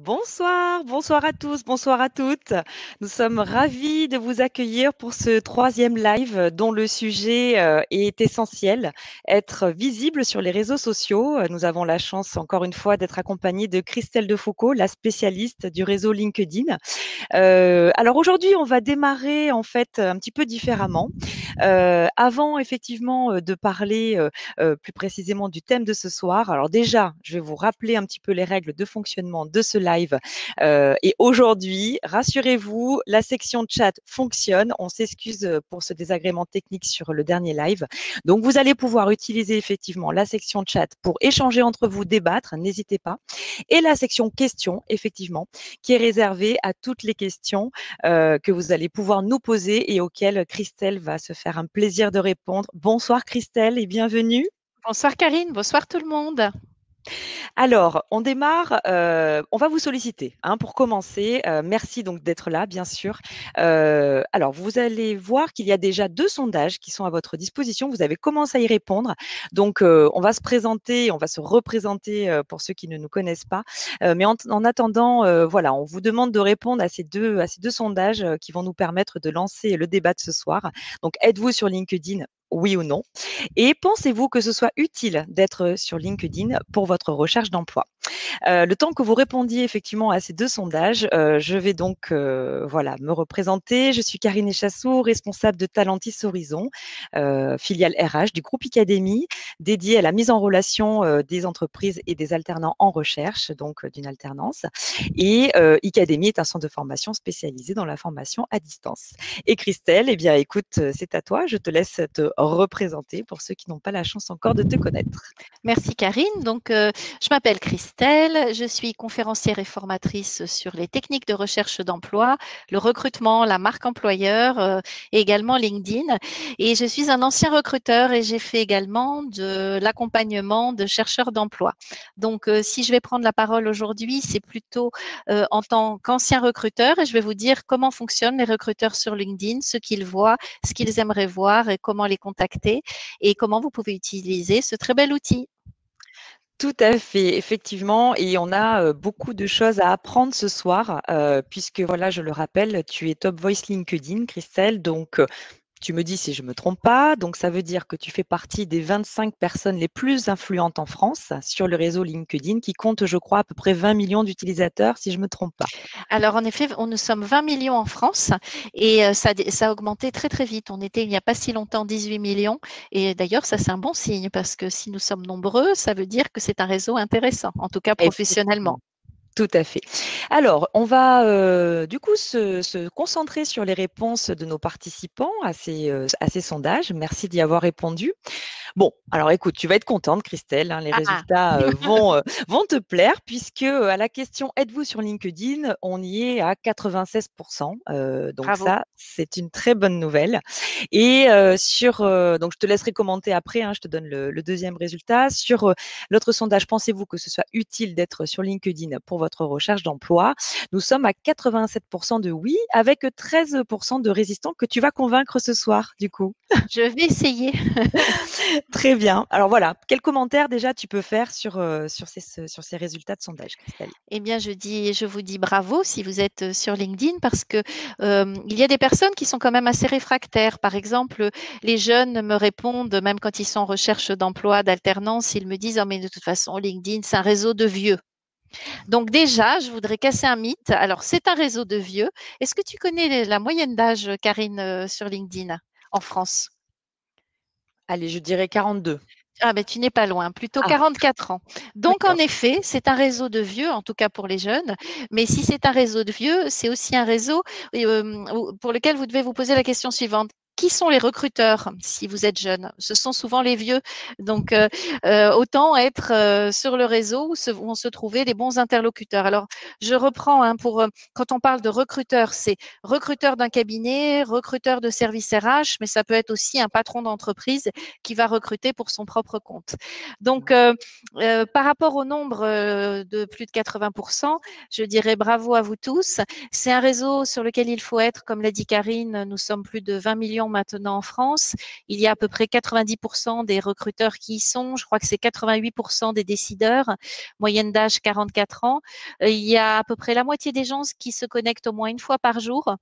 Bonsoir, bonsoir à tous, bonsoir à toutes. Nous sommes ravis de vous accueillir pour ce troisième live dont le sujet est essentiel, être visible sur les réseaux sociaux. Nous avons la chance encore une fois d'être accompagnés de Christelle Defoucault, la spécialiste du réseau LinkedIn. Alors aujourd'hui, on va démarrer en fait un petit peu différemment. Avant effectivement de parler plus précisément du thème de ce soir. Alors déjà, je vais vous rappeler un petit peu les règles de fonctionnement de ce live. Et aujourd'hui, rassurez-vous, la section chat fonctionne. On s'excuse pour ce désagrément technique sur le dernier live. Donc vous allez pouvoir utiliser effectivement la section chat pour échanger entre vous, débattre, n'hésitez pas. Et la section questions, effectivement, qui est réservée à toutes les questions que vous allez pouvoir nous poser et auxquelles Christelle va se faire un plaisir de répondre. Bonsoir Christelle et bienvenue. Bonsoir Karine, bonsoir tout le monde. Alors, on démarre, on va vous solliciter pour commencer. Merci donc d'être là, bien sûr. Alors, vous allez voir qu'il y a déjà 2 sondages qui sont à votre disposition. Vous avez commencé à y répondre. Donc, on va se présenter, on va se représenter pour ceux qui ne nous connaissent pas. Mais en attendant, voilà, on vous demande de répondre à ces deux sondages qui vont nous permettre de lancer le débat de ce soir. Donc, êtes-vous sur LinkedIn? Oui ou non? Et pensez-vous que ce soit utile d'être sur LinkedIn pour votre recherche d'emploi? Le temps que vous répondiez effectivement à ces 2 sondages, je vais donc voilà, me représenter. Je suis Karine Echassou, responsable de Talentis Horizon, filiale RH du groupe Icademy, dédiée à la mise en relation des entreprises et des alternants en recherche, donc d'une alternance. Et Icademy est un centre de formation spécialisé dans la formation à distance. Et Christelle, eh bien écoute, c'est à toi. Je te laisse te représenter pour ceux qui n'ont pas la chance encore de te connaître. Merci Karine. Je m'appelle Christelle, je suis conférencière et formatrice sur les techniques de recherche d'emploi, le recrutement, la marque employeur et également LinkedIn. Et je suis un ancien recruteur et j'ai fait également de l'accompagnement de chercheurs d'emploi. Si je vais prendre la parole aujourd'hui, c'est plutôt en tant qu'ancien recruteur et je vais vous dire comment fonctionnent les recruteurs sur LinkedIn, ce qu'ils voient, ce qu'ils aimeraient voir et comment les contacter et comment vous pouvez utiliser ce très bel outil. Tout à fait, effectivement, et on a beaucoup de choses à apprendre ce soir, puisque voilà, je le rappelle, tu es Top Voice LinkedIn, Christelle, donc tu me dis si je me trompe pas, donc ça veut dire que tu fais partie des 25 personnes les plus influentes en France sur le réseau LinkedIn, qui compte, je crois, à peu près 20 millions d'utilisateurs, si je me trompe pas. Alors, en effet, nous sommes 20 millions en France et ça a augmenté très, très vite. On était il n'y a pas si longtemps 18 millions. Et d'ailleurs, ça, c'est un bon signe parce que si nous sommes nombreux, ça veut dire que c'est un réseau intéressant, en tout cas professionnellement. Effectivement. Tout à fait. Alors, on va du coup se concentrer sur les réponses de nos participants à ces sondages. Merci d'y avoir répondu. Bon, alors écoute, tu vas être contente, Christelle, les Ah, résultats vont te plaire puisque à la question êtes-vous sur LinkedIn, on y est à 96%. Donc bravo. ça, c'est une très bonne nouvelle. Et donc je te laisserai commenter après, je te donne le deuxième résultat. Sur l'autre sondage, pensez-vous que ce soit utile d'être sur LinkedIn pour votre recherche d'emploi? Nous sommes à 87% de oui, avec 13% de résistants que tu vas convaincre ce soir, du coup. Je vais essayer. Très bien. Alors voilà, quels commentaires déjà tu peux faire sur ces résultats de sondage, Christelle? Eh bien, je vous dis bravo si vous êtes sur LinkedIn parce que il y a des personnes qui sont quand même assez réfractaires. Par exemple, les jeunes me répondent, même quand ils sont en recherche d'emploi, d'alternance, ils me disent, oh, mais de toute façon, LinkedIn, c'est un réseau de vieux. Donc déjà, je voudrais casser un mythe. Alors, c'est un réseau de vieux. Est-ce que tu connais la moyenne d'âge, Karine, sur LinkedIn en France? Allez, je dirais 42. Ah, ben, tu n'es pas loin, plutôt Ah, 44 ans. Donc, en d'accord. effet, c'est un réseau de vieux, en tout cas pour les jeunes. Mais si c'est un réseau de vieux, c'est aussi un réseau pour lequel vous devez vous poser la question suivante. Qui sont les recruteurs si vous êtes jeune? Ce sont souvent les vieux. Autant être sur le réseau où vont se trouver les bons interlocuteurs. Alors, je reprends quand on parle de recruteur, c'est recruteur d'un cabinet, recruteur de service RH, mais ça peut être aussi un patron d'entreprise qui va recruter pour son propre compte. Donc, par rapport au nombre de plus de 80%, je dirais bravo à vous tous. C'est un réseau sur lequel il faut être, comme l'a dit Karine, nous sommes plus de 20 millions formation maintenant en France. Il y a à peu près 90% des recruteurs qui y sont. Je crois que c'est 88% des décideurs, moyenne d'âge 44 ans. Il y a à peu près la moitié des gens qui se connectent au moins une fois par jour.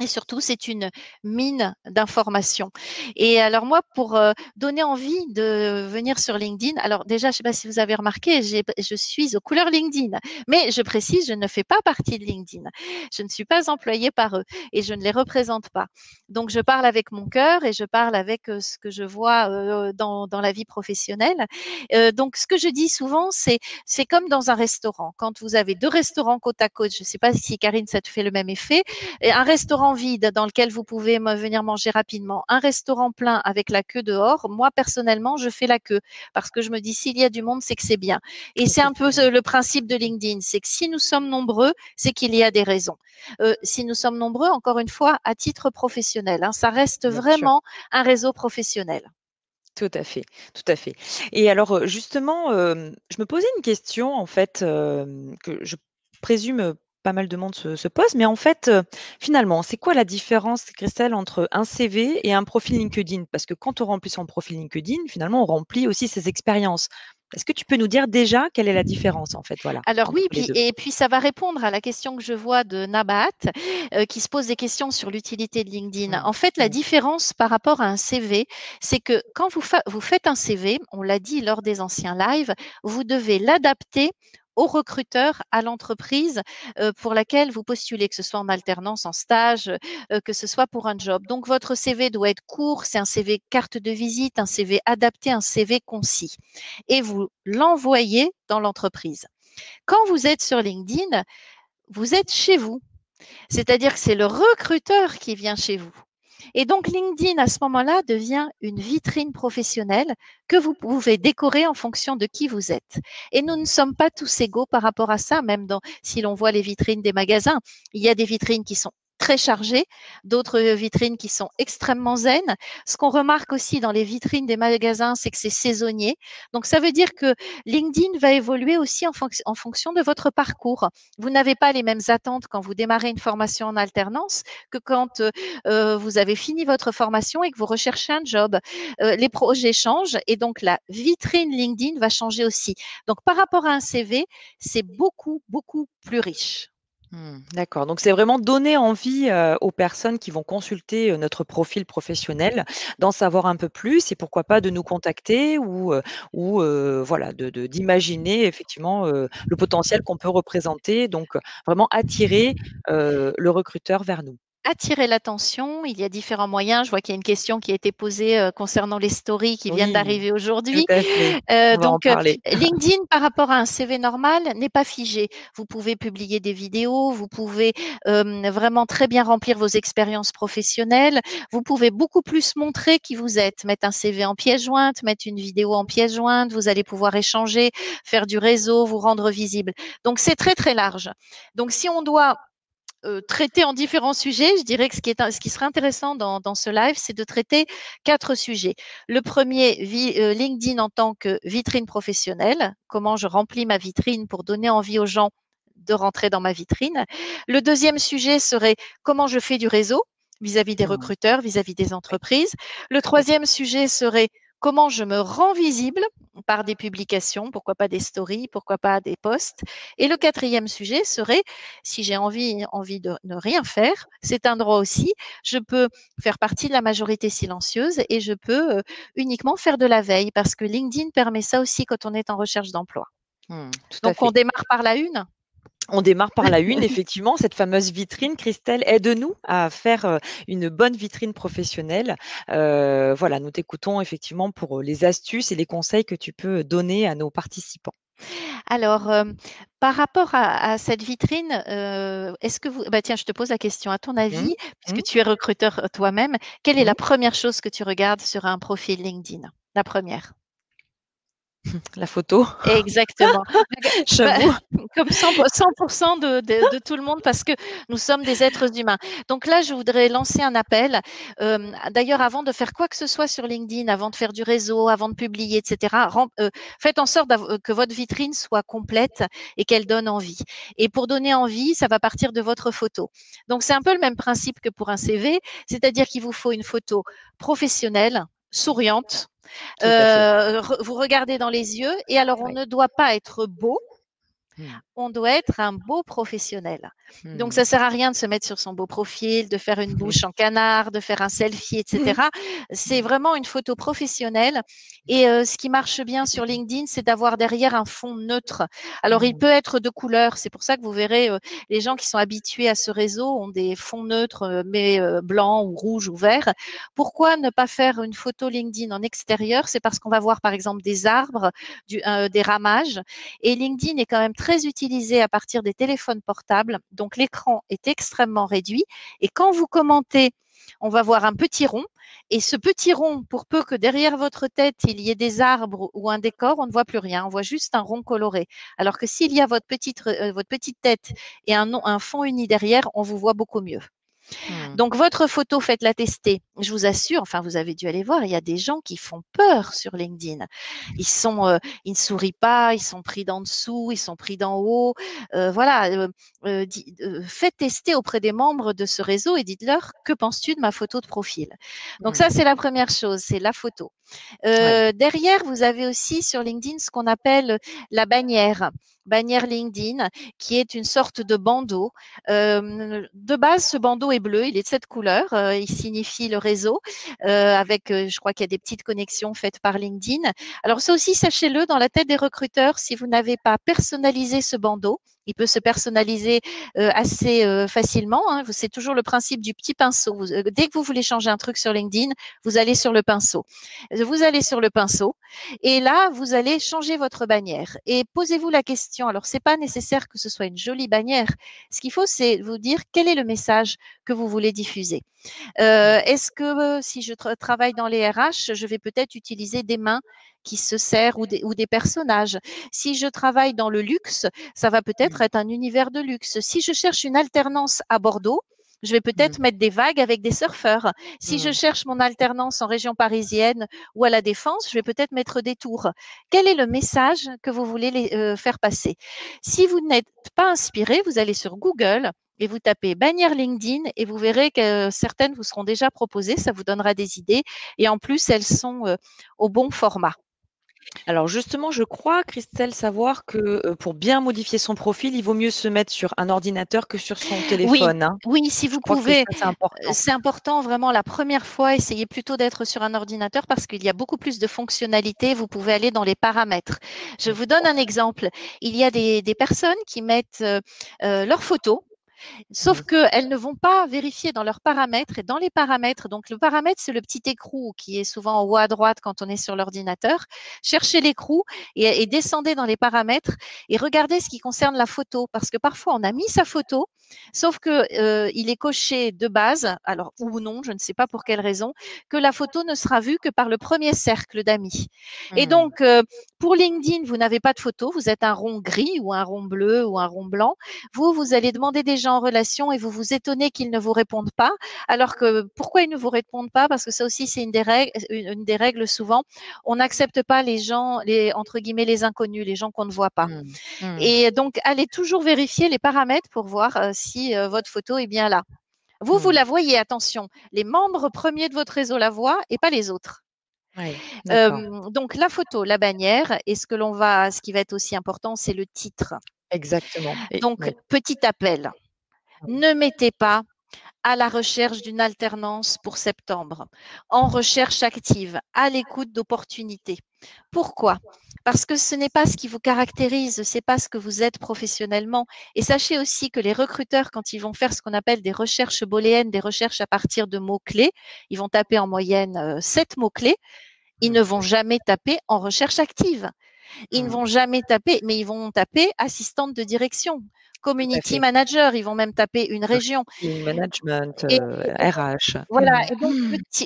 Et surtout, c'est une mine d'informations. Et alors moi, pour donner envie de venir sur LinkedIn, alors déjà, je ne sais pas si vous avez remarqué, je suis aux couleurs LinkedIn, mais je précise, je ne fais pas partie de LinkedIn. Je ne suis pas employée par eux et je ne les représente pas. Donc, je parle avec mon cœur et je parle avec ce que je vois dans la vie professionnelle. Donc, ce que je dis souvent, c'est comme dans un restaurant. Quand vous avez deux restaurants côte à côte, je ne sais pas si Karine, ça te fait le même effet, et un restaurant vide dans lequel vous pouvez venir manger rapidement, un restaurant plein avec la queue dehors, moi personnellement, je fais la queue parce que je me dis s'il y a du monde, c'est que c'est bien. Et c'est un peu Effectivement. le principe de LinkedIn, c'est que si nous sommes nombreux, c'est qu'il y a des raisons. Si nous sommes nombreux, encore une fois, à titre professionnel, hein, ça reste Bien sûr. vraiment un réseau professionnel. Tout à fait, tout à fait. Et alors, justement, je me posais une question en fait, que je présume, pas mal de monde se pose, mais en fait, finalement, c'est quoi la différence, Christelle, entre un CV et un profil LinkedIn? Parce que quand on remplit son profil LinkedIn, finalement, on remplit aussi ses expériences. Est-ce que tu peux nous dire déjà quelle est la différence, en fait, voilà, Alors entre oui, les 2? et puis ça va répondre à la question que je vois de Nabat, qui se pose des questions sur l'utilité de LinkedIn. Mmh. En fait, la Mmh. différence par rapport à un CV, c'est que quand vous faites un CV, on l'a dit lors des anciens lives, vous devez l'adapter au recruteur, à l'entreprise pour laquelle vous postulez, que ce soit en alternance, en stage, que ce soit pour un job. Donc, votre CV doit être court, c'est un CV carte de visite, un CV adapté, un CV concis. Et vous l'envoyez dans l'entreprise. Quand vous êtes sur LinkedIn, vous êtes chez vous. C'est-à-dire que c'est le recruteur qui vient chez vous. Et donc LinkedIn, à ce moment-là, devient une vitrine professionnelle que vous pouvez décorer en fonction de qui vous êtes. Et nous ne sommes pas tous égaux par rapport à ça, même si l'on voit les vitrines des magasins. Il y a des vitrines qui sont très chargées, d'autres vitrines qui sont extrêmement zen. Ce qu'on remarque aussi dans les vitrines des magasins, c'est que c'est saisonnier. Donc ça veut dire que LinkedIn va évoluer aussi en fonction de votre parcours. Vous n'avez pas les mêmes attentes quand vous démarrez une formation en alternance que quand vous avez fini votre formation et que vous recherchez un job. Les projets changent et donc la vitrine LinkedIn va changer aussi. Donc par rapport à un CV, c'est beaucoup, beaucoup plus riche. Mmh, d'accord, donc c'est vraiment donner envie, aux personnes qui vont consulter, notre profil professionnel, d'en savoir un peu plus et pourquoi pas de nous contacter ou voilà, de d'imaginer effectivement, le potentiel qu'on peut représenter, donc vraiment attirer, le recruteur vers nous. Attirer l'attention, il y a différents moyens. Je vois qu'il y a une question qui a été posée concernant les stories qui viennent Oui, d'arriver tout aujourd'hui. à fait, on va en parler. LinkedIn, par rapport à un CV normal, n'est pas figé. Vous pouvez publier des vidéos, vous pouvez vraiment très bien remplir vos expériences professionnelles. Vous pouvez beaucoup plus montrer qui vous êtes, mettre un CV en pièce jointe, mettre une vidéo en pièce jointe. Vous allez pouvoir échanger, faire du réseau, vous rendre visible. Donc c'est très très large. Donc si on doit traiter en différents sujets. Je dirais que ce qui serait intéressant dans ce live, c'est de traiter 4 sujets. Le premier, LinkedIn en tant que vitrine professionnelle. Comment je remplis ma vitrine pour donner envie aux gens de rentrer dans ma vitrine. Le deuxième sujet serait comment je fais du réseau vis-à-vis des Mmh, recruteurs, vis-à-vis des oui, entreprises. Le tout à fait. troisième sujet serait comment je me rends visible par des publications, pourquoi pas des stories, pourquoi pas des posts. Et le quatrième sujet serait si j'ai envie de ne rien faire, c'est un droit aussi. Je peux faire partie de la majorité silencieuse et je peux uniquement faire de la veille parce que LinkedIn permet ça aussi quand on est en recherche d'emploi. Mmh, tout à Donc, on fait. démarre par la une. On démarre par la une, effectivement, cette fameuse vitrine. Christelle, aide-nous à faire, une bonne vitrine professionnelle. Voilà, nous t'écoutons effectivement pour, les astuces et les conseils que tu peux donner à nos participants. Alors, par rapport à cette vitrine, est-ce que vous, bah tiens, je te pose la question. À ton Mmh. avis, Mmh. puisque tu es recruteur toi-même, quelle est Mmh. la première chose que tu regardes sur un profil LinkedIn? La première. La photo, Exactement. Bah, j'avoue. comme 100% de tout le monde parce que nous sommes des êtres humains. Donc là, je voudrais lancer un appel. D'ailleurs, avant de faire quoi que ce soit sur LinkedIn, avant de faire du réseau, avant de publier, etc., faites en sorte que votre vitrine soit complète et qu'elle donne envie. Et pour donner envie, ça va partir de votre photo. Donc c'est un peu le même principe que pour un CV, c'est-à-dire qu'il vous faut une photo professionnelle, souriante, Tout à fait. vous regardez dans les yeux et alors on Oui. ne doit pas être beau, Mmh. on doit être un beau professionnel. Donc, Mmh. ça sert à rien de se mettre sur son beau profil, de faire une bouche en canard, de faire un selfie, etc. C'est vraiment une photo professionnelle. Et ce qui marche bien sur LinkedIn, c'est d'avoir derrière un fond neutre. Alors, il Mmh. peut être de couleur. C'est pour ça que vous verrez, les gens qui sont habitués à ce réseau ont des fonds neutres, mais blancs ou rouges ou verts. Pourquoi ne pas faire une photo LinkedIn en extérieur? C'est parce qu'on va voir, par exemple, des arbres, des ramages. Et LinkedIn est quand même très utilisé à partir des téléphones portables. Donc, l'écran est extrêmement réduit. Et quand vous commentez, on va voir un petit rond. Et ce petit rond, pour peu que derrière votre tête, il y ait des arbres ou un décor, on ne voit plus rien. On voit juste un rond coloré. Alors que s'il y a votre petite tête et un fond uni derrière, on vous voit beaucoup mieux. Mmh. Donc, votre photo, faites-la tester. Je vous assure, enfin, vous avez dû aller voir, il y a des gens qui font peur sur LinkedIn. Ils ne sourient pas, ils sont pris d'en dessous, ils sont pris d'en haut. Voilà. Faites tester auprès des membres de ce réseau et dites-leur, que penses-tu de ma photo de profil? Donc, ça, Mmh. c'est la première chose, c'est la photo. Ouais. Derrière, vous avez aussi sur LinkedIn ce qu'on appelle la bannière LinkedIn, qui est une sorte de bandeau. De base, ce bandeau est bleu, il est de cette couleur, il signifie le réseau, je crois qu'il y a des petites connexions faites par LinkedIn. Alors ça aussi, sachez-le, dans la tête des recruteurs, si vous n'avez pas personnalisé ce bandeau, il peut se personnaliser assez facilement. Hein. C'est toujours le principe du petit pinceau. Dès que vous voulez changer un truc sur LinkedIn, vous allez sur le pinceau. Vous allez sur le pinceau et là, vous allez changer votre bannière. Et posez-vous la question. Alors, c'est pas nécessaire que ce soit une jolie bannière. Ce qu'il faut, c'est vous dire quel est le message que vous voulez diffuser. Mmh. Est-ce que si je travaille dans les RH, je vais peut-être utiliser des mains qui se serrent ou des personnages. Si je travaille dans le luxe, ça va peut-être Mmh. être un univers de luxe. Si je cherche une alternance à Bordeaux, je vais Mmh. peut-être mettre des vagues avec des surfeurs. Si je Mmh. cherche mon alternance en région parisienne ou à la Défense, je vais peut-être mettre des tours. Quel est le message que vous voulez faire passer? Si vous n'êtes pas inspiré, vous allez sur Google et vous tapez bannière LinkedIn et vous verrez que certaines vous seront déjà proposées, ça vous donnera des idées et en plus elles sont au bon format. Alors justement, je crois, Christelle, savoir que, pour bien modifier son profil, il vaut mieux se mettre sur un ordinateur que sur son Oui, téléphone, hein? oui, si Je vous crois que pouvez, ça, c'est important. c'est important vraiment la première fois, essayez plutôt d'être sur un ordinateur parce qu'il y a beaucoup plus de fonctionnalités. Vous pouvez aller dans les paramètres. Je vous donne un exemple. Il y a des personnes qui mettent leurs photos. Sauf Mmh. qu'elles ne vont pas vérifier dans leurs paramètres et dans les paramètres. Donc, le paramètre, c'est le petit écrou qui est souvent en haut à droite quand on est sur l'ordinateur. Cherchez l'écrou et descendez dans les paramètres et regardez ce qui concerne la photo. Parce que parfois, on a mis sa photo, sauf que il est coché de base, alors ou non, je ne sais pas pour quelle raison, que la photo ne sera vue que par le premier cercle d'amis. Et Mmh. donc, pour LinkedIn, vous n'avez pas de photo, vous êtes un rond gris ou un rond bleu ou un rond blanc. Vous allez demander des gens en relation et vous vous étonnez qu'ils ne vous répondent pas. Alors que pourquoi ils ne vous répondent pas? Parce que ça aussi, c'est une des règles souvent. On n'accepte pas les gens, entre guillemets, les inconnus, les gens qu'on ne voit pas. Mmh. Mmh. Et donc, allez toujours vérifier les paramètres pour voir si votre photo est bien là. Vous Mmh. la voyez, attention. Les membres premiers de votre réseau la voient et pas les autres. Ouais, d'accord. Donc, la photo, la bannière, et ce qui va être aussi important, c'est le titre. Exactement et Donc, oui. petit appel. Ne mettez pas à la recherche d'une alternance pour septembre, en recherche active, à l'écoute d'opportunités. Pourquoi? Parce que ce n'est pas ce qui vous caractérise, ce n'est pas ce que vous êtes professionnellement. Et sachez aussi que les recruteurs, quand ils vont faire ce qu'on appelle des recherches booléennes, des recherches à partir de mots-clés, ils vont taper en moyenne 7 mots-clés, ils ne Mmh. vont jamais taper en recherche active. Ils ne Mmh. vont jamais taper, mais ils vont taper assistante de direction, Tout à community fait. manager, ils vont même taper une région. Marketing, management, Et RH. voilà, Mmh. et donc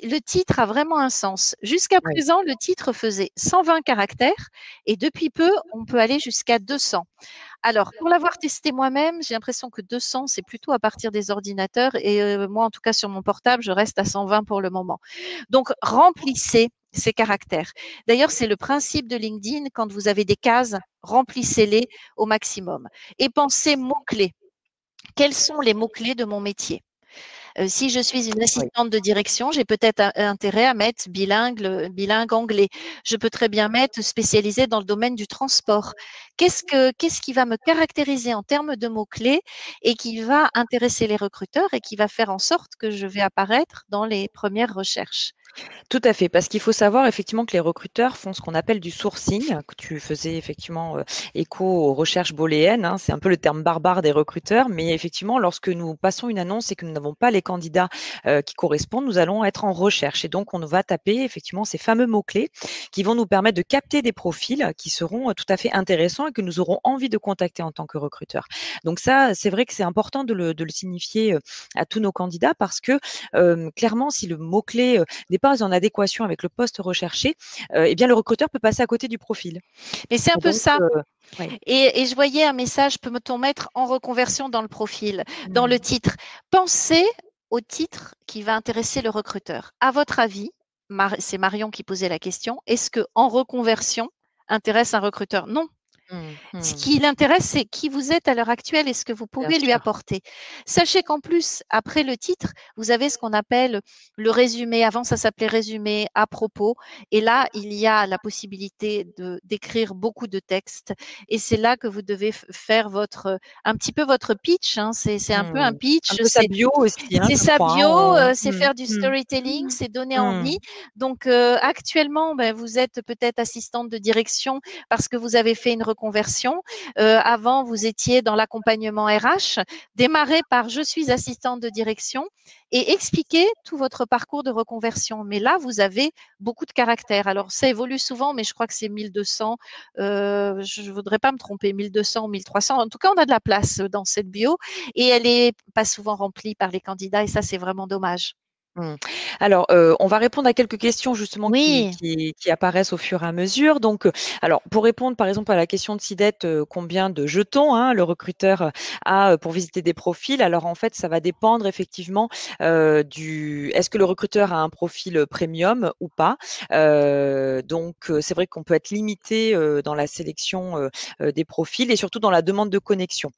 le titre a vraiment un sens. Jusqu'à Oui. présent, le titre faisait 120 caractères et depuis peu, on peut aller jusqu'à 200. Alors, pour l'avoir testé moi-même, j'ai l'impression que 200, c'est plutôt à partir des ordinateurs et moi, en tout cas, sur mon portable, je reste à 120 pour le moment. Donc, remplissez ces caractères. D'ailleurs, c'est le principe de LinkedIn. Quand vous avez des cases, remplissez-les au maximum. Et pensez mots-clés. Quels sont les mots-clés de mon métier? Si je suis une Oui. assistante de direction, j'ai peut-être intérêt à mettre bilingue anglais. Je peux très bien mettre spécialisé dans le domaine du transport. Qu'est-ce qui va me caractériser en termes de mots-clés et qui va intéresser les recruteurs et qui va faire en sorte que je vais apparaître dans les premières recherches? Tout à fait, parce qu'il faut savoir effectivement que les recruteurs font ce qu'on appelle du sourcing, que tu faisais effectivement écho aux recherches booléennes, hein, c'est un peu le terme barbare des recruteurs, mais effectivement, lorsque nous passons une annonce et que nous n'avons pas les candidats qui correspondent, nous allons être en recherche et donc on va taper effectivement ces fameux mots-clés qui vont nous permettre de capter des profils qui seront tout à fait intéressants et que nous aurons envie de contacter en tant que recruteur. Donc ça, c'est vrai que c'est important de le signifier à tous nos candidats parce que clairement, si le mot-clé n'est pas en adéquation avec le poste recherché, eh bien le recruteur peut passer à côté du profil. Mais c'est un Et peu donc, ça. oui. Et je voyais un message, peut-on mettre en reconversion dans le profil, dans le Mmh. titre. Pensez au titre qui va intéresser le recruteur. À votre avis, c'est Marion qui posait la question, est-ce que en reconversion intéresse un recruteur? Non. Mmh. Ce Mmh. qui l'intéresse, c'est qui vous êtes à l'heure actuelle et ce que vous Bien pouvez lui sûr. apporter. Sachez qu'en plus, après le titre, vous avez ce qu'on appelle le résumé. Avant, ça s'appelait résumé à propos. Et là, il y a la possibilité d'écrire beaucoup de textes. Et c'est là que vous devez faire un petit peu votre pitch, hein. C'est un peu un Mmh. Un pitch. peu sa bio aussi, hein, C'est je sa crois, bio, hein, c'est faire du storytelling, mmh. c'est donner Mmh. envie. Donc actuellement, ben, vous êtes peut-être assistante de direction parce que vous avez fait une reconversion. Avant, vous étiez dans l'accompagnement RH. Démarrez par je suis assistante de direction et expliquez tout votre parcours de reconversion. Mais là, vous avez beaucoup de caractères. Alors, ça évolue souvent, mais je crois que c'est 1200. Je ne voudrais pas me tromper, 1200 ou 1300. En tout cas, on a de la place dans cette bio et elle est pas souvent remplie par les candidats et ça, c'est vraiment dommage. Mmh. Alors, on va répondre à quelques questions justement qui Oui, qui qui apparaissent au fur et à mesure. Donc, alors pour répondre par exemple à la question de Sidette, combien de jetons, hein, le recruteur, a, pour visiter des profils? Alors en fait, ça va dépendre effectivement, du est-ce que le recruteur a un profil, premium ou pas? Donc, c'est vrai qu'on peut être limité, dans la sélection, des profils et surtout dans la demande de connexion.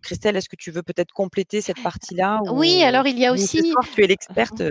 Christelle, est-ce que tu veux peut-être compléter cette partie-là oui, ou alors il y a ou ce aussi soir tu es l'experte,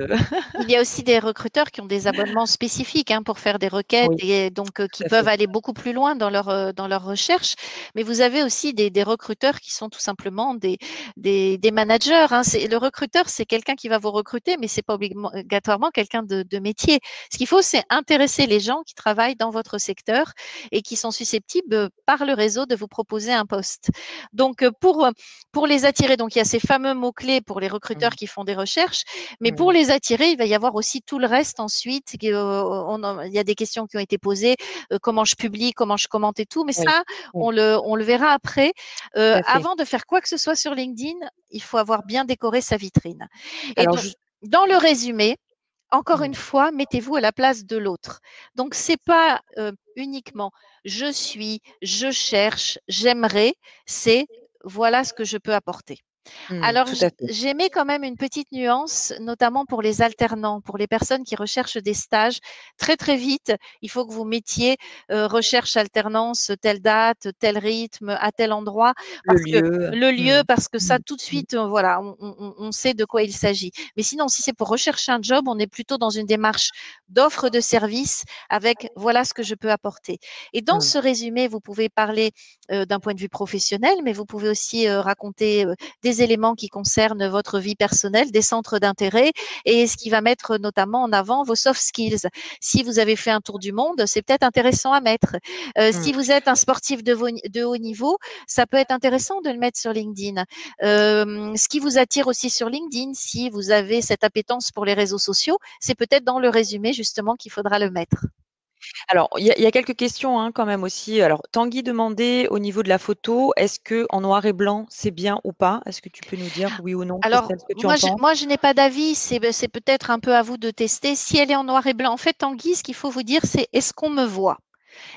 il y a aussi des recruteurs qui ont des abonnements spécifiques hein, pour faire des requêtes oui, et donc qui tout à peuvent fait. aller beaucoup plus loin dans leur recherche. Mais vous avez aussi des recruteurs qui sont tout simplement des managers. Hein. Le recruteur, c'est quelqu'un qui va vous recruter, mais c'est pas obligatoirement quelqu'un de métier. Ce qu'il faut, c'est intéresser les gens qui travaillent dans votre secteur et qui sont susceptibles par le réseau de vous proposer un poste. Donc pour les attirer, donc il y a ces fameux mots-clés pour les recruteurs Mmh. qui font des recherches. Mais pour Mmh. les attirer, il va y avoir aussi tout le reste ensuite. Il y a des questions qui ont été posées, comment je publie, comment je commente et tout. Mais Oui, ça, oui, on le verra après. tout à fait. Avant de faire quoi que ce soit sur LinkedIn, il faut avoir bien décoré sa vitrine. Et Alors donc, juste dans le résumé, encore mmh, une fois, mettez-vous à la place de l'autre. Donc, c'est pas uniquement je suis, je cherche, j'aimerais, c'est voilà ce que je peux apporter. mmh, Alors, tout à fait. j'aimais quand même une petite nuance, notamment pour les alternants, pour les personnes qui recherchent des stages. Très, très vite, il faut que vous mettiez recherche alternance, telle date, tel rythme, à tel endroit, Le parce que lieu, le lieu, mmh, parce que ça, mmh, tout de mmh, suite, voilà, on sait de quoi il s'agit. Mais sinon, si c'est pour rechercher un job, on est plutôt dans une démarche d'offre de service avec voilà ce que je peux apporter. Et dans mmh, ce résumé, vous pouvez parler d'un point de vue professionnel, mais vous pouvez aussi raconter des éléments qui concernent votre vie personnelle, des centres d'intérêt et ce qui va mettre notamment en avant vos soft skills. Si vous avez fait un tour du monde, c'est peut-être intéressant à mettre. Si mmh. vous êtes un sportif de haut niveau, ça peut être intéressant de le mettre sur LinkedIn. Ce qui vous attire aussi sur LinkedIn, si vous avez cette appétence pour les réseaux sociaux, c'est peut-être dans le résumé justement qu'il faudra le mettre. Alors, il y a quelques questions hein, quand même aussi. Alors, Tanguy demandait au niveau de la photo, est-ce que en noir et blanc, c'est bien ou pas? Est-ce que tu peux nous dire oui ou non, Alors, Christelle, ce que tu en penses? moi, je n'ai pas d'avis, c'est peut-être un peu à vous de tester. Si elle est en noir et blanc, en fait, Tanguy, ce qu'il faut vous dire, c'est est-ce qu'on me voit?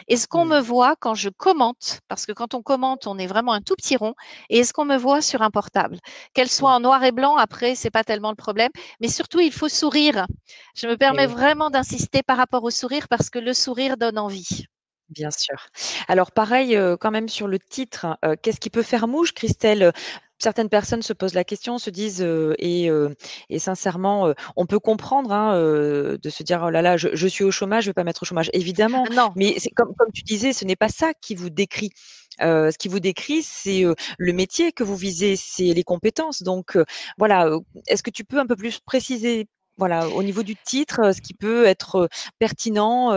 Est-ce qu'on Hmm, me voit quand je commente? Parce que quand on commente, on est vraiment un tout petit rond. Et est-ce qu'on me voit sur un portable? Qu'elle soit oui, en noir et blanc, après, c'est pas tellement le problème. Mais surtout, il faut sourire. Je me eh permets oui. vraiment d'insister par rapport au sourire parce que le sourire donne envie. Bien sûr. Alors pareil, quand même sur le titre, qu'est-ce qui peut faire mouche, Christelle? Certaines personnes se posent la question, se disent, et sincèrement, on peut comprendre, hein, de se dire: «Oh là là, je suis au chômage, je vais pas mettre au chômage». Évidemment, Non. mais c'est comme tu disais, ce n'est pas ça qui vous décrit. Ce qui vous décrit, c'est, le métier que vous visez, c'est les compétences. Donc, voilà, est-ce que tu peux un peu plus préciser, voilà, au niveau du titre, ce qui peut être, pertinent,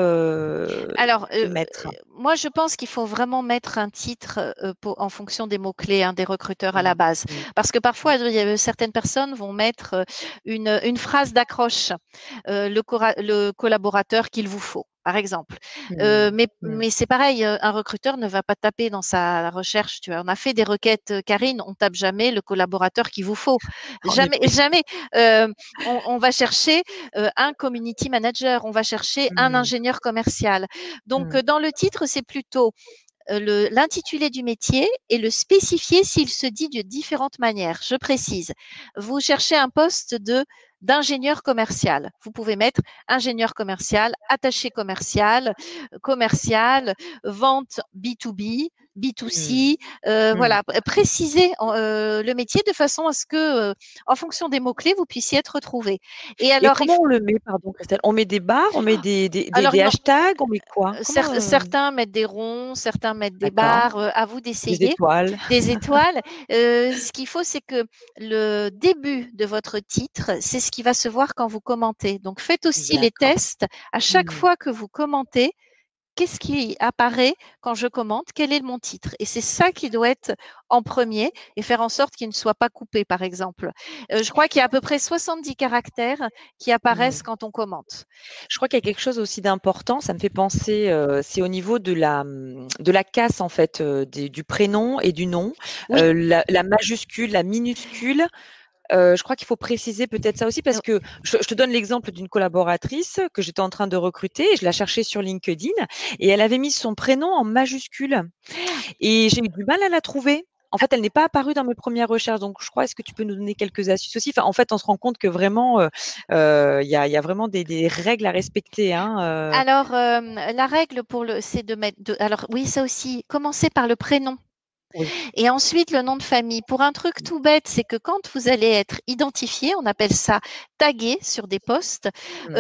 Alors, de mettre. moi, je pense qu'il faut vraiment mettre un titre en fonction des mots-clés hein, des recruteurs à la Mmh, base. mmh, Parce que mmh, parfois, certaines personnes vont mettre une phrase d'accroche, le collaborateur qu'il vous faut, par exemple. mmh, mmh. Mais c'est pareil, un recruteur ne va pas taper dans sa recherche. Tu vois, on a fait des requêtes, Karine, on tape jamais le collaborateur qu'il vous faut. En Jamais, effet. jamais. On va chercher un community manager, on va chercher un Mmh, ingénieur commercial. Donc, mmh, dans le titre, c'est plutôt l'intitulé du métier et le spécifier s'il se dit de différentes manières. Je précise, vous cherchez un poste d'ingénieur commercial. Vous pouvez mettre ingénieur commercial, attaché commercial, commercial, vente B2B, mmh, B2C, mmh. voilà, préciser le métier de façon à ce que, en fonction des mots-clés, vous puissiez être retrouvé. Et Et alors, comment on le met, pardon, Christelle? On met des barres, on met des non, hashtags, on met quoi? Comment, certains mettent des ronds, certains mettent des d'accord, barres, à vous des d'essayer. étoiles. Des étoiles. Ce qu'il faut, c'est que le début de votre titre, c'est ce qui va se voir quand vous commentez. Donc, faites aussi les D'accord. tests à chaque Mmh, fois que vous commentez. Qu'est-ce qui apparaît quand je commente? Quel est mon titre? Et c'est ça qui doit être en premier et faire en sorte qu'il ne soit pas coupé, par exemple. Je crois qu'il y a à peu près 70 caractères qui mmh. apparaissent quand on commente. Je crois qu'il y a quelque chose aussi d'important, ça me fait penser, c'est au niveau de la casse en fait, du prénom et du nom. Oui, La majuscule, la minuscule. Je crois qu'il faut préciser peut-être ça aussi parce que je te donne l'exemple d'une collaboratrice que j'étais en train de recruter et je la cherchais sur LinkedIn et elle avait mis son prénom en majuscule et j'ai eu du mal à la trouver. En fait, elle n'est pas apparue dans mes premières recherches, donc je crois est-ce que tu peux nous donner quelques astuces aussi? Enfin, en fait, on se rend compte que vraiment, il y a vraiment des règles à respecter, hein, alors, la règle c'est de mettre alors oui, ça aussi, commencer par le prénom oui. et ensuite le nom de famille. Pour un truc tout bête, c'est que quand vous allez être identifié, on appelle ça tagué sur des postes. Mmh,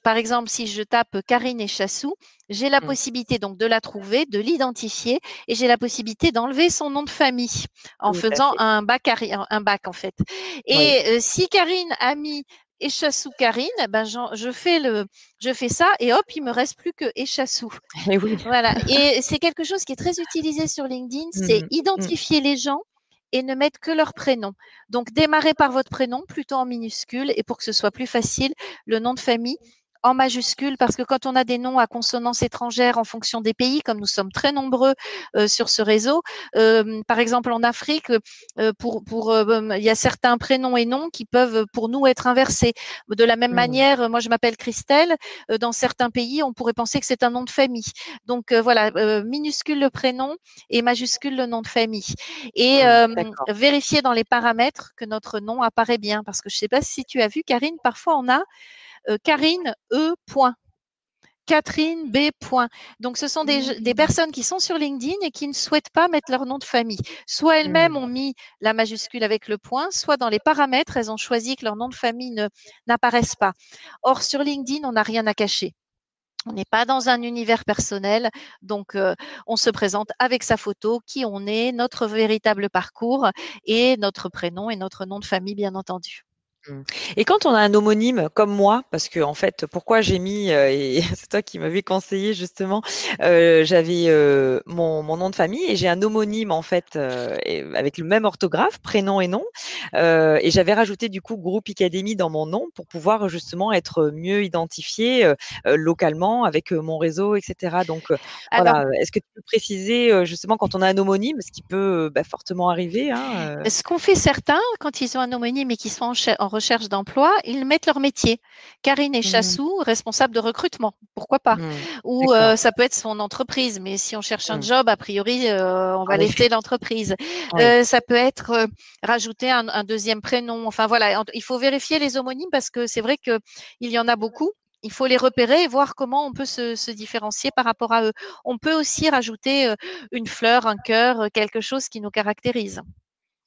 Par exemple, si je tape Karine et Chassou, j'ai la mmh, possibilité donc de la trouver, de l'identifier et j'ai la possibilité d'enlever son nom de famille en tout à faisant fait. un bac en fait. Oui. Et si Karine a mis Echassou Karine, ben je fais ça et hop, il me reste plus que Echassou. Et oui. Voilà. Et c'est quelque chose qui est très utilisé sur LinkedIn, c'est Mmh, mmh. identifier les gens et ne mettre que leur prénom. Donc, démarrez par votre prénom, plutôt en minuscule, et pour que ce soit plus facile, le nom de famille en majuscule, parce que quand on a des noms à consonance étrangère en fonction des pays, comme nous sommes très nombreux sur ce réseau, par exemple en Afrique, il y a certains prénoms et noms qui peuvent pour nous être inversés. De la même Mmh. manière, moi je m'appelle Christelle, dans certains pays, on pourrait penser que c'est un nom de famille. Donc voilà, minuscule le prénom et majuscule le nom de famille. Et Mmh. D'accord. vérifier dans les paramètres que notre nom apparaît bien. Parce que je ne sais pas si tu as vu, Karine, parfois on a Karine E. Point. Catherine B. Point. Donc, ce sont des Mmh. personnes qui sont sur LinkedIn et qui ne souhaitent pas mettre leur nom de famille. Soit elles-mêmes Mmh. ont mis la majuscule avec le point, soit dans les paramètres, elles ont choisi que leur nom de famille n'apparaisse pas. Or, sur LinkedIn, on n'a rien à cacher. On n'est pas dans un univers personnel, donc on se présente avec sa photo, qui on est, notre véritable parcours et notre prénom et notre nom de famille, bien entendu. Mmh. Et quand on a un homonyme comme moi, parce que en fait, pourquoi j'ai mis, et c'est toi qui m'avais conseillé justement, j'avais, mon nom de famille et j'ai un homonyme en fait, et avec le même orthographe, prénom et nom, et j'avais rajouté du coup Groupe Icademy dans mon nom pour pouvoir justement être mieux identifiée, localement avec, mon réseau et cetera. Donc, Alors, voilà, est-ce que tu peux préciser, justement quand on a un homonyme, ce qui peut, bah, fortement arriver, hein, ce qu'ont fait certains, quand ils ont un homonyme et qu'ils sont en recherche d'emploi, ils mettent leur métier. Karine Mmh. Echassou, responsable de recrutement, pourquoi pas? Mmh. Ou D'accord. ça peut être son entreprise, mais si on cherche un Mmh. job, a priori, on va En effet, laisser l'entreprise. oui. Ça peut être rajouter un deuxième prénom. Enfin voilà, il faut vérifier les homonymes parce que c'est vrai qu'il y en a beaucoup. Il faut les repérer et voir comment on peut se différencier par rapport à eux. On peut aussi rajouter une fleur, un cœur, quelque chose qui nous caractérise.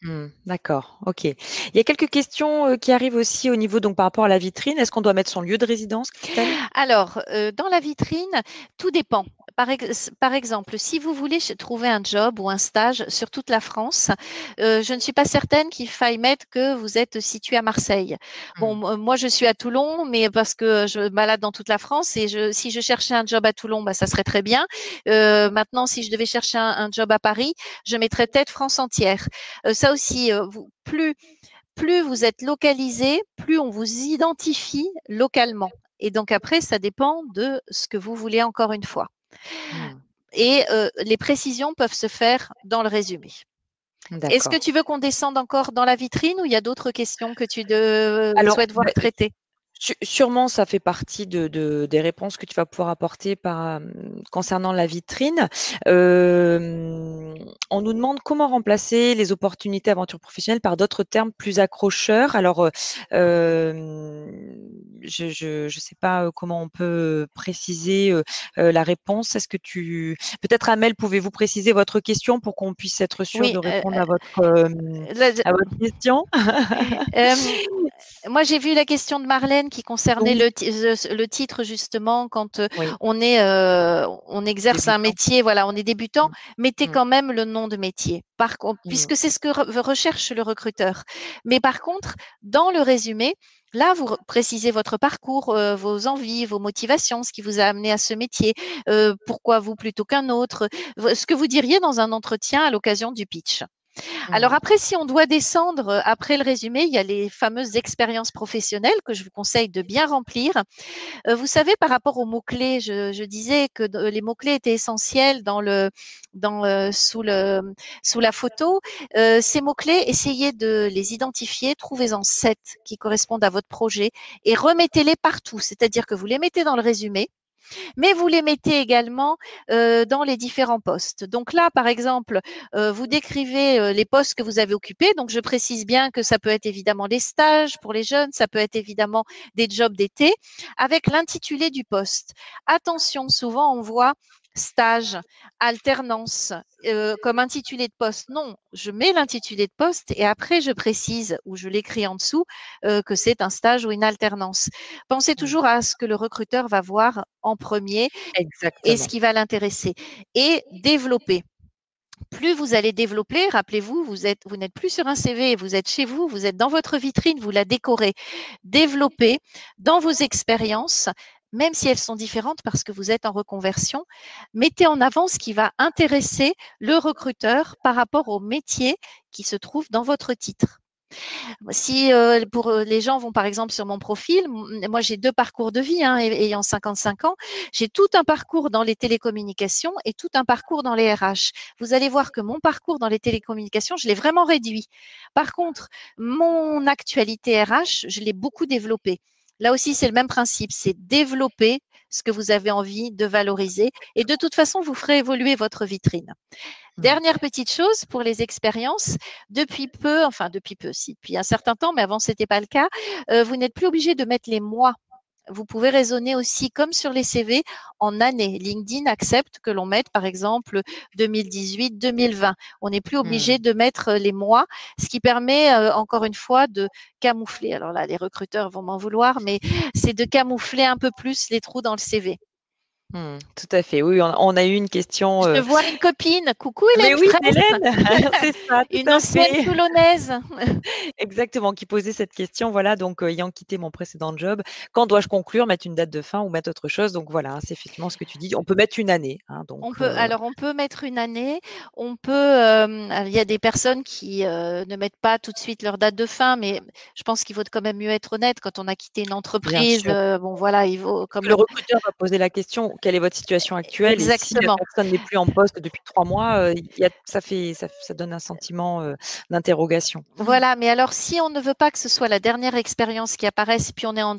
Mmh, d'accord, OK. Il y a quelques questions, qui arrivent aussi au niveau donc par rapport à la vitrine. Est-ce qu'on doit mettre son lieu de résidence, Christelle? Alors, dans la vitrine, tout dépend. Par exemple, si vous voulez trouver un job ou un stage sur toute la France, je ne suis pas certaine qu'il faille mettre que vous êtes situé à Marseille. Bon, Mmh. moi, je suis à Toulon, mais parce que je me balade dans toute la France et si je cherchais un job à Toulon, bah, ça serait très bien. Maintenant, si je devais chercher un job à Paris, je mettrais peut-être France entière. Ça aussi, plus vous êtes localisé, plus on vous identifie localement. Et donc après, ça dépend de ce que vous voulez encore une fois. Mmh. Et les précisions peuvent se faire dans le résumé. Est-ce que D'accord. tu veux qu'on descende encore dans la vitrine ou il y a d'autres questions que tu Alors, souhaites voir bah, traitées? sûrement, ça fait partie des réponses que tu vas pouvoir apporter concernant la vitrine. On nous demande comment remplacer les opportunités aventures professionnelles par d'autres termes plus accrocheurs. Alors, je sais pas, comment on peut préciser, la réponse. Est-ce que peut-être Amel, pouvez-vous préciser votre question pour qu'on puisse être sûr Oui, de répondre le- à votre question? euh, moi, j'ai vu la question de Marlène qui concernait Oui, le titre justement quand oui, on exerce un débutant. métier, voilà, on est débutant, Mmh, mettez mmh, quand même le nom de métier. Par contre, mmh, puisque c'est ce que recherche le recruteur. Mais par contre, dans le résumé, là, vous précisez votre parcours, vos envies, vos motivations, ce qui vous a amené à ce métier, pourquoi vous plutôt qu'un autre, ce que vous diriez dans un entretien à l'occasion du pitch. Alors mmh. après, si on doit descendre après le résumé, il y a les fameuses expériences professionnelles que je vous conseille de bien remplir. Vous savez, par rapport aux mots-clés, je disais que les mots-clés étaient essentiels sous la photo. Ces mots-clés, essayez de les identifier, trouvez-en 7 qui correspondent à votre projet et remettez-les partout. C'est-à-dire que vous les mettez dans le résumé, mais vous les mettez également dans les différents postes. Donc là, par exemple, vous décrivez les postes que vous avez occupés. Donc je précise bien que ça peut être évidemment des stages pour les jeunes, ça peut être évidemment des jobs d'été, avec l'intitulé du poste. Attention, souvent on voit stage, alternance, comme intitulé de poste. Non, je mets l'intitulé de poste et après je précise ou je l'écris en dessous que c'est un stage ou une alternance. Pensez Mmh. toujours à ce que le recruteur va voir en premier et ce Exactement. qui va l'intéresser. Et développer. Plus vous allez développer, rappelez-vous, vous n'êtes plus sur un CV, vous êtes chez vous, vous êtes dans votre vitrine, vous la décorez. Développez dans vos expériences, même si elles sont différentes parce que vous êtes en reconversion, mettez en avant ce qui va intéresser le recruteur par rapport au métier qui se trouve dans votre titre. Si pour les gens vont par exemple sur mon profil, moi j'ai deux parcours de vie, hein, ayant 55 ans, j'ai tout un parcours dans les télécommunications et tout un parcours dans les RH. Vous allez voir que mon parcours dans les télécommunications, je l'ai vraiment réduit. Par contre, mon actualité RH, je l'ai beaucoup développée. Là aussi, c'est le même principe, c'est développer ce que vous avez envie de valoriser. Et de toute façon, vous ferez évoluer votre vitrine. Mmh. Dernière petite chose pour les expériences, depuis peu, si, depuis un certain temps, mais avant, ce n'était pas le cas, vous n'êtes plus obligé de mettre les mois. Vous pouvez raisonner aussi comme sur les CV en années. LinkedIn accepte que l'on mette, par exemple, 2018-2020. On n'est plus obligé Mmh. de mettre les mois, ce qui permet, encore une fois, de camoufler. Alors là, les recruteurs vont m'en vouloir, mais c'est de camoufler un peu plus les trous dans le CV. Tout à fait. Oui, on a eu une question. Je vois une copine. Coucou Mais Hélène oui, Fraisse, Hélène, c'est ça, tout une à ancienne fait. Toulonnaise. Exactement, qui posait cette question. Voilà, donc ayant quitté mon précédent job, quand dois-je conclure, mettre une date de fin ou mettre autre chose? Donc voilà, c'est effectivement ce que tu dis. On peut mettre une année, hein, donc On peut mettre une année. On peut, il y a des personnes qui ne mettent pas tout de suite leur date de fin, mais je pense qu'il vaut quand même mieux être honnête quand on a quitté une bien entreprise. sûr. Bon, voilà, il vaut quand Que le même. recruteur va poser la question: «Quelle est votre situation actuelle?» et si la Exactement. personne n'est plus en poste depuis 3 mois, il y a ça donne un sentiment, d'interrogation. Voilà, mais alors si on ne veut pas que ce soit la dernière expérience qui apparaisse et puis on est en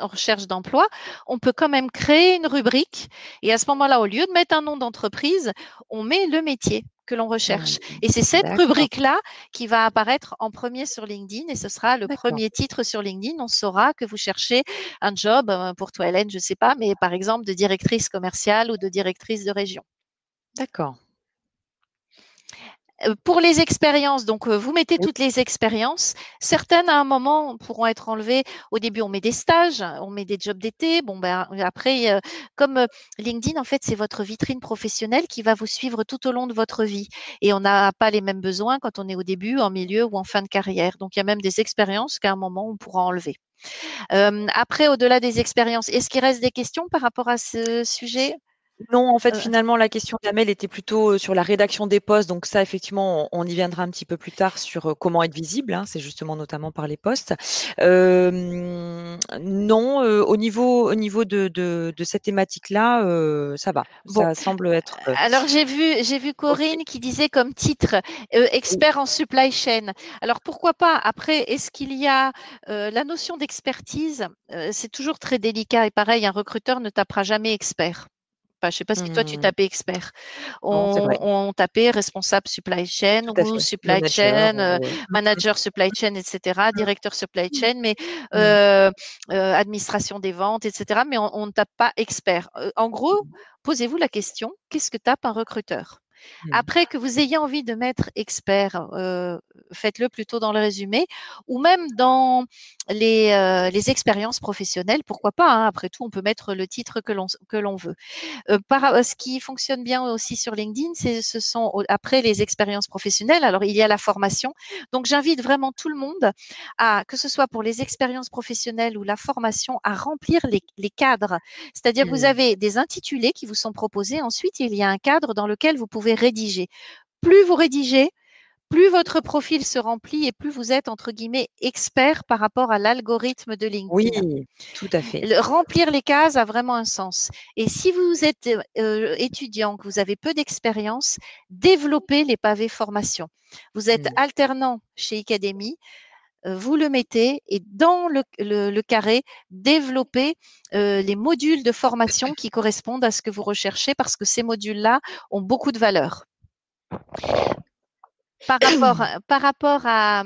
recherche d'emploi, on peut quand même créer une rubrique et à ce moment-là, au lieu de mettre un nom d'entreprise, on met le métier que l'on recherche. Mmh. Et c'est cette D'accord, rubrique-là qui va apparaître en premier sur LinkedIn et ce sera le d'accord, premier titre sur LinkedIn. On saura que vous cherchez un job, pour toi Hélène, je ne sais pas, mais par exemple de directrice commerciale ou de directrice de région. d'accord. Pour les expériences, donc vous mettez Oui. toutes les expériences. Certaines, à un moment, pourront être enlevées. Au début, on met des stages, on met des jobs d'été. Bon, ben, après, comme LinkedIn, en fait, c'est votre vitrine professionnelle qui va vous suivre tout au long de votre vie. Et on n'a pas les mêmes besoins quand on est au début, en milieu ou en fin de carrière. Donc, il y a même des expériences qu'à un moment, on pourra enlever. Après, au-delà des expériences, est-ce qu'il reste des questions par rapport à ce sujet? Non, en fait, Euh, finalement, la question d'Amel était plutôt, sur la rédaction des posts, donc ça, effectivement, on y viendra un petit peu plus tard sur, comment être visible, hein. C'est justement notamment par les posts. Non, au niveau de cette thématique-là, ça va. bon, Ça semble être, alors j'ai vu OK. Corinne qui disait comme titre Oui. expert en supply chain. Alors pourquoi pas? Après, est-ce qu'il y a la notion d'expertise? C'est toujours très délicat et pareil, un recruteur ne tapera jamais expert. Enfin, je ne sais pas si toi tu Mmh. tapais expert. Non, c'est vrai, On tapait responsable supply chain tout à ou fait. supply Manager chain, ou, manager supply chain, etc., mmh, directeur supply chain, mais mmh, euh, administration des ventes, etc. Mais on ne tape pas expert. En gros, mmh, posez-vous la question, qu'est-ce que tape un recruteur? mmh, Après, que vous ayez envie de mettre expert, faites-le plutôt dans le résumé ou même dans les expériences professionnelles. Pourquoi pas, hein, après tout, on peut mettre le titre que l'on veut. Ce qui fonctionne bien aussi sur LinkedIn, ce sont après les expériences professionnelles. Alors, il y a la formation. Donc, j'invite vraiment tout le monde à, que ce soit pour les expériences professionnelles ou la formation, à remplir les cadres. C'est-à-dire, vous mmh. avez des intitulés qui vous sont proposés. Ensuite, il y a un cadre dans lequel vous pouvez rédiger. Plus vous rédigez, plus votre profil se remplit et plus vous êtes, entre guillemets, expert par rapport à l'algorithme de Oui, LinkedIn. tout à fait. Remplir les cases a vraiment un sens. Et si vous êtes étudiant, que vous avez peu d'expérience, développez les pavés formation. Vous êtes Mmh. alternant chez Academy, vous le mettez et dans le carré, développez les modules de formation qui correspondent à ce que vous recherchez parce que ces modules-là ont beaucoup de valeur. Par rapport à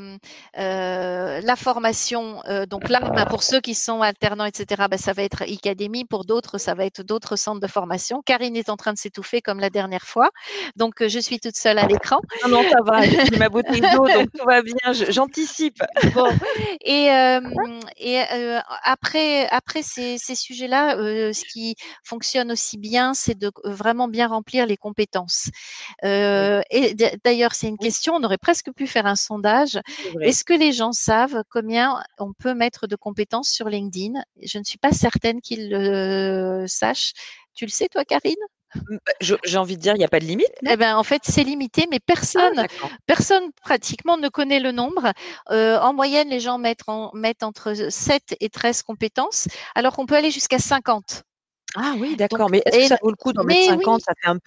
la formation, donc là, bah, pour ceux qui sont alternants, etc., bah, ça va être Academy. Pour d'autres, ça va être d'autres centres de formation. Karine est en train de s'étouffer comme la dernière fois. Donc, je suis toute seule à l'écran. Non, non, ça va, j'ai pris ma bouteille d'eau, donc tout va bien, j'anticipe. Bon, et, après ces sujets-là, ce qui fonctionne aussi bien, c'est de vraiment bien remplir les compétences. Oui, Et d'ailleurs, c'est une oui, question, on aurait presque pu faire un sondage. c'est vrai. Est-ce que les gens savent combien on peut mettre de compétences sur LinkedIn? Je ne suis pas certaine qu'ils le sachent. Tu le sais, toi, Karine? Bah, j'ai envie de dire, il y a pas de limite, non? Eh ben, en fait, c'est limité, mais Ah d'accord. personne pratiquement ne connaît le nombre. En moyenne, les gens mettent entre 7 et 13 compétences, alors qu'on peut aller jusqu'à 50. Ah oui, Donc, d'accord, mais est-ce que ça vaut le coup d'en mettre mais 50? oui, Ça fait un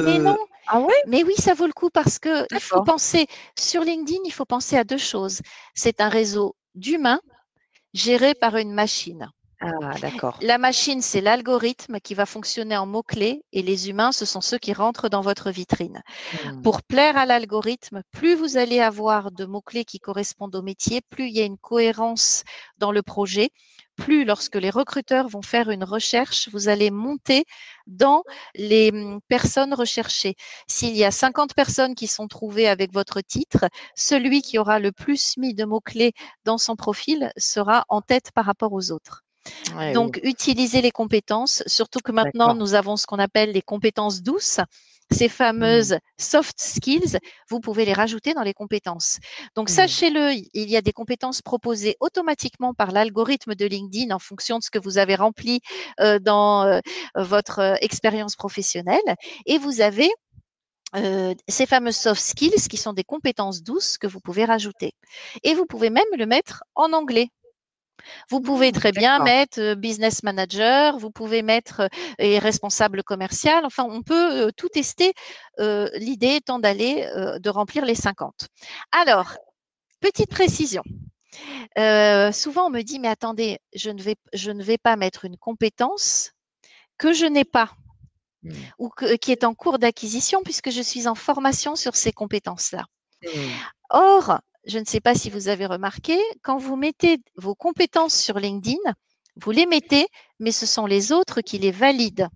mais non, peu ah ouais? mais oui, ça vaut le coup parce que il faut D'accord. penser sur LinkedIn, il faut penser à deux choses. C'est un réseau d'humains géré par une machine. Ah d'accord. La machine, c'est l'algorithme qui va fonctionner en mots-clés et les humains, ce sont ceux qui rentrent dans votre vitrine. Mmh. Pour plaire à l'algorithme, plus vous allez avoir de mots-clés qui correspondent au métier, plus il y a une cohérence dans le projet, plus lorsque les recruteurs vont faire une recherche, vous allez monter dans les personnes recherchées. S'il y a 50 personnes qui sont trouvées avec votre titre, celui qui aura le plus mis de mots-clés dans son profil sera en tête par rapport aux autres. Ouais, oui, Donc, utilisez les compétences, surtout que maintenant, d'accord. nous avons ce qu'on appelle les compétences douces. Ces Mmh. fameuses soft skills, vous pouvez les rajouter dans les compétences. Donc, Mmh. sachez-le, il y a des compétences proposées automatiquement par l'algorithme de LinkedIn en fonction de ce que vous avez rempli dans votre expérience professionnelle. Et vous avez ces fameuses soft skills qui sont des compétences douces que vous pouvez rajouter. Et vous pouvez même le mettre en anglais. Vous pouvez Mmh, très bien d'accord. mettre business manager, vous pouvez mettre et responsable commercial. Enfin, on peut tout tester. L'idée étant d'aller, de remplir les 50. Alors, petite précision. Souvent, on me dit, mais attendez, je ne vais pas mettre une compétence que je n'ai pas Mmh. ou qui est en cours d'acquisition puisque je suis en formation sur ces compétences-là. Mmh. Or, je ne sais pas si vous avez remarqué, quand vous mettez vos compétences sur LinkedIn, vous les mettez, mais ce sont les autres qui les valident.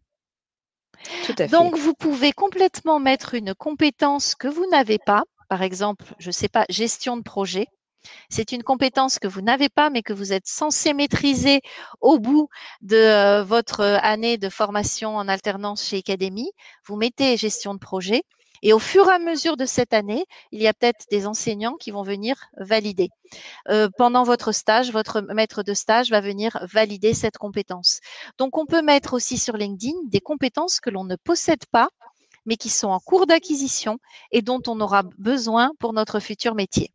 Tout à fait. Donc, vous pouvez complètement mettre une compétence que vous n'avez pas. Par exemple, je ne sais pas, gestion de projet. C'est une compétence que vous n'avez pas, mais que vous êtes censé maîtriser au bout de votre année de formation en alternance chez Academy. Vous mettez gestion de projet. Et au fur et à mesure de cette année, il y a peut-être des enseignants qui vont venir valider. Pendant votre stage, votre maître de stage va venir valider cette compétence. Donc, on peut mettre aussi sur LinkedIn des compétences que l'on ne possède pas, mais qui sont en cours d'acquisition et dont on aura besoin pour notre futur métier.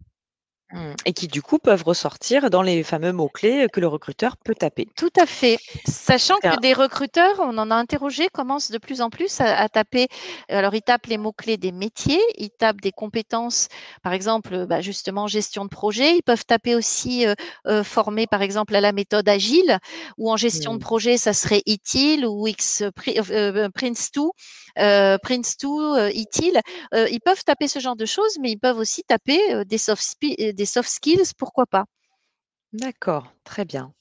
Mmh, et qui du coup peuvent ressortir dans les fameux mots-clés que le recruteur peut taper. Tout à fait. Sachant C'est que un des recruteurs, on en a interrogé, commencent de plus en plus à taper. Alors, ils tapent les mots-clés des métiers, ils tapent des compétences, par exemple, bah, justement, gestion de projet. Ils peuvent taper aussi formé, par exemple, à la méthode agile, ou en gestion de mmh, projet, ça serait ITIL ou Prince2, ITIL. Ils peuvent taper ce genre de choses, mais ils peuvent aussi taper des soft skills, pourquoi pas. d'accord, très bien.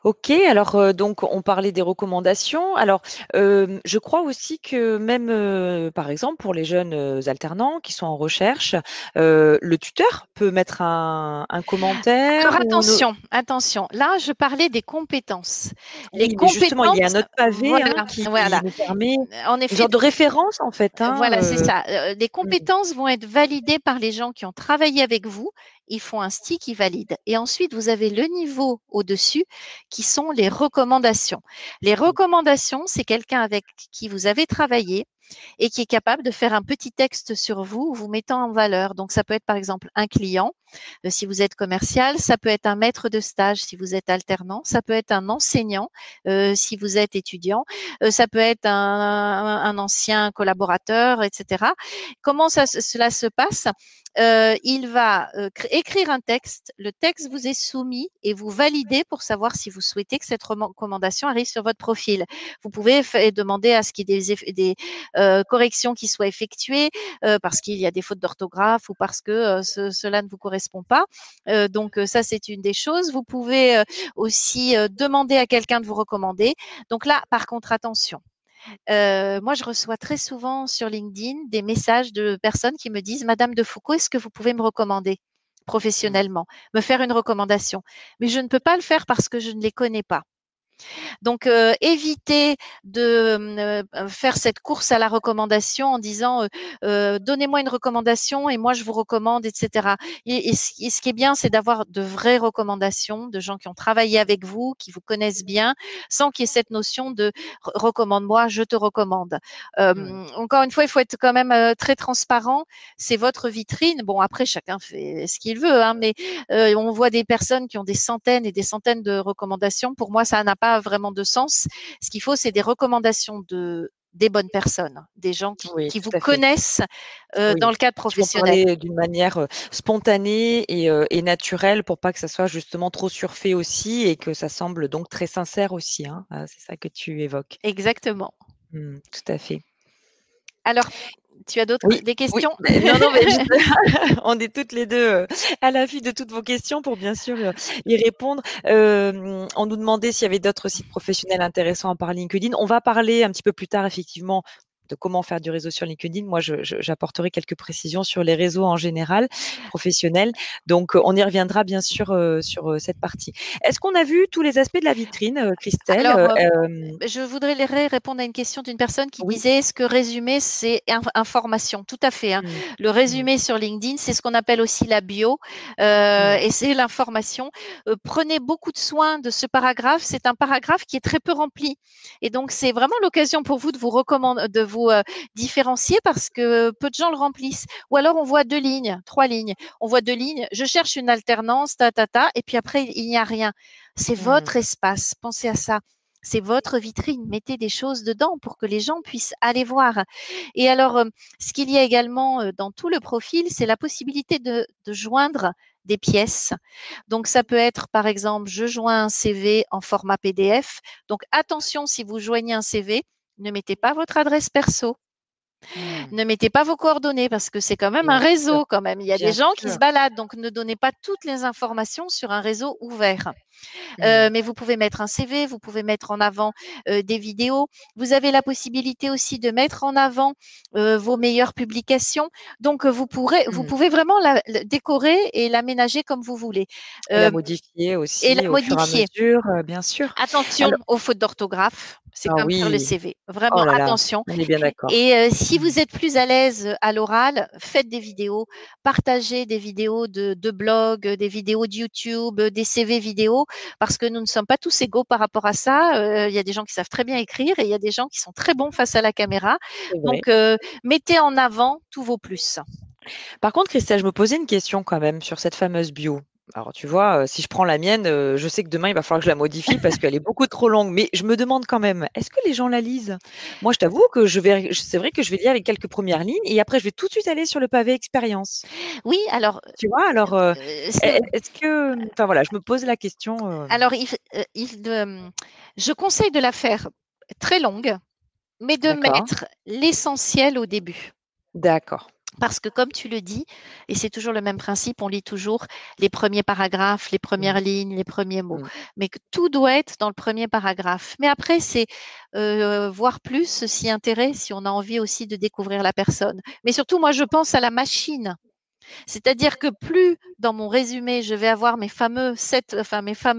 OK, alors, donc on parlait des recommandations. Alors, je crois aussi que même, par exemple, pour les jeunes, alternants qui sont en recherche, le tuteur peut mettre un commentaire Alors ou une attention, attention. Là, je parlais des compétences. Les oui, mais justement, il y a un compétences, autre pavé, hein, voilà, qui voilà. nous permet En une effet, sorte de référence, en fait, hein, voilà, c'est ça. Les mmh, compétences vont être validées par les gens qui ont travaillé avec vous. Ils font un stick, ils valident. Et ensuite, vous avez le niveau au-dessus qui sont les recommandations. Les mmh, recommandations, c'est quelqu'un avec qui vous avez travaillé et qui est capable de faire un petit texte sur vous, vous mettant en valeur. Donc, ça peut être par exemple un client, si vous êtes commercial, ça peut être un maître de stage si vous êtes alternant, ça peut être un enseignant si vous êtes étudiant, ça peut être un ancien collaborateur, etc. Comment cela se passe? Il va écrire un texte, le texte vous est soumis et vous validez pour savoir si vous souhaitez que cette recommandation arrive sur votre profil. Vous pouvez demander à ce qu'il y ait des corrections qui soient effectuées parce qu'il y a des fautes d'orthographe ou parce que cela ne vous correspond pas. Donc ça, c'est une des choses. Vous pouvez aussi demander à quelqu'un de vous recommander. Donc là, par contre, attention. Moi, je reçois très souvent sur LinkedIn des messages de personnes qui me disent, Madame de Foucault, est-ce que vous pouvez me recommander mmh, professionnellement, me faire une recommandation? Mais je ne peux pas le faire parce que je ne les connais pas. Donc, évitez de faire cette course à la recommandation en disant donnez-moi une recommandation et moi je vous recommande, etc. Et ce qui est bien, c'est d'avoir de vraies recommandations de gens qui ont travaillé avec vous, qui vous connaissent bien, sans qu'il y ait cette notion de recommande-moi, je te recommande. mmh. Encore une fois, il faut être quand même très transparent. C'est votre vitrine. Bon, après, chacun fait ce qu'il veut, hein, mais on voit des personnes qui ont des centaines et des centaines de recommandations. Pour moi, ça n'a pas vraiment de sens. Ce qu'il faut, c'est des recommandations des bonnes personnes, des gens Oui, qui vous tout à fait. connaissent dans Oui, le cadre qui vont professionnel. parler d'une manière, spontanée et naturelle pour pas que ça soit justement trop surfait aussi et que ça semble donc très sincère aussi, hein? C'est ça que tu évoques. Exactement. Mmh, tout à fait. Alors, tu as Oui, des oui, questions? beh, non, non, mais juste on est toutes les 2 à l'affût de toutes vos questions pour bien sûr, y répondre. On nous demandait s'il y avait d'autres sites professionnels intéressants à part LinkedIn. On va parler un petit peu plus tard effectivement de comment faire du réseau sur LinkedIn. Moi, j'apporterai quelques précisions sur les réseaux en général, professionnels. Donc, on y reviendra bien sûr sur cette partie. Est-ce qu'on a vu tous les aspects de la vitrine, Christelle? Alors, je voudrais répondre à une question d'une personne qui Oui. disait est-ce que résumé, c'est information? Tout à fait. Hein. Mmh. Le Mmh. résumé sur LinkedIn, c'est ce qu'on appelle aussi la bio Mmh. et c'est l'information. Prenez beaucoup de soin de ce paragraphe. C'est un paragraphe qui est très peu rempli. Et donc, c'est vraiment l'occasion pour vous de vous recommander, de vous différencier parce que peu de gens le remplissent. Ou alors, on voit 2 lignes, 3 lignes. On voit 2 lignes. Je cherche une alternance, et puis après, il n'y a rien. C'est Mmh. votre espace. Pensez à ça. C'est votre vitrine. Mettez des choses dedans pour que les gens puissent aller voir. Et alors, ce qu'il y a également dans tout le profil, c'est la possibilité de joindre des pièces. Donc, ça peut être, par exemple, je joins un CV en format PDF. Donc, attention, si vous joignez un CV, ne mettez pas votre adresse perso. Mmh. Ne mettez pas vos coordonnées parce que c'est quand même un Bien sûr, réseau quand même. Il y a des bien gens qui sûr. se baladent, donc ne donnez pas toutes les informations sur un réseau ouvert. Mmh. Mais vous pouvez mettre un CV, vous pouvez mettre en avant des vidéos. Vous avez la possibilité aussi de mettre en avant vos meilleures publications. Donc, vous Mmh. pouvez vraiment la décorer et l'aménager comme vous voulez. Et la Euh, modifier et la aussi au fur et à modifier. mesure, bien sûr. Attention Alors aux fautes d'orthographe. C'est ah comme sur le oui, CV. oh Vraiment, là là, attention. on est bien d'accord. Et si Mmh. vous êtes plus à l'aise à l'oral, faites des vidéos, partagez des vidéos de blog, des vidéos de YouTube, des CV vidéo, parce que nous ne sommes pas tous égaux par rapport à ça. Il y a des gens qui savent très bien écrire et il y a des gens qui sont très bons face à la caméra. C'est vrai. Donc, mettez en avant tous vos plus. Par contre, Christelle, je me posais une question quand même sur cette fameuse bio. Alors tu vois, si je prends la mienne, je sais que demain, il va falloir que je la modifie parce qu'elle est beaucoup trop longue. Mais je me demande quand même, est-ce que les gens la lisent? Moi, je t'avoue que c'est vrai que je vais lire les quelques premières lignes et après je vais tout de suite aller sur le pavé expérience. Oui, alors, Tu vois? Alors, c'est est-ce que enfin voilà, je me pose la question, alors, je conseille de la faire très longue, mais de d'accord, mettre l'essentiel au début. d'accord. Parce que comme tu le dis, et c'est toujours le même principe, on lit toujours les premiers paragraphes, les premières Mmh. lignes, les premiers mots, Mmh. mais que tout doit être dans le premier paragraphe. Mais après, c'est voir plus, s'y intéresser, si on a envie aussi de découvrir la personne. Mais surtout, moi, je pense à la machine. C'est-à-dire que plus dans mon résumé, je vais avoir mes fameux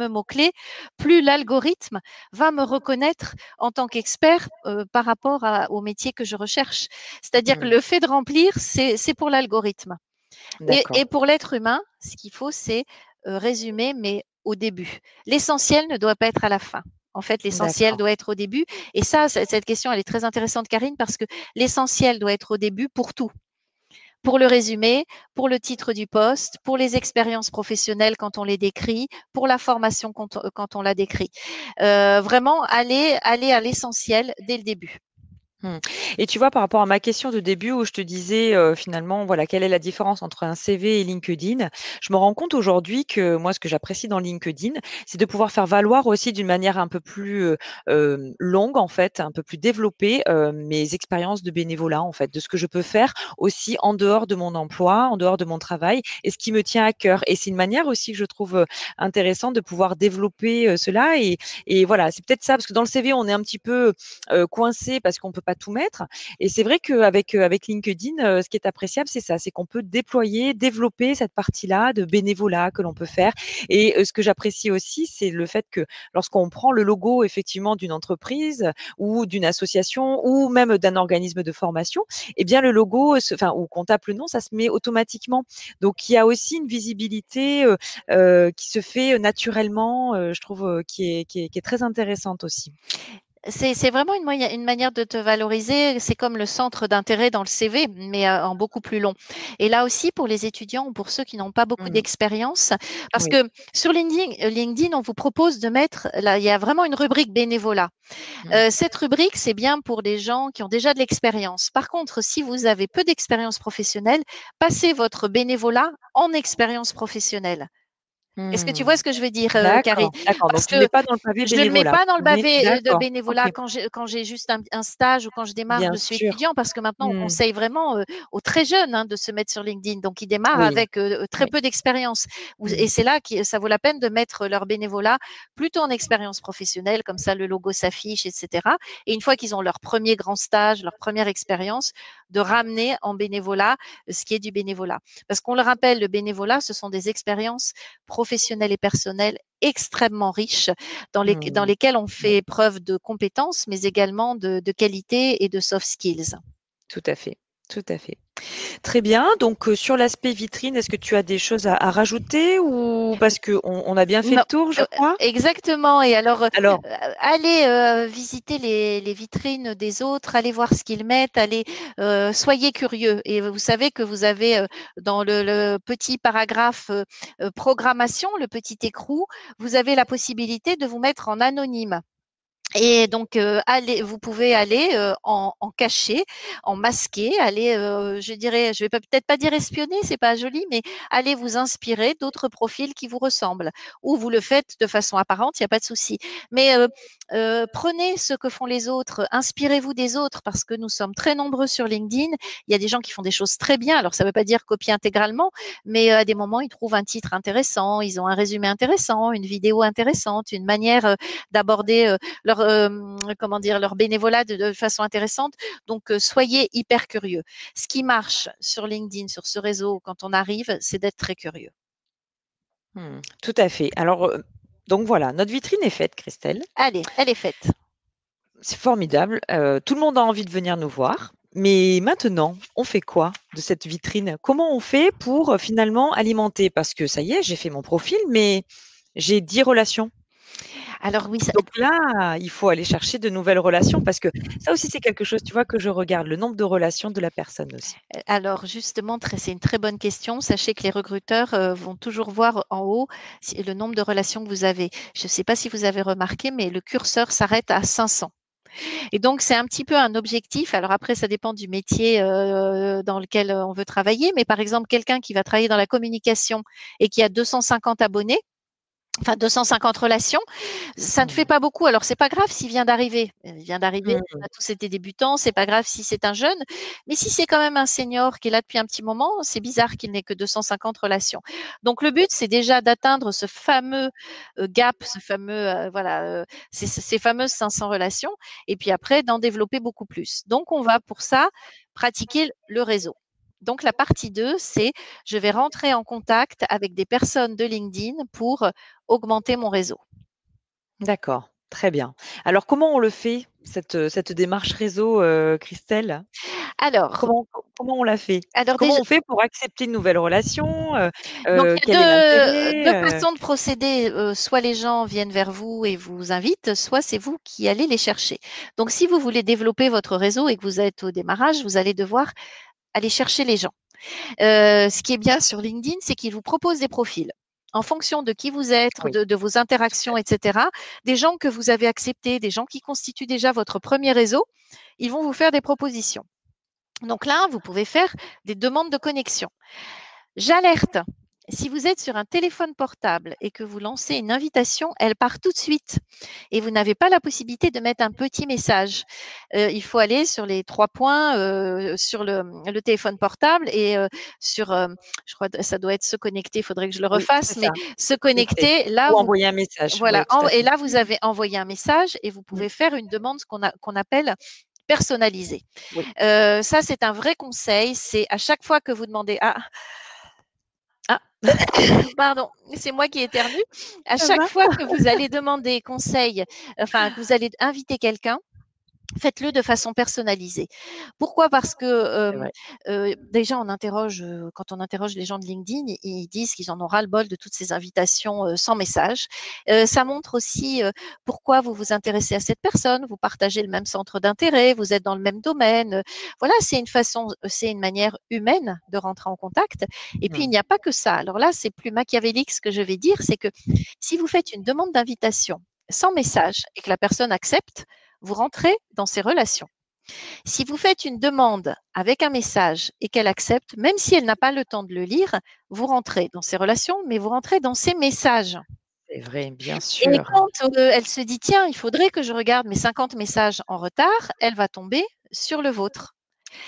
mots-clés, plus l'algorithme va me reconnaître en tant qu'expert par rapport au métier que je recherche. C'est-à-dire que Mmh. le fait de remplir, c'est pour l'algorithme. Et D'accord, pour l'être humain, ce qu'il faut, c'est résumer, mais au début. L'essentiel ne doit pas être à la fin. En fait, l'essentiel d'accord. doit être au début. Et ça, cette question, elle est très intéressante, Karine, parce que l'essentiel doit être au début pour tout, pour le résumé, pour le titre du poste, pour les expériences professionnelles quand on les décrit, pour la formation quand on la décrit. Vraiment, aller à l'essentiel dès le début. Mmh. Et tu vois, par rapport à ma question de début où je te disais, finalement, voilà, quelle est la différence entre un CV et LinkedIn? Je me rends compte aujourd'hui que moi, ce que j'apprécie dans LinkedIn, c'est de pouvoir faire valoir aussi d'une manière un peu plus, longue, en fait, un peu plus développée, mes expériences de bénévolat, en fait, de ce que je peux faire aussi en dehors de mon emploi, en dehors de mon travail et ce qui me tient à cœur. Et c'est une manière aussi que je trouve, intéressante de pouvoir développer, cela et voilà, c'est peut-être ça, parce que dans le CV, on est un petit peu, coincé parce qu'on peut pas tout mettre. Et c'est vrai qu'avec avec LinkedIn, ce qui est appréciable, c'est ça, c'est qu'on peut déployer, développer cette partie-là de bénévolat que l'on peut faire. Et ce que j'apprécie aussi, c'est le fait que lorsqu'on prend le logo effectivement d'une entreprise ou d'une association ou même d'un organisme de formation, eh bien le logo, enfin ou qu'on tape le nom, ça se met automatiquement. Donc il y a aussi une visibilité qui se fait naturellement, je trouve, qui est très intéressante aussi. C'est vraiment une manière de te valoriser. C'est comme le centre d'intérêt dans le CV, mais en beaucoup plus long. Et là aussi, pour les étudiants ou pour ceux qui n'ont pas beaucoup Mmh. d'expérience, parce Oui. que sur LinkedIn, on vous propose de mettre, là, il y a vraiment une rubrique bénévolat. Mmh. Cette rubrique, c'est bien pour des gens qui ont déjà de l'expérience. Par contre, si vous avez peu d'expérience professionnelle, passez votre bénévolat en expérience professionnelle. Est-ce que tu vois Mmh. ce que je veux dire, Carrie? D'accord, d'accord, donc Parce tu ne mets que pas dans le pavé je ne le mets bénévolat. pas dans le Tu mets pavé de d'accord, OK, bénévolat quand j'ai juste un stage ou quand je démarre, bien je suis sûr. étudiant, parce que maintenant on Mmh. conseille vraiment aux très jeunes, hein, de se mettre sur LinkedIn. Donc ils démarrent Oui, avec très oui. peu d'expérience. Et Mmh. c'est là que ça vaut la peine de mettre leur bénévolat plutôt en expérience professionnelle, comme ça le logo s'affiche, etc. Et une fois qu'ils ont leur premier grand stage, leur première expérience, de ramener en bénévolat ce qui est du bénévolat. Parce qu'on le rappelle, le bénévolat, ce sont des expériences professionnelles et personnelles extrêmement riches dans Mmh. lesquelles on Oui, fait preuve de compétences, mais également de qualité et de soft skills. tout à fait, tout à fait. Très bien, donc sur l'aspect vitrine, est-ce que tu as des choses à rajouter ou parce qu'on a bien fait le Non, tour, je crois? exactement. Et alors, Alors allez visiter les vitrines des autres, allez voir ce qu'ils mettent, allez, soyez curieux. Et vous savez que vous avez dans le petit paragraphe programmation, le petit écrou, vous avez la possibilité de vous mettre en anonyme. Et donc, vous pouvez aller en caché, en masqué, aller, je dirais, je vais peut-être pas dire espionner, c'est pas joli, mais aller vous inspirer d'autres profils qui vous ressemblent. Ou vous le faites de façon apparente, il n'y a pas de souci. Mais prenez ce que font les autres, inspirez-vous des autres, parce que nous sommes très nombreux sur LinkedIn. Il y a des gens qui font des choses très bien. Alors, ça ne veut pas dire copier intégralement, mais à des moments, ils trouvent un titre intéressant, ils ont un résumé intéressant, une vidéo intéressante, une manière d'aborder leur comment dire, leur bénévolat de façon intéressante. Donc soyez hyper curieux. Ce qui marche sur LinkedIn, sur ce réseau, quand on arrive, c'est d'être très curieux. tout à fait. Alors, donc voilà, notre vitrine est faite, Christelle. Allez, elle est faite. C'est formidable, tout le monde a envie de venir nous voir. Mais maintenant, on fait quoi de cette vitrine? Comment on fait pour, finalement alimenter? Parce que ça y est, j'ai fait mon profil, mais j'ai 10 relations. Alors oui, Donc là, il faut aller chercher de nouvelles relations parce que ça aussi, c'est quelque chose, tu vois, que je regarde, le nombre de relations de la personne aussi. alors justement, c'est une très bonne question. Sachez que les recruteurs vont toujours voir en haut le nombre de relations que vous avez. Je ne sais pas si vous avez remarqué, mais le curseur s'arrête à 500. Et donc, c'est un petit peu un objectif. Alors après, ça dépend du métier dans lequel on veut travailler. Mais par exemple, quelqu'un qui va travailler dans la communication et qui a 250 abonnés, enfin 250 relations, ça ne fait Mmh. pas beaucoup. Alors, c'est pas grave s'il vient d'arriver. Il vient d'arriver, Mmh. on a tous été débutants, c'est pas grave si c'est un jeune. Mais si c'est quand même un senior qui est là depuis un petit moment, c'est bizarre qu'il n'ait que 250 relations. Donc, le but, c'est déjà d'atteindre ce fameux gap, ce fameux, voilà, ces fameuses 500 relations. Et puis après, d'en développer beaucoup plus. Donc, on va pour ça pratiquer le réseau. Donc, la partie 2, c'est je vais rentrer en contact avec des personnes de LinkedIn pour augmenter mon réseau. D'accord, très bien. Alors comment on le fait, cette démarche réseau, Christelle? Alors, Comment on l'a fait? alors Comment déjà, on fait pour accepter une nouvelle relation? donc il y Quel est a l'intérêt? deux façons de procéder. Soit les gens viennent vers vous et vous invitent, soit c'est vous qui allez les chercher. Donc, si vous voulez développer votre réseau et que vous êtes au démarrage, vous allez devoir aller chercher les gens. Ce qui est bien sur LinkedIn, c'est qu'il vous propose des profils. En fonction de qui vous êtes, Oui, de vos interactions, etc., des gens que vous avez acceptés, des gens qui constituent déjà votre premier réseau, ils vont vous faire des propositions. Donc là, vous pouvez faire des demandes de connexion. J'alerte. Si vous êtes sur un téléphone portable et que vous lancez une invitation, elle part tout de suite et vous n'avez pas la possibilité de mettre un petit message. Il faut aller sur les 3 points sur le téléphone portable et sur, je crois que ça doit être se connecter, il faudrait que je le oui, c'est refasse, mais ça, se connecter connecter, là, ou vous envoyer un message. voilà, Oui, tout à et fait. là, vous avez envoyé un message et vous Mmh, pouvez faire une demande qu'on appelle personnalisée. oui. Ça, c'est un vrai conseil. C'est à chaque fois que vous demandez ah, pardon, c'est moi qui éternue. À Ça chaque va? fois que vous allez demander conseil, enfin, que vous allez inviter quelqu'un, faites-le de façon personnalisée. Pourquoi? Parce que C'est vrai. déjà, quand on interroge les gens de LinkedIn, ils disent qu'ils en ont ras-le-bol de toutes ces invitations sans message. Ça montre aussi pourquoi vous vous intéressez à cette personne, vous partagez le même centre d'intérêt, vous êtes dans le même domaine. Voilà, c'est une manière humaine de rentrer en contact. Et puis, il Mmh. n'y a pas que ça. Alors là, c'est plus machiavélique ce que je vais dire, c'est que si vous faites une demande d'invitation sans message et que la personne accepte, vous rentrez dans ces relations. Si vous faites une demande avec un message et qu'elle accepte, même si elle n'a pas le temps de le lire, vous rentrez dans ses relations, mais vous rentrez dans ses messages. C'est vrai, bien Et sûr, quand elle se dit, tiens, il faudrait que je regarde mes 50 messages en retard, elle va tomber sur le vôtre.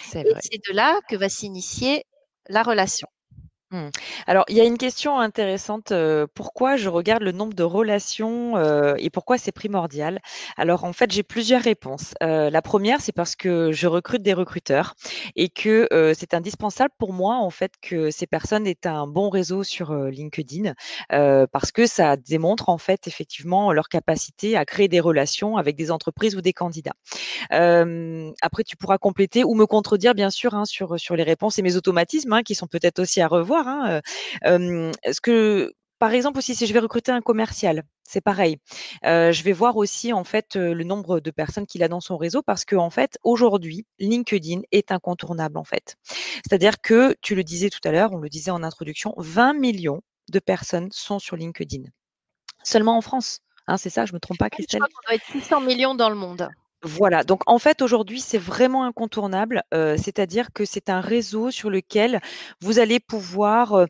c'est Et vrai. c'est de là que va s'initier la relation. Mmh. Alors, il y a une question intéressante, pourquoi je regarde le nombre de relations, et pourquoi c'est primordial? Alors, en fait, j'ai plusieurs réponses. La première, c'est parce que je recrute des recruteurs et que, c'est indispensable pour moi, en fait, que ces personnes aient un bon réseau sur, LinkedIn, parce que ça démontre, en fait, effectivement, leur capacité à créer des relations avec des entreprises ou des candidats. Après, tu pourras compléter ou me contredire, bien sûr, hein, sur les réponses et mes automatismes, hein, qui sont peut-être aussi à revoir, hein, ce que par exemple aussi, si je vais recruter un commercial, c'est pareil. Je vais voir aussi, en fait, le nombre de personnes qu'il a dans son réseau parce qu'en fait, aujourd'hui, LinkedIn est incontournable, en fait. C'est-à-dire que, tu le disais tout à l'heure, on le disait en introduction, 20 millions de personnes sont sur LinkedIn. Seulement en France, hein, c'est ça? Je me trompe pas, Je Christelle? crois qu'on doit être 600 millions dans le monde. Voilà, donc en fait, aujourd'hui, c'est vraiment incontournable, c'est-à-dire que c'est un réseau sur lequel vous allez pouvoir,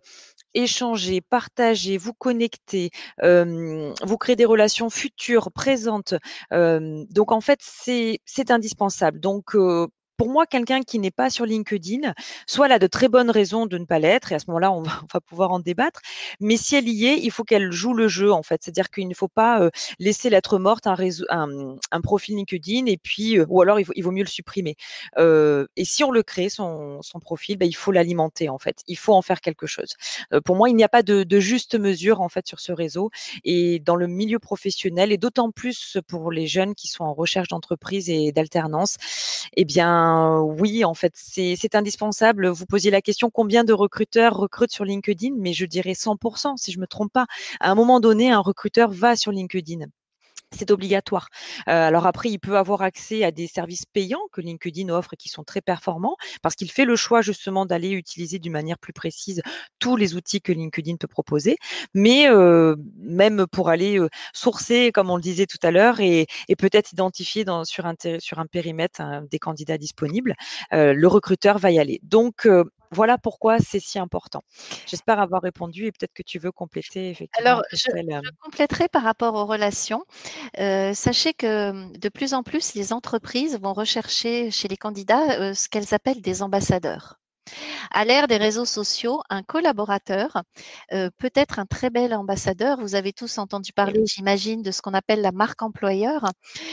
échanger, partager, vous connecter, vous créer des relations futures, présentes, donc en fait, c'est indispensable. Donc pour moi, quelqu'un qui n'est pas sur LinkedIn, soit elle a de très bonnes raisons de ne pas l'être et à ce moment-là, on va on va pouvoir en débattre, mais si elle y est, il faut qu'elle joue le jeu, en fait. C'est-à-dire qu'il ne faut pas, laisser lettre morte un profil LinkedIn et puis, ou alors il vaut mieux le supprimer. Et si on le crée, son profil, bah, il faut l'alimenter, en fait. Il faut en faire quelque chose. Pour moi, il n'y a pas de juste mesure, en fait, sur ce réseau et dans le milieu professionnel et d'autant plus pour les jeunes qui sont en recherche d'entreprise et d'alternance, eh bien, oui, en fait, c'est indispensable. Vous posiez la question: «Combien de recruteurs recrutent sur LinkedIn?» mais je dirais 100 si je me trompe pas. À un moment donné, un recruteur va sur LinkedIn. C'est obligatoire. Alors après, il peut avoir accès à des services payants que LinkedIn offre et qui sont très performants, parce qu'il fait le choix justement d'aller utiliser d'une manière plus précise tous les outils que LinkedIn peut proposer. Mais même pour aller, sourcer, comme on le disait tout à l'heure et peut-être identifier sur un périmètre, des candidats disponibles, le recruteur va y aller. Donc voilà pourquoi c'est si important. J'espère avoir répondu et peut-être que tu veux compléter effectivement, Alors, Christelle, je compléterai par rapport aux relations. Sachez que de plus en plus, les entreprises vont rechercher chez les candidats ce qu'elles appellent des ambassadeurs. À l'ère des réseaux sociaux, un collaborateur peut être un très bel ambassadeur. Vous avez tous entendu oui, parler, j'imagine, de ce qu'on appelle la marque employeur.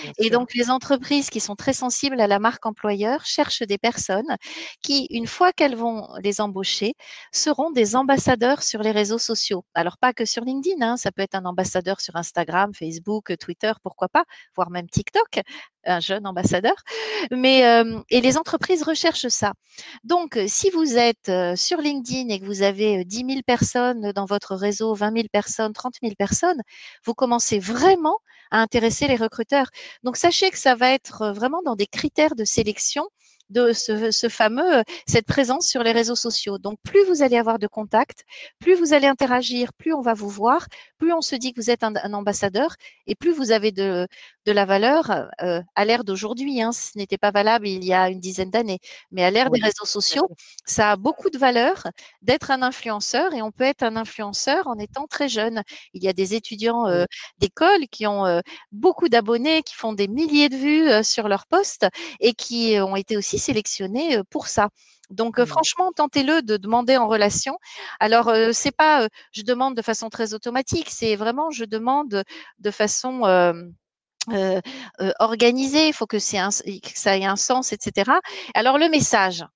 bien Et sûr. donc, les entreprises qui sont très sensibles à la marque employeur cherchent des personnes qui, une fois qu'elles vont les embaucher, seront des ambassadeurs sur les réseaux sociaux. Alors, pas que sur LinkedIn, hein, ça peut être un ambassadeur sur Instagram, Facebook, Twitter, pourquoi pas, voire même TikTok, un jeune ambassadeur. Mais, et les entreprises recherchent ça. Donc, si vous êtes sur LinkedIn et que vous avez 10 000 personnes dans votre réseau, 20 000 personnes, 30 000 personnes, vous commencez vraiment à intéresser les recruteurs. Donc, sachez que ça va être vraiment dans des critères de sélection de ce fameux, cette présence sur les réseaux sociaux. Donc, plus vous allez avoir de contacts, plus vous allez interagir, plus on va vous voir, plus on se dit que vous êtes un ambassadeur et plus vous avez de la valeur à l'ère d'aujourd'hui. Hein, ce n'était pas valable il y a une dizaine d'années. Mais à l'ère des Oui, réseaux tout à sociaux, fait. ça a beaucoup de valeur d'être un influenceur et on peut être un influenceur en étant très jeune. Il y a des étudiants Oui. d'école qui ont beaucoup d'abonnés, qui font des milliers de vues sur leur post et qui ont été aussi sélectionnés pour ça. Donc Mmh. franchement, tentez-le de demander en relation. Alors c'est pas je demande de façon très automatique, c'est vraiment je demande de façon organisée. Il faut que ça ait un sens, etc. Alors le message.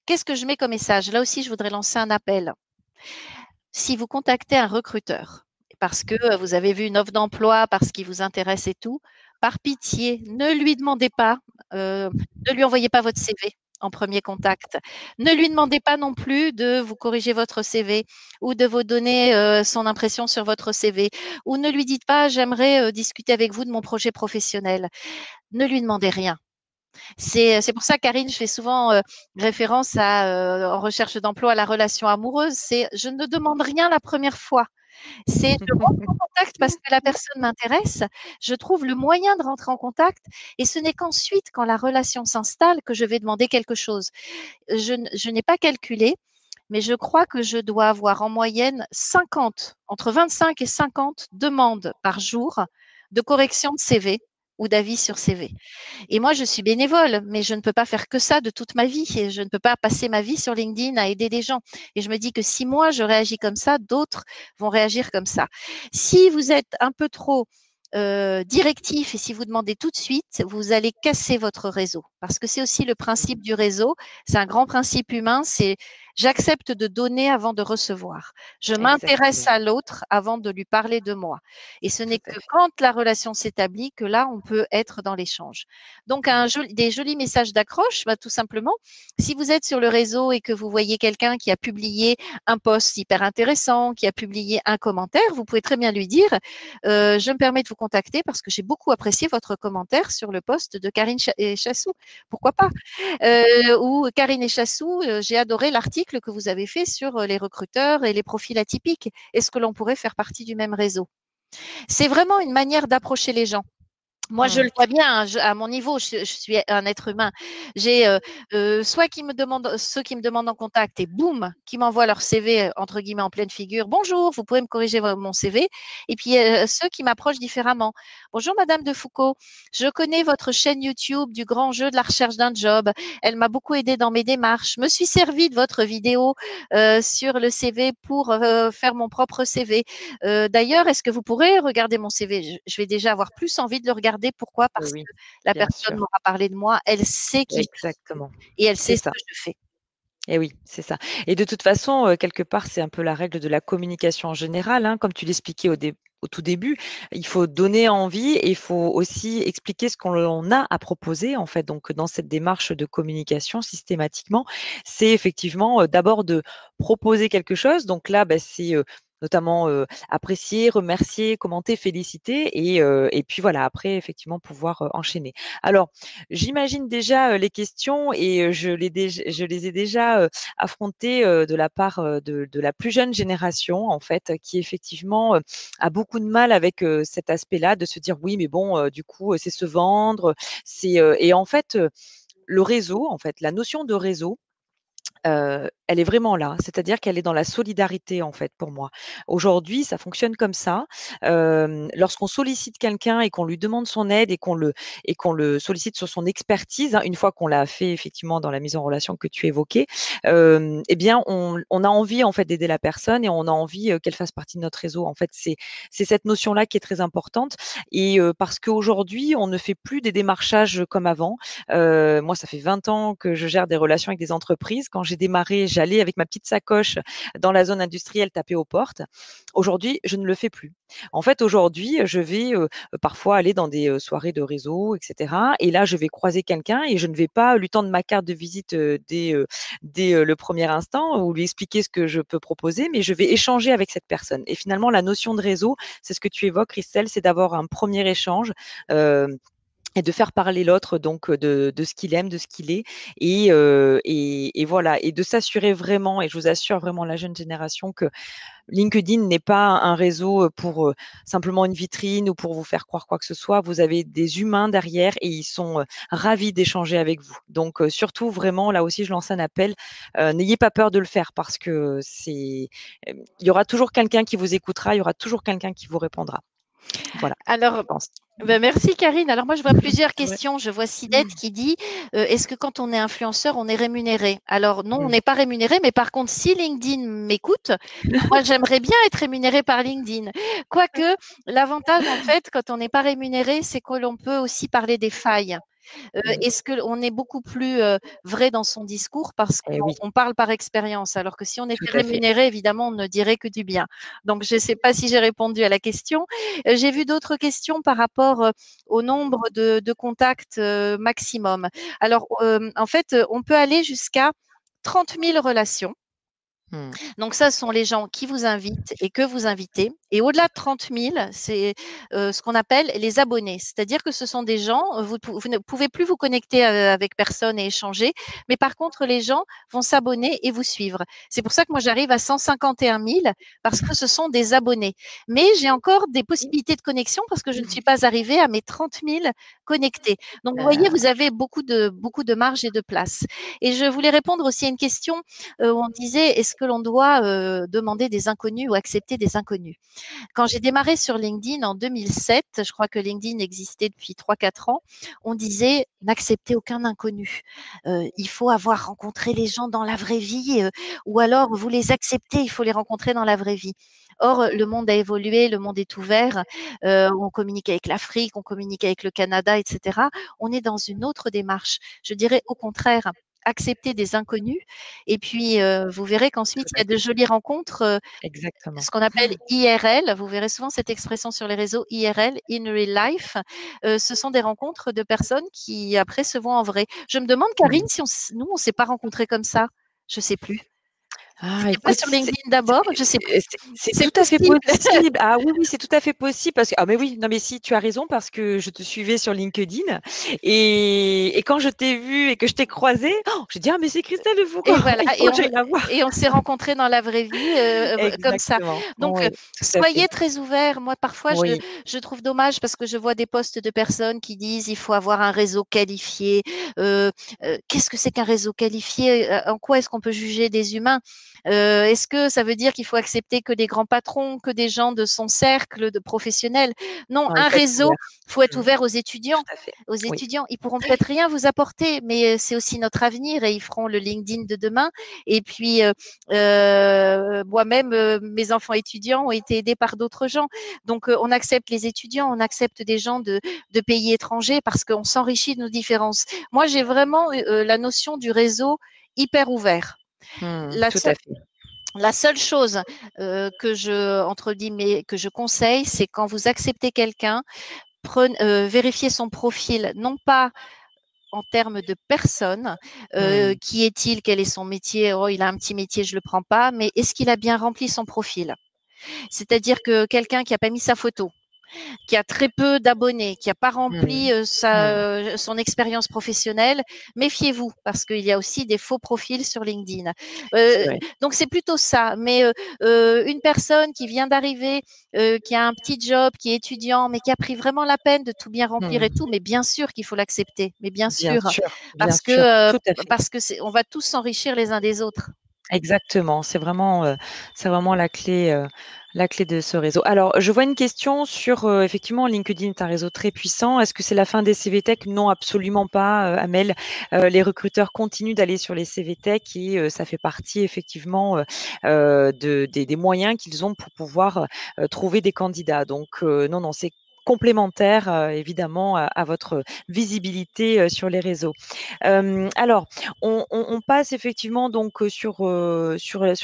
Qu'est-ce que je mets comme message? Là aussi, je voudrais lancer un appel. Si vous contactez un recruteur parce que vous avez vu une offre d'emploi, parce qu'il vous intéresse et tout, par pitié, ne lui demandez pas, ne lui envoyez pas votre CV en premier contact. Ne lui demandez pas non plus de vous corriger votre CV ou de vous donner son impression sur votre CV ou ne lui dites pas j'aimerais discuter avec vous de mon projet professionnel. Ne lui demandez rien. C'est pour ça, Karine, je fais souvent référence à, en recherche d'emploi, à la relation amoureuse. C'est je ne demande rien la première fois. C'est je rentre en contact parce que la personne m'intéresse, je trouve le moyen de rentrer en contact et ce n'est qu'ensuite, quand la relation s'installe, que je vais demander quelque chose. Je n'ai pas calculé, mais je crois que je dois avoir en moyenne 50, entre 25 et 50 demandes par jour de correction de CV ou d'avis sur CV. Et moi, je suis bénévole, mais je ne peux pas faire que ça de toute ma vie. Et je ne peux pas passer ma vie sur LinkedIn à aider des gens. Et je me dis que si moi, je réagis comme ça, d'autres vont réagir comme ça. Si vous êtes un peu trop directif et si vous demandez tout de suite, vous allez casser votre réseau. Parce que c'est aussi le principe du réseau. C'est un grand principe humain. C'est j'accepte de donner avant de recevoir. Je m'intéresse Exactement, à l'autre avant de lui parler de moi. Et ce n'est tout à que fait. quand la relation s'établit que là, on peut être dans l'échange. Donc, des jolis messages d'accroche, bah, tout simplement. Si vous êtes sur le réseau et que vous voyez quelqu'un qui a publié un post hyper intéressant, qui a publié un commentaire, vous pouvez très bien lui dire je me permets de vous contacter parce que j'ai beaucoup apprécié votre commentaire sur le post de Karine Chassou. Pourquoi pas Ou Karine et Chassou, j'ai adoré l'article que vous avez fait sur les recruteurs et les profils atypiques. Est-ce que l'on pourrait faire partie du même réseau? C'est vraiment une manière d'approcher les gens. Moi, je Mmh. le vois bien, hein, à mon niveau, je suis un être humain. J'ai soit qui me demandent, ceux qui me demandent en contact et boum, qui m'envoient leur CV entre guillemets en pleine figure. Bonjour, vous pouvez me corriger mon CV. Et puis ceux qui m'approchent différemment. Bonjour, Madame de Foucault. Je connais votre chaîne YouTube du grand jeu de la recherche d'un job. Elle m'a beaucoup aidé dans mes démarches. Je me suis servi de votre vidéo sur le CV pour faire mon propre CV. D'ailleurs, est-ce que vous pourrez regarder mon CV? Je vais déjà avoir plus envie de le regarder. Pourquoi? Et Parce oui, que la bien personne sûr, m'aura parlé de moi, elle sait qui je suis exactement. et elle C'est sait ce ça. que je fais. Et oui, c'est ça. Et de toute façon, quelque part, c'est un peu la règle de la communication en général, hein. Comme tu l'expliquais au tout début, il faut donner envie et il faut aussi expliquer ce qu'on a à proposer, en fait. Donc, dans cette démarche de communication, systématiquement, c'est effectivement, d'abord de proposer quelque chose. Donc là, bah, c'est, notamment, apprécier, remercier, commenter, féliciter et puis voilà, après effectivement pouvoir, enchaîner. Alors, j'imagine déjà, les questions et je les ai déjà, affrontées, de la part, de la plus jeune génération en fait, qui effectivement, a beaucoup de mal avec, cet aspect-là de se dire: «Oui, mais bon, du coup, c'est se vendre, c'est», et en fait, le réseau, en fait, la notion de réseau, elle est vraiment là. C'est-à-dire qu'elle est dans la solidarité, en fait, pour moi. Aujourd'hui, ça fonctionne comme ça. Lorsqu'on sollicite quelqu'un et qu'on lui demande son aide et qu'on le sollicite sur son expertise, hein, une fois qu'on l'a fait effectivement dans la mise en relation que tu évoquais, eh bien, on a envie, en fait, d'aider la personne et on a envie, qu'elle fasse partie de notre réseau. En fait, c'est cette notion-là qui est très importante et parce qu'aujourd'hui, on ne fait plus des démarchages comme avant. Moi, ça fait 20 ans que je gère des relations avec des entreprises. Quand j'ai démarré, j'allais avec ma petite sacoche dans la zone industrielle taper aux portes. Aujourd'hui, je ne le fais plus. En fait, aujourd'hui, je vais, parfois aller dans des, soirées de réseau et cetera et là, je vais croiser quelqu'un et je ne vais pas lui tendre ma carte de visite, dès le premier instant ou lui expliquer ce que je peux proposer, mais je vais échanger avec cette personne et finalement, la notion de réseau, c'est ce que tu évoques, Christelle, c'est d'avoir un premier échange, hem et de faire parler l'autre donc de ce qu'il aime, de ce qu'il est et voilà et de s'assurer vraiment et je vous assure vraiment la jeune génération que LinkedIn n'est pas un réseau, pour, simplement une vitrine ou pour vous faire croire quoi que ce soit. Vous avez des humains derrière et ils sont, ravis d'échanger avec vous. Donc surtout vraiment là aussi je lance un appel, n'ayez pas peur de le faire parce que il y aura toujours quelqu'un qui vous écoutera, il y aura toujours quelqu'un qui vous répondra. Voilà, je Alors, pense. ben merci Karine. Alors moi, je vois plusieurs C'est vrai. questions. Je vois Sidette qui dit, est-ce que quand on est influenceur, on est rémunéré? Alors non, on Mmh. n'est pas rémunéré, mais par contre, si LinkedIn m'écoute, moi, j'aimerais bien être rémunéré par LinkedIn. Quoique, l'avantage, en fait, quand on n'est pas rémunéré, c'est que l'on peut aussi parler des failles. Mmh. Est-ce qu'on est beaucoup plus vrai dans son discours parce Eh oui, qu'on parle par expérience, alors que si on tout était à fait. rémunéré, évidemment, on ne dirait que du bien. Donc, je ne sais pas si j'ai répondu à la question. J'ai vu d'autres questions par rapport au nombre de contacts maximum. Alors, en fait, on peut aller jusqu'à 30 000 relations. Mmh. Donc ça, ce sont les gens qui vous invitent et que vous invitez. Et au-delà de 30 000, c'est ce qu'on appelle les abonnés. C'est-à-dire que ce sont des gens, vous ne pouvez plus vous connecter avec personne et échanger, mais par contre, les gens vont s'abonner et vous suivre. C'est pour ça que moi, j'arrive à 151 000 parce que ce sont des abonnés. Mais j'ai encore des possibilités de connexion parce que je ne suis pas arrivée à mes 30 000 connectés. Donc, vous voyez, vous avez beaucoup de marge et de place. Et je voulais répondre aussi à une question où on disait est-ce que l'on doit demander des inconnus ou accepter des inconnus. Quand j'ai démarré sur LinkedIn en 2007, je crois que LinkedIn existait depuis 3-4 ans, on disait n'acceptez aucun inconnu. Il faut avoir rencontré les gens dans la vraie vie ou alors vous les acceptez, il faut les rencontrer dans la vraie vie. Or, le monde a évolué, le monde est ouvert, on communique avec l'Afrique, on communique avec le Canada, etc. On est dans une autre démarche. Je dirais au contraire, accepter des inconnus et puis vous verrez qu'ensuite Tout il y à a de fait. jolies rencontres, Exactement. ce qu'on appelle IRL. Vous verrez souvent cette expression sur les réseaux IRL, in real life. Ce sont des rencontres de personnes qui après se voient en vrai. Je me demande, Karine, Mmh. si nous on s'est pas rencontrés comme ça. Je sais plus. Ah C'était pas écoute, sur LinkedIn d'abord, je sais plus. c'est C'est tout à fait possible. possible. Ah oui, oui, c'est tout à fait possible parce que ah mais oui, non mais si, tu as raison parce que je te suivais sur LinkedIn et quand je t'ai vue et que je t'ai croisée, j'ai dit: «Ah mais c'est Christelle de Foucault, Et voilà, il faut que j'aille la voir». et on s'est rencontrés dans la vraie vie comme ça. Exactement. Donc, Oui, tout à fait. soyez très ouverts. Moi, parfois, Oui. je trouve dommage parce que je vois des posts de personnes qui disent il faut avoir un réseau qualifié. Euh, Qu'est-ce que c'est qu'un réseau qualifié? En quoi est-ce qu'on peut juger des humains? Est-ce que ça veut dire qu'il faut accepter que des grands patrons, que des gens de son cercle de professionnels? Non, Non, il un faut être réseau, ouvert. il faut être Mmh. ouvert aux étudiants. Tout à fait. Aux Oui. étudiants, ils pourront peut-être rien vous apporter, mais c'est aussi notre avenir et ils feront le LinkedIn de demain. Et puis, moi-même, mes enfants étudiants ont été aidés par d'autres gens. Donc, on accepte les étudiants, on accepte des gens de pays étrangers parce qu'on s'enrichit de nos différences. Moi, j'ai vraiment la notion du réseau hyper ouvert. Mmh, La tout à seule, fait. la seule chose entre guillemets, que je conseille, c'est quand vous acceptez quelqu'un, vérifiez son profil, non pas en termes de personne. Mmh. Qui est-il? Quel est son métier? Oh, il a un petit métier, je ne le prends pas. Mais est-ce qu'il a bien rempli son profil? C'est-à-dire que quelqu'un qui n'a pas mis sa photo, qui a très peu d'abonnés, qui n'a pas Mmh. rempli Mmh. son expérience professionnelle, méfiez-vous parce qu'il y a aussi des faux profils sur LinkedIn. C'est Euh, vrai. donc c'est plutôt ça. Mais une personne qui vient d'arriver, qui a un petit job, qui est étudiant, mais qui a pris vraiment la peine de tout bien remplir et Mmh. tout, mais bien sûr qu'il faut l'accepter. Mais Bien sûr, tout à fait. parce que on va tous s'enrichir les uns des autres. Exactement, c'est vraiment la clé de ce réseau. Alors, je vois une question sur, effectivement, LinkedIn est un réseau très puissant. Est-ce que c'est la fin des CV Tech? Non, absolument pas, Amel. Les recruteurs continuent d'aller sur les CV Tech et ça fait partie effectivement, des moyens qu'ils ont pour pouvoir, trouver des candidats. Donc, non, non, c'est complémentaire, évidemment à votre visibilité, sur les réseaux. Alors, on passe effectivement donc sur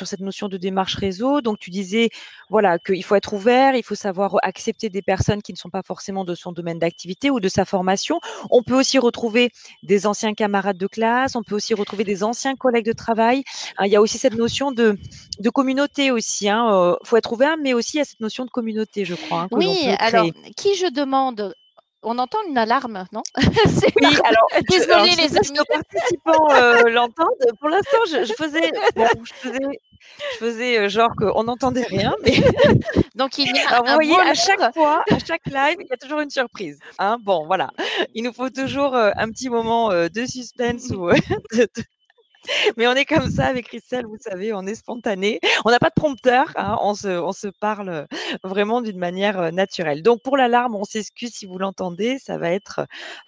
cette notion de démarche réseau. Donc tu disais, voilà, qu'il faut être ouvert, il faut savoir accepter des personnes qui ne sont pas forcément de son domaine d'activité ou de sa formation. On peut aussi retrouver des anciens camarades de classe, on peut aussi retrouver des anciens collègues de travail. Hein, il y a aussi cette notion de communauté aussi, hein, faut être ouvert, mais aussi il y a cette notion de communauté, je crois, hein, que l'on Oui, peut alors, créer. qui je demande? On entend une alarme, non? C'est Oui, alors alors désolée je ne sais les pas si amis. nos participants, l'entendent. Pour l'instant, je faisais, genre qu'on n'entendait rien, mais Donc il y a alors vous un voyez, à chaque voleur. fois, à chaque live, il y a toujours une surprise, hein. Bon, voilà. Il nous faut toujours, un petit moment, de suspense ou, de mais on est comme ça avec Christelle, vous savez, on est spontané. On n'a pas de prompteur, hein, on se parle, vraiment d'une manière, naturelle. Donc pour l'alarme, on s'excuse si vous l'entendez, ça va être,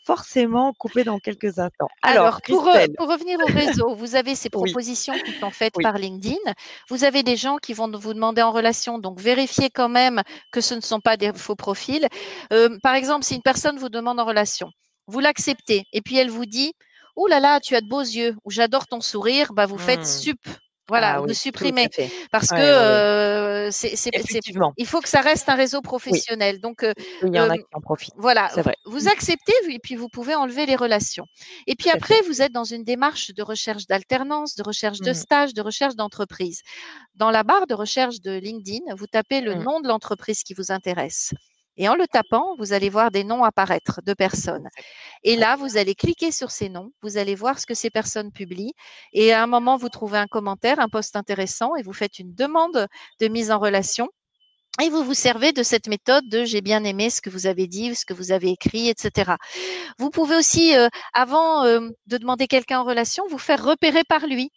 forcément coupé dans quelques instants. Alors Alors, Christelle, pour revenir au réseau, vous avez ces oui, propositions qui sont faites oui. par LinkedIn. Vous avez des gens qui vont vous demander en relation, donc vérifiez quand même que ce ne sont pas des faux profils. Par exemple, si une personne vous demande en relation, vous l'acceptez et puis elle vous dit, ouh là là, tu as de beaux yeux ou j'adore ton sourire, bah vous faites Mmh. sup. Voilà, Ah vous oui, tout supprimez à fait. parce que Ouais, ouais, ouais. Effectivement. il faut que ça reste un réseau Oui, professionnel. Donc, il y en a qui en profitent. voilà, C'est vrai. vous acceptez et puis vous pouvez enlever les relations. Et puis Tout à après, fait. vous êtes dans une démarche de recherche d'alternance, de recherche de Mmh. stage, de recherche d'entreprise. Dans la barre de recherche de LinkedIn, vous tapez le Mmh. nom de l'entreprise qui vous intéresse. Et en le tapant, vous allez voir des noms apparaître de personnes. Exact. Et Ouais. là, vous allez cliquer sur ces noms, vous allez voir ce que ces personnes publient. Et à un moment, vous trouvez un commentaire, un post intéressant et vous faites une demande de mise en relation. Et vous vous servez de cette méthode de j'ai bien aimé ce que vous avez dit, ce que vous avez écrit, etc. Vous pouvez aussi, avant de demander quelqu'un en relation, vous faire repérer par lui.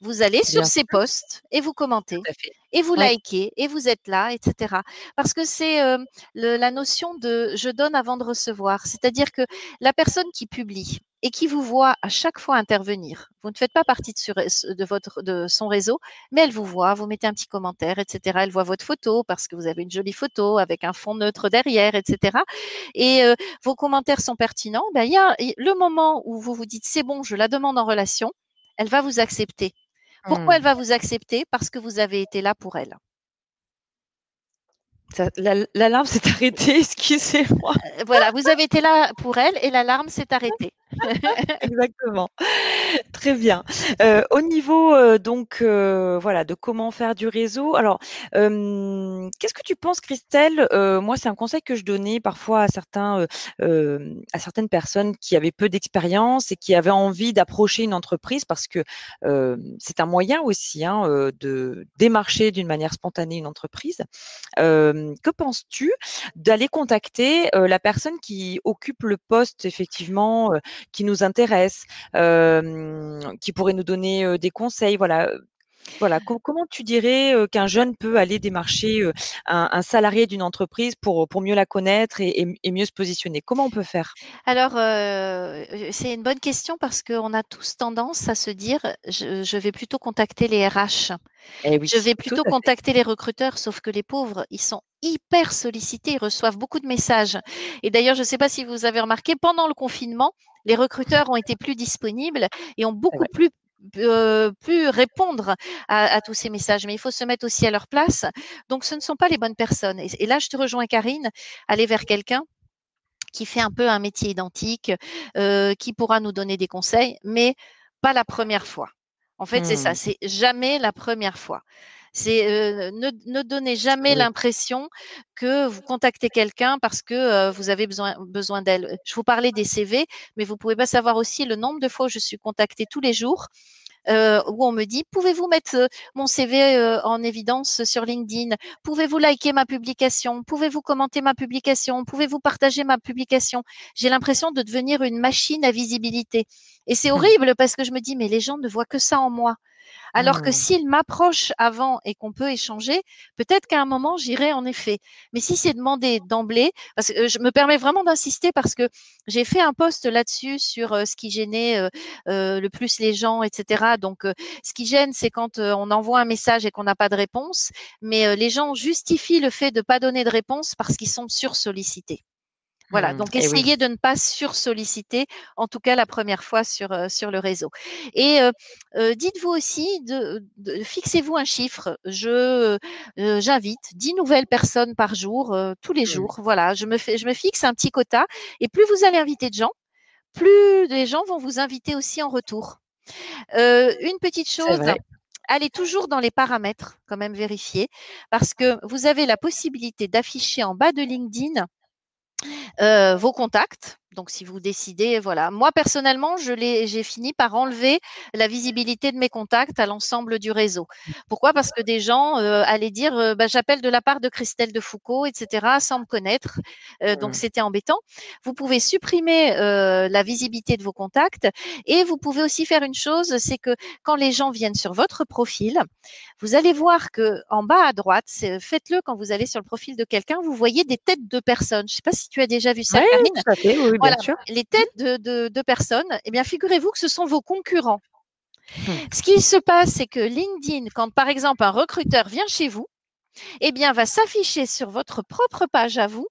Vous allez sur Bien ces sûr, posts et vous commentez tout à fait. et vous Oui. likez et vous êtes là, etc. Parce que c'est la notion de je donne avant de recevoir. C'est-à-dire que la personne qui publie et qui vous voit à chaque fois intervenir, vous ne faites pas partie de son réseau, mais elle vous voit, vous mettez un petit commentaire, etc. Elle voit votre photo parce que vous avez une jolie photo avec un fond neutre derrière, etc. Et vos commentaires sont pertinents. Ben, il y a le moment où vous vous dites c'est bon, je la demande en relation, elle va vous accepter. Pourquoi elle Mmh. va vous accepter? Parce que vous avez été là pour elle. Ça l'alarme s'est arrêtée, excusez-moi. Voilà, vous avez été là pour elle et l'alarme s'est arrêtée. Exactement. Très bien. Au niveau, donc voilà, de comment faire du réseau. Alors, qu'est-ce que tu penses, Christelle? Moi, c'est un conseil que je donnais parfois à certaines personnes qui avaient peu d'expérience et qui avaient envie d'approcher une entreprise parce que, c'est un moyen aussi, hein, de démarcher d'une manière spontanée une entreprise. Que penses-tu d'aller contacter, la personne qui occupe le poste effectivement, qui nous intéresse, qui pourrait nous donner, des conseils? Voilà, voilà. Comment tu dirais, qu'un jeune peut aller démarcher, un salarié d'une entreprise pour mieux la connaître et mieux se positionner? Comment on peut faire? Alors, c'est une bonne question parce qu'on a tous tendance à se dire: «Je vais plutôt contacter les RH. Eh Je oui, vais tout plutôt à fait. contacter les recruteurs», sauf que les pauvres, ils sont hyper sollicités, ils reçoivent beaucoup de messages. Et d'ailleurs, je ne sais pas si vous avez remarqué, pendant le confinement, les recruteurs ont été plus disponibles et ont C'est beaucoup vrai. plus pu répondre à tous ces messages. Mais il faut se mettre aussi à leur place. Donc, ce ne sont pas les bonnes personnes. Et là, je te rejoins, Karine, aller vers quelqu'un qui fait un peu un métier identique, qui pourra nous donner des conseils, mais pas la première fois. En fait, c'est ça, Mmh. c'est jamais la première fois. C'est ne donnez jamais Oui. l'impression que vous contactez quelqu'un parce que vous avez besoin d'elle. Je vous parlais des CV, mais vous pouvez pas savoir aussi le nombre de fois où je suis contactée tous les jours où on me dit pouvez-vous mettre mon CV en évidence sur LinkedIn? Pouvez-vous liker ma publication? Pouvez-vous commenter ma publication? Pouvez-vous partager ma publication? J'ai l'impression de devenir une machine à visibilité. Et c'est horrible parce que je me dis mais les gens ne voient que ça en moi. Alors que Mmh. s'il m'approche avant et qu'on peut échanger, peut-être qu'à un moment, j'irai en effet. Mais si c'est demandé d'emblée, parce que je me permets vraiment d'insister parce que j'ai fait un post là-dessus sur ce qui gênait le plus les gens, etc. Donc, ce qui gêne, c'est quand on envoie un message et qu'on n'a pas de réponse. Mais les gens justifient le fait de ne pas donner de réponse parce qu'ils sont sursollicités. Voilà, Mmh. donc Et oui. essayez de ne pas sursolliciter, en tout cas la première fois sur le réseau. Et dites-vous aussi fixez-vous un chiffre. J'invite 10 nouvelles personnes par jour, tous les Mmh. jours. Voilà, je me fixe un petit quota et plus vous allez inviter de gens, plus les gens vont vous inviter aussi en retour. Une petite C'est chose, vrai. allez toujours dans les paramètres, quand même vérifier, parce que vous avez la possibilité d'afficher en bas de LinkedIn vos contacts. Donc, si vous décidez, voilà. Moi, personnellement, j'ai fini par enlever la visibilité de mes contacts à l'ensemble du réseau. Pourquoi? Parce que des gens allaient dire, bah, j'appelle de la part de Christelle de Foucault, etc., sans me connaître. Donc, Mmh. c'était embêtant. Vous pouvez supprimer la visibilité de vos contacts et vous pouvez aussi faire une chose, c'est que quand les gens viennent sur votre profil, vous allez voir que en bas à droite, faites-le quand vous allez sur le profil de quelqu'un, vous voyez des têtes de personnes. Je ne sais pas si tu as déjà vu ça, Ouais, Karine. tout à fait, oui, oui, bien Voilà, sûr. les têtes de personnes, eh bien, figurez-vous que ce sont vos concurrents. Mmh. Ce qui se passe, c'est que LinkedIn, quand par exemple un recruteur vient chez vous, eh bien, va s'afficher sur votre propre page à vous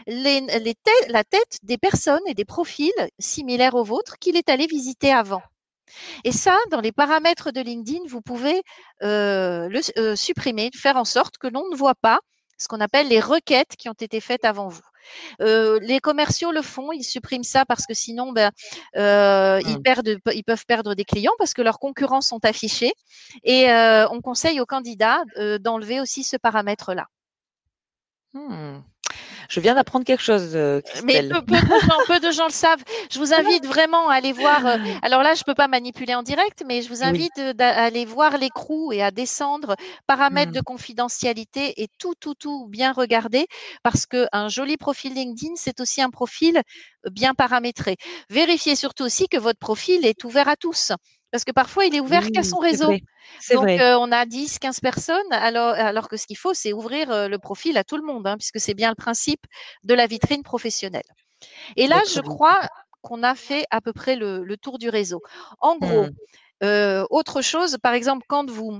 la tête des personnes et des profils similaires aux vôtres qu'il est allé visiter avant. Et ça, dans les paramètres de LinkedIn, vous pouvez supprimer, faire en sorte que l'on ne voit pas ce qu'on appelle les requêtes qui ont été faites avant vous. Les commerciaux le font, ils suppriment ça parce que sinon, Mmh. ils peuvent perdre des clients parce que leurs concurrents sont affichés. Et on conseille aux candidats d'enlever aussi ce paramètre-là. Mmh. Je viens d'apprendre quelque chose, Mais Christelle. peu de gens le savent. Je vous invite vraiment à aller voir. Alors là, je ne peux pas manipuler en direct, mais je vous Oui. invite à aller voir l'écrou et à descendre paramètres de Mmh. confidentialité et tout bien regarder parce qu'un joli profil LinkedIn, c'est aussi un profil bien paramétré. Vérifiez surtout aussi que votre profil est ouvert à tous. Parce que parfois, il est ouvert qu'à Oui, son c'est réseau. vrai, c'est Donc, vrai. on a 10, 15 personnes, alors que ce qu'il faut, c'est ouvrir le profil à tout le monde, hein, puisque c'est bien le principe de la vitrine professionnelle. Et là, D'être je visible. crois qu'on a fait à peu près le tour du réseau. En gros, Mmh. autre chose, par exemple, quand vous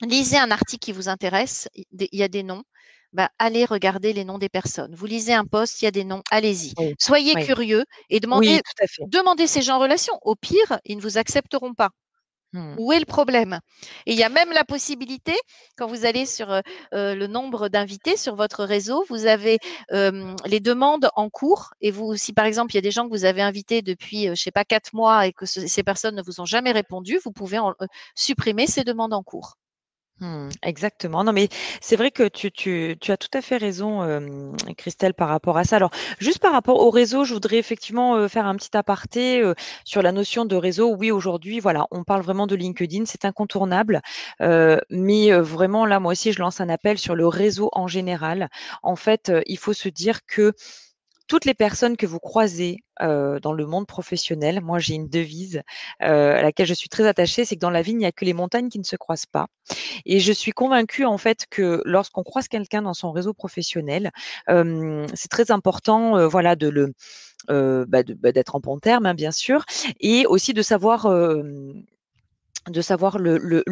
lisez un article qui vous intéresse, il y a des noms, bah, allez regarder les noms des personnes. Vous lisez un post, il y a des noms, allez-y. Oui, Soyez oui. curieux et Oui, tout à fait. demandez ces gens en relation. Au pire, ils ne vous accepteront pas. Mmh. Où est le problème? Et il y a même la possibilité, quand vous allez sur le nombre d'invités sur votre réseau, vous avez les demandes en cours. Et vous, si par exemple, il y a des gens que vous avez invités depuis, je ne sais pas, 4 mois et que ces personnes ne vous ont jamais répondu, vous pouvez supprimer ces demandes en cours. Mmh, exactement. Non, mais c'est vrai que tu as tout à fait raison, Christelle, par rapport à ça. Alors, juste par rapport au réseau, je voudrais effectivement, faire un petit aparté, sur la notion de réseau. Oui, aujourd'hui, voilà, on parle vraiment de LinkedIn, c'est incontournable, mais vraiment là, moi aussi, je lance un appel sur le réseau en général. En fait, il faut se dire que toutes les personnes que vous croisez, dans le monde professionnel, moi j'ai une devise, à laquelle je suis très attachée, c'est que dans la vie, il n'y a que les montagnes qui ne se croisent pas. Et je suis convaincue en fait que lorsqu'on croise quelqu'un dans son réseau professionnel, c'est très important, voilà d'être en bon terme, hein, bien sûr, et aussi de savoir le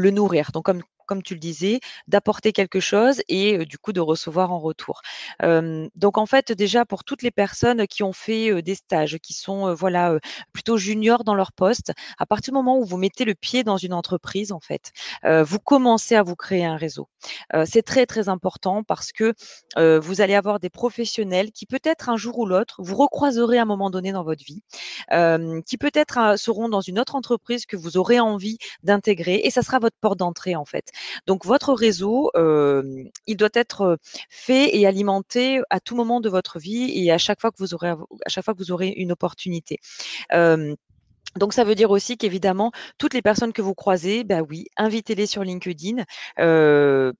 nourrir. Donc comme tu le disais, d'apporter quelque chose et du coup de recevoir en retour. Donc en fait, déjà pour toutes les personnes qui ont fait, des stages, qui sont, voilà, plutôt juniors dans leur poste, à partir du moment où vous mettez le pied dans une entreprise, en fait, vous commencez à vous créer un réseau. C'est très, très important parce que, vous allez avoir des professionnels qui peut-être un jour ou l'autre, vous recroiserez à un moment donné dans votre vie, qui peut-être, seront dans une autre entreprise que vous aurez envie d'intégrer et ça sera votre porte d'entrée en fait. Donc votre réseau, il doit être fait et alimenté à tout moment de votre vie et à chaque fois que vous aurez une opportunité. Euh, donc ça veut dire aussi qu'évidemment, toutes les personnes que vous croisez, bah oui, invitez-les sur LinkedIn,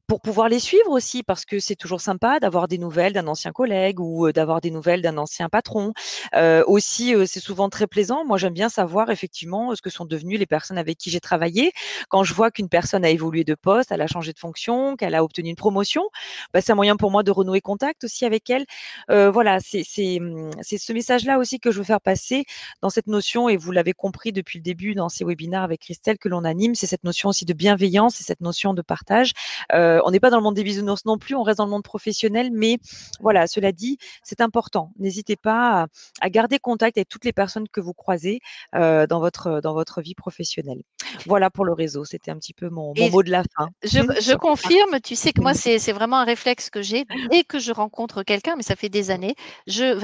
pour pouvoir les suivre aussi parce que c'est toujours sympa d'avoir des nouvelles d'un ancien collègue ou, d'avoir des nouvelles d'un ancien patron. Aussi, c'est souvent très plaisant. Moi, j'aime bien savoir effectivement, ce que sont devenues les personnes avec qui j'ai travaillé. Quand je vois qu'une personne a évolué de poste, elle a changé de fonction, qu'elle a obtenu une promotion, bah, c'est un moyen pour moi de renouer contact aussi avec elle. Voilà, c'est ce message-là aussi que je veux faire passer dans cette notion, et vous l'avez compris depuis le début dans ces webinaires avec Christelle que l'on anime, c'est cette notion aussi de bienveillance et cette notion de partage. On n'est pas dans le monde des bisounours non plus, on reste dans le monde professionnel, mais voilà, cela dit, c'est important. N'hésitez pas à garder contact avec toutes les personnes que vous croisez, dans votre vie professionnelle. Voilà pour le réseau, c'était un petit peu mon Et mot de la fin je sur cette partie. confirme, tu sais que moi, c'est vraiment un réflexe que j'ai. Dès que je rencontre quelqu'un, mais ça fait des années,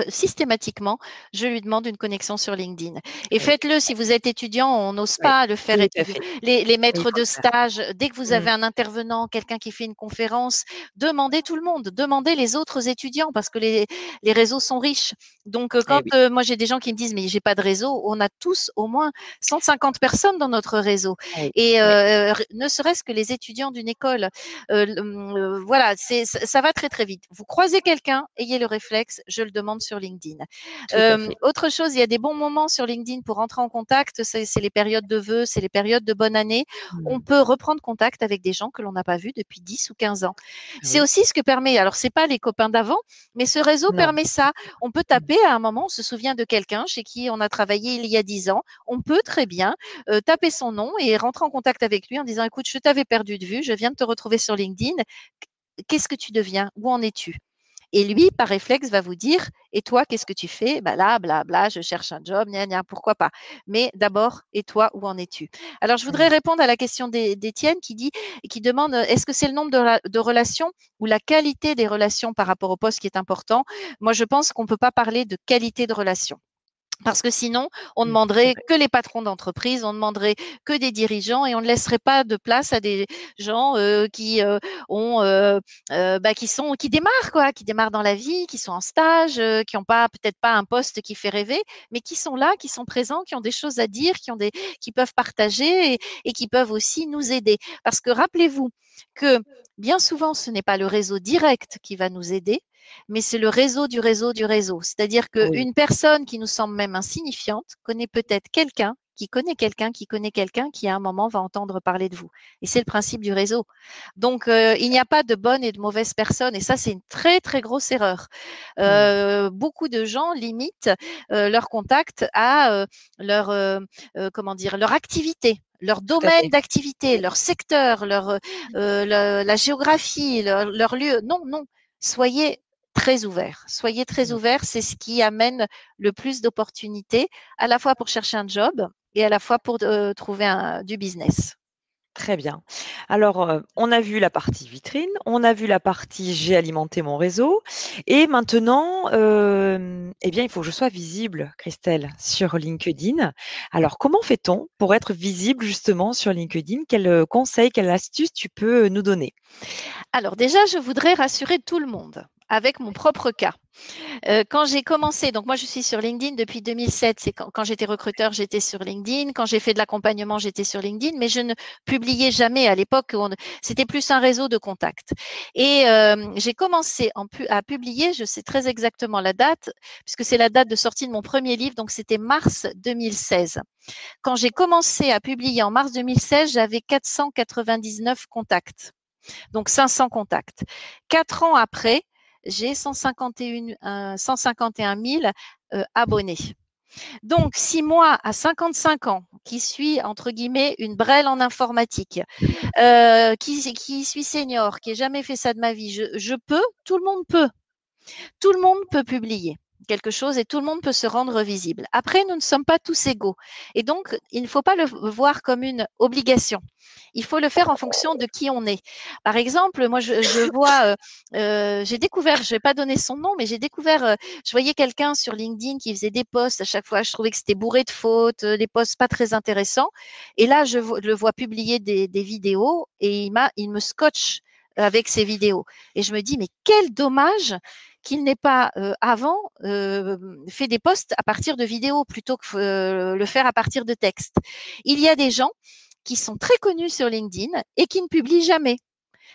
systématiquement, je lui demande une connexion sur LinkedIn. Et Oui, faites-le si vous êtes étudiant, on n'ose oui, pas le faire. tout à fait. Les Mais il maîtres faut de le faire. stage, dès que vous Mmh. avez un intervenant, quelqu'un qui fait une conférence, demandez tout le monde, demandez les autres étudiants parce que les réseaux sont riches. Donc, Eh quand oui, moi, j'ai des gens qui me disent, mais j'ai pas de réseau, on a tous au moins 150 personnes dans notre réseau. oui, Et oui, ne serait-ce que les étudiants d'une école, voilà, ça va très très vite. Vous croisez quelqu'un, ayez le réflexe, je le demande sur LinkedIn. tout à fait. Autre chose, il y a des bons moments sur LinkedIn pour rentrer en contact, c'est les périodes de vœux, c'est les périodes de bonne année. On Mmh. peut reprendre contact avec des gens que l'on n'a pas vus depuis 10 ou 15 ans. C'est Oui, aussi ce que permet, alors c'est pas les copains d'avant, mais ce réseau non. permet ça. On peut Mmh. taper à un moment, on se souvient de quelqu'un chez qui on a travaillé il y a 10 ans. On peut très bien taper son nom et rentrer en contact avec lui en disant, écoute, je t'avais perdu de vue, je viens de te retrouver sur LinkedIn. Qu'est-ce que tu deviens? Où en es-tu? Et lui, par réflexe, va vous dire, et toi, qu'est-ce que tu fais? Bah là, blabla, je cherche un job, gna, gna, pourquoi pas. Mais d'abord, et toi, où en es-tu? Alors, je voudrais Mmh. répondre à la question d'Étienne qui demande, est-ce que c'est le nombre de relations ou la qualité des relations par rapport au poste qui est important? Moi, je pense qu'on ne peut pas parler de qualité de relation. Parce que sinon, on C'est demanderait vrai. que les patrons d'entreprise, on demanderait que des dirigeants et on ne laisserait pas de place à des gens qui ont, qui démarrent quoi, qui démarrent dans la vie, qui sont en stage, qui n'ont pas peut-être pas un poste qui fait rêver, mais qui sont là, qui sont présents, qui ont des choses à dire, qui peuvent partager et qui peuvent aussi nous aider. Parce que rappelez-vous que bien souvent, ce n'est pas le réseau direct qui va nous aider, mais c'est le réseau du réseau du réseau. C'est-à-dire Oui. qu'une personne qui nous semble même insignifiante connaît peut-être quelqu'un qui connaît quelqu'un qui connaît quelqu'un qui à un moment va entendre parler de vous. Et c'est le principe du réseau. Donc, il n'y a pas de bonne et de mauvaise personne. Et ça, c'est une très, très grosse erreur. Mmh. Beaucoup de gens limitent leur contact à comment dire, leur activité, leur Tout à domaine fait. d'activité, leur secteur, la géographie, leur lieu. Non, non. Soyez très ouvert. Soyez très Mmh. ouvert, c'est ce qui amène le plus d'opportunités, à la fois pour chercher un job et à la fois pour trouver du business. Très bien. Alors, on a vu la partie vitrine, on a vu la partie j'ai alimenté mon réseau et maintenant, eh bien, il faut que je sois visible, Christelle, sur LinkedIn. Alors, comment fait-on pour être visible justement sur LinkedIn? Quels, conseils, quelles astuces tu peux, nous donner? Alors déjà, je voudrais rassurer tout le monde avec mon propre cas. Quand j'ai commencé, donc moi je suis sur LinkedIn depuis 2007, c'est quand j'étais recruteur, j'étais sur LinkedIn, quand j'ai fait de l'accompagnement, j'étais sur LinkedIn, mais je ne publiais jamais à l'époque, c'était plus un réseau de contacts. Et j'ai commencé à publier, je sais très exactement la date, puisque c'est la date de sortie de mon premier livre, donc c'était mars 2016. Quand j'ai commencé à publier en mars 2016, j'avais 499 contacts, donc 500 contacts. 4 ans après, j'ai 151 000 abonnés. Donc, si moi, à 55 ans, qui suis, entre guillemets, une brêle en informatique, qui suis senior, qui n'ai jamais fait ça de ma vie, je peux, tout le monde peut. Tout le monde peut publier quelque chose et tout le monde peut se rendre visible. Après, nous ne sommes pas tous égaux. Et donc, il ne faut pas le voir comme une obligation. Il faut le faire en fonction de qui on est. Par exemple, moi, je vois, j'ai découvert, je ne vais pas donner son nom, mais j'ai découvert, je voyais quelqu'un sur LinkedIn qui faisait des posts à chaque fois. Je trouvais que c'était bourré de fautes, des posts pas très intéressants. Et là, je le vois publier des vidéos et il me scotche avec ses vidéos. Et je me dis, mais quel dommage qu'il n'ait pas avant fait des posts à partir de vidéos plutôt que le faire à partir de textes. Il y a des gens qui sont très connus sur LinkedIn et qui ne publient jamais.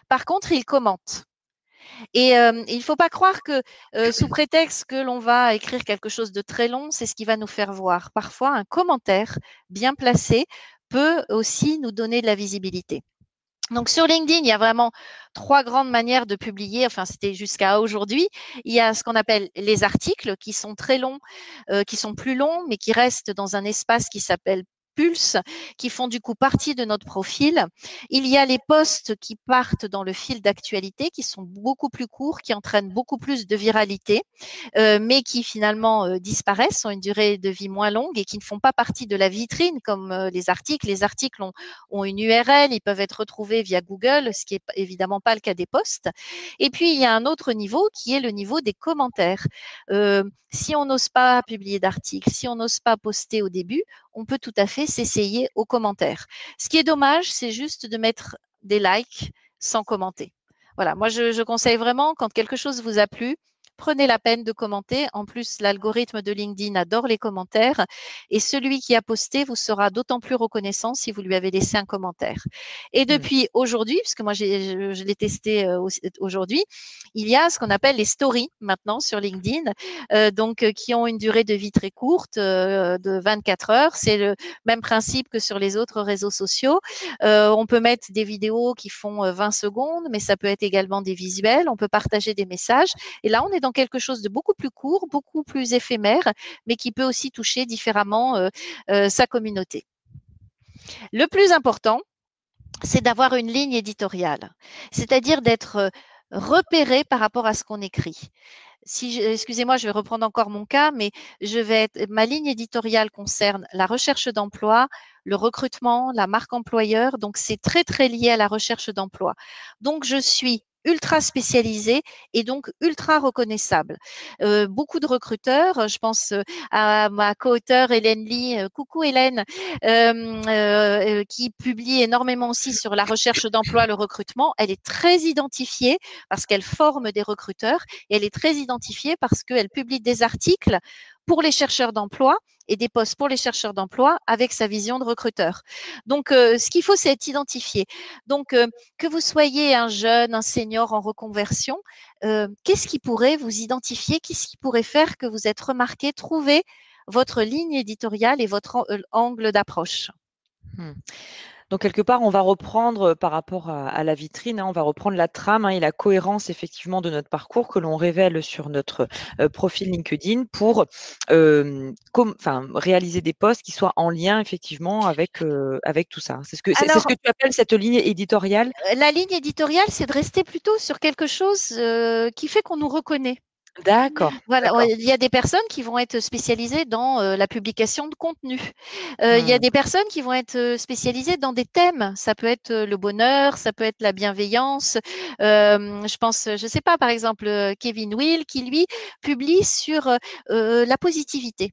Par contre, ils commentent. Et il ne faut pas croire que sous prétexte que l'on va écrire quelque chose de très long, c'est ce qui va nous faire voir. Parfois, un commentaire bien placé peut aussi nous donner de la visibilité. Donc sur LinkedIn, il y a vraiment 3 grandes manières de publier, enfin c'était jusqu'à aujourd'hui. Il y a ce qu'on appelle les articles qui sont très longs, qui sont plus longs, mais qui restent dans un espace qui s'appelle Pulse, qui font du coup partie de notre profil. Il y a les posts qui partent dans le fil d'actualité, qui sont beaucoup plus courts, qui entraînent beaucoup plus de viralité, mais qui finalement disparaissent, ont une durée de vie moins longue et qui ne font pas partie de la vitrine comme les articles. Les articles ont une URL, ils peuvent être retrouvés via Google, ce qui n'est évidemment pas le cas des posts. Et puis, il y a un autre niveau qui est le niveau des commentaires. Si on n'ose pas publier d'articles, si on n'ose pas poster au début, on peut tout à fait s'essayer aux commentaires. Ce qui est dommage, c'est juste de mettre des likes sans commenter. Voilà, moi je conseille vraiment, quand quelque chose vous a plu, prenez la peine de commenter. En plus, l'algorithme de LinkedIn adore les commentaires et celui qui a posté vous sera d'autant plus reconnaissant si vous lui avez laissé un commentaire. Et Mmh. depuis aujourd'hui, puisque moi je l'ai testé aujourd'hui, il y a ce qu'on appelle les stories maintenant sur LinkedIn, qui ont une durée de vie très courte, de 24 heures. C'est le même principe que sur les autres réseaux sociaux. On peut mettre des vidéos qui font 20 secondes, mais ça peut être également des visuels. On peut partager des messages. Et là, on est dans quelque chose de beaucoup plus court, beaucoup plus éphémère, mais qui peut aussi toucher différemment sa communauté. Le plus important, c'est d'avoir une ligne éditoriale, c'est-à-dire d'être repérés par rapport à ce qu'on écrit. Excusez-moi, je vais reprendre encore mon cas, mais ma ligne éditoriale concerne la recherche d'emploi, le recrutement, la marque employeur. Donc, c'est très, très lié à la recherche d'emploi. Donc, je suis ultra spécialisée et donc ultra reconnaissable. Beaucoup de recruteurs, je pense à ma co-auteure Hélène Lee, coucou Hélène, qui publie énormément aussi sur la recherche d'emploi, le recrutement. Elle est très identifiée parce qu'elle forme des recruteurs et elle est très identifiée parce qu'elle publie des articles pour les chercheurs d'emploi et des postes pour les chercheurs d'emploi avec sa vision de recruteur. Donc, ce qu'il faut, c'est être identifié. Donc, que vous soyez un jeune, un senior en reconversion, qu'est-ce qui pourrait vous identifier? Qu'est-ce qui pourrait faire que vous êtes remarqué, trouver votre ligne éditoriale et votre angle d'approche? Donc, quelque part, on va reprendre par rapport à la vitrine, on va reprendre la trame et la cohérence effectivement de notre parcours que l'on révèle sur notre profil LinkedIn pour réaliser des posts qui soient en lien effectivement avec tout ça. C'est ce que tu appelles cette ligne éditoriale? La ligne éditoriale, c'est de rester plutôt sur quelque chose qui fait qu'on nous reconnaît. D'accord. Voilà, il y a des personnes qui vont être spécialisées dans la publication de contenu. Il y a des personnes qui vont être spécialisées dans des thèmes. Ça peut être le bonheur, ça peut être la bienveillance. Je pense, je sais pas, par exemple, Kevin Will qui lui publie sur la positivité.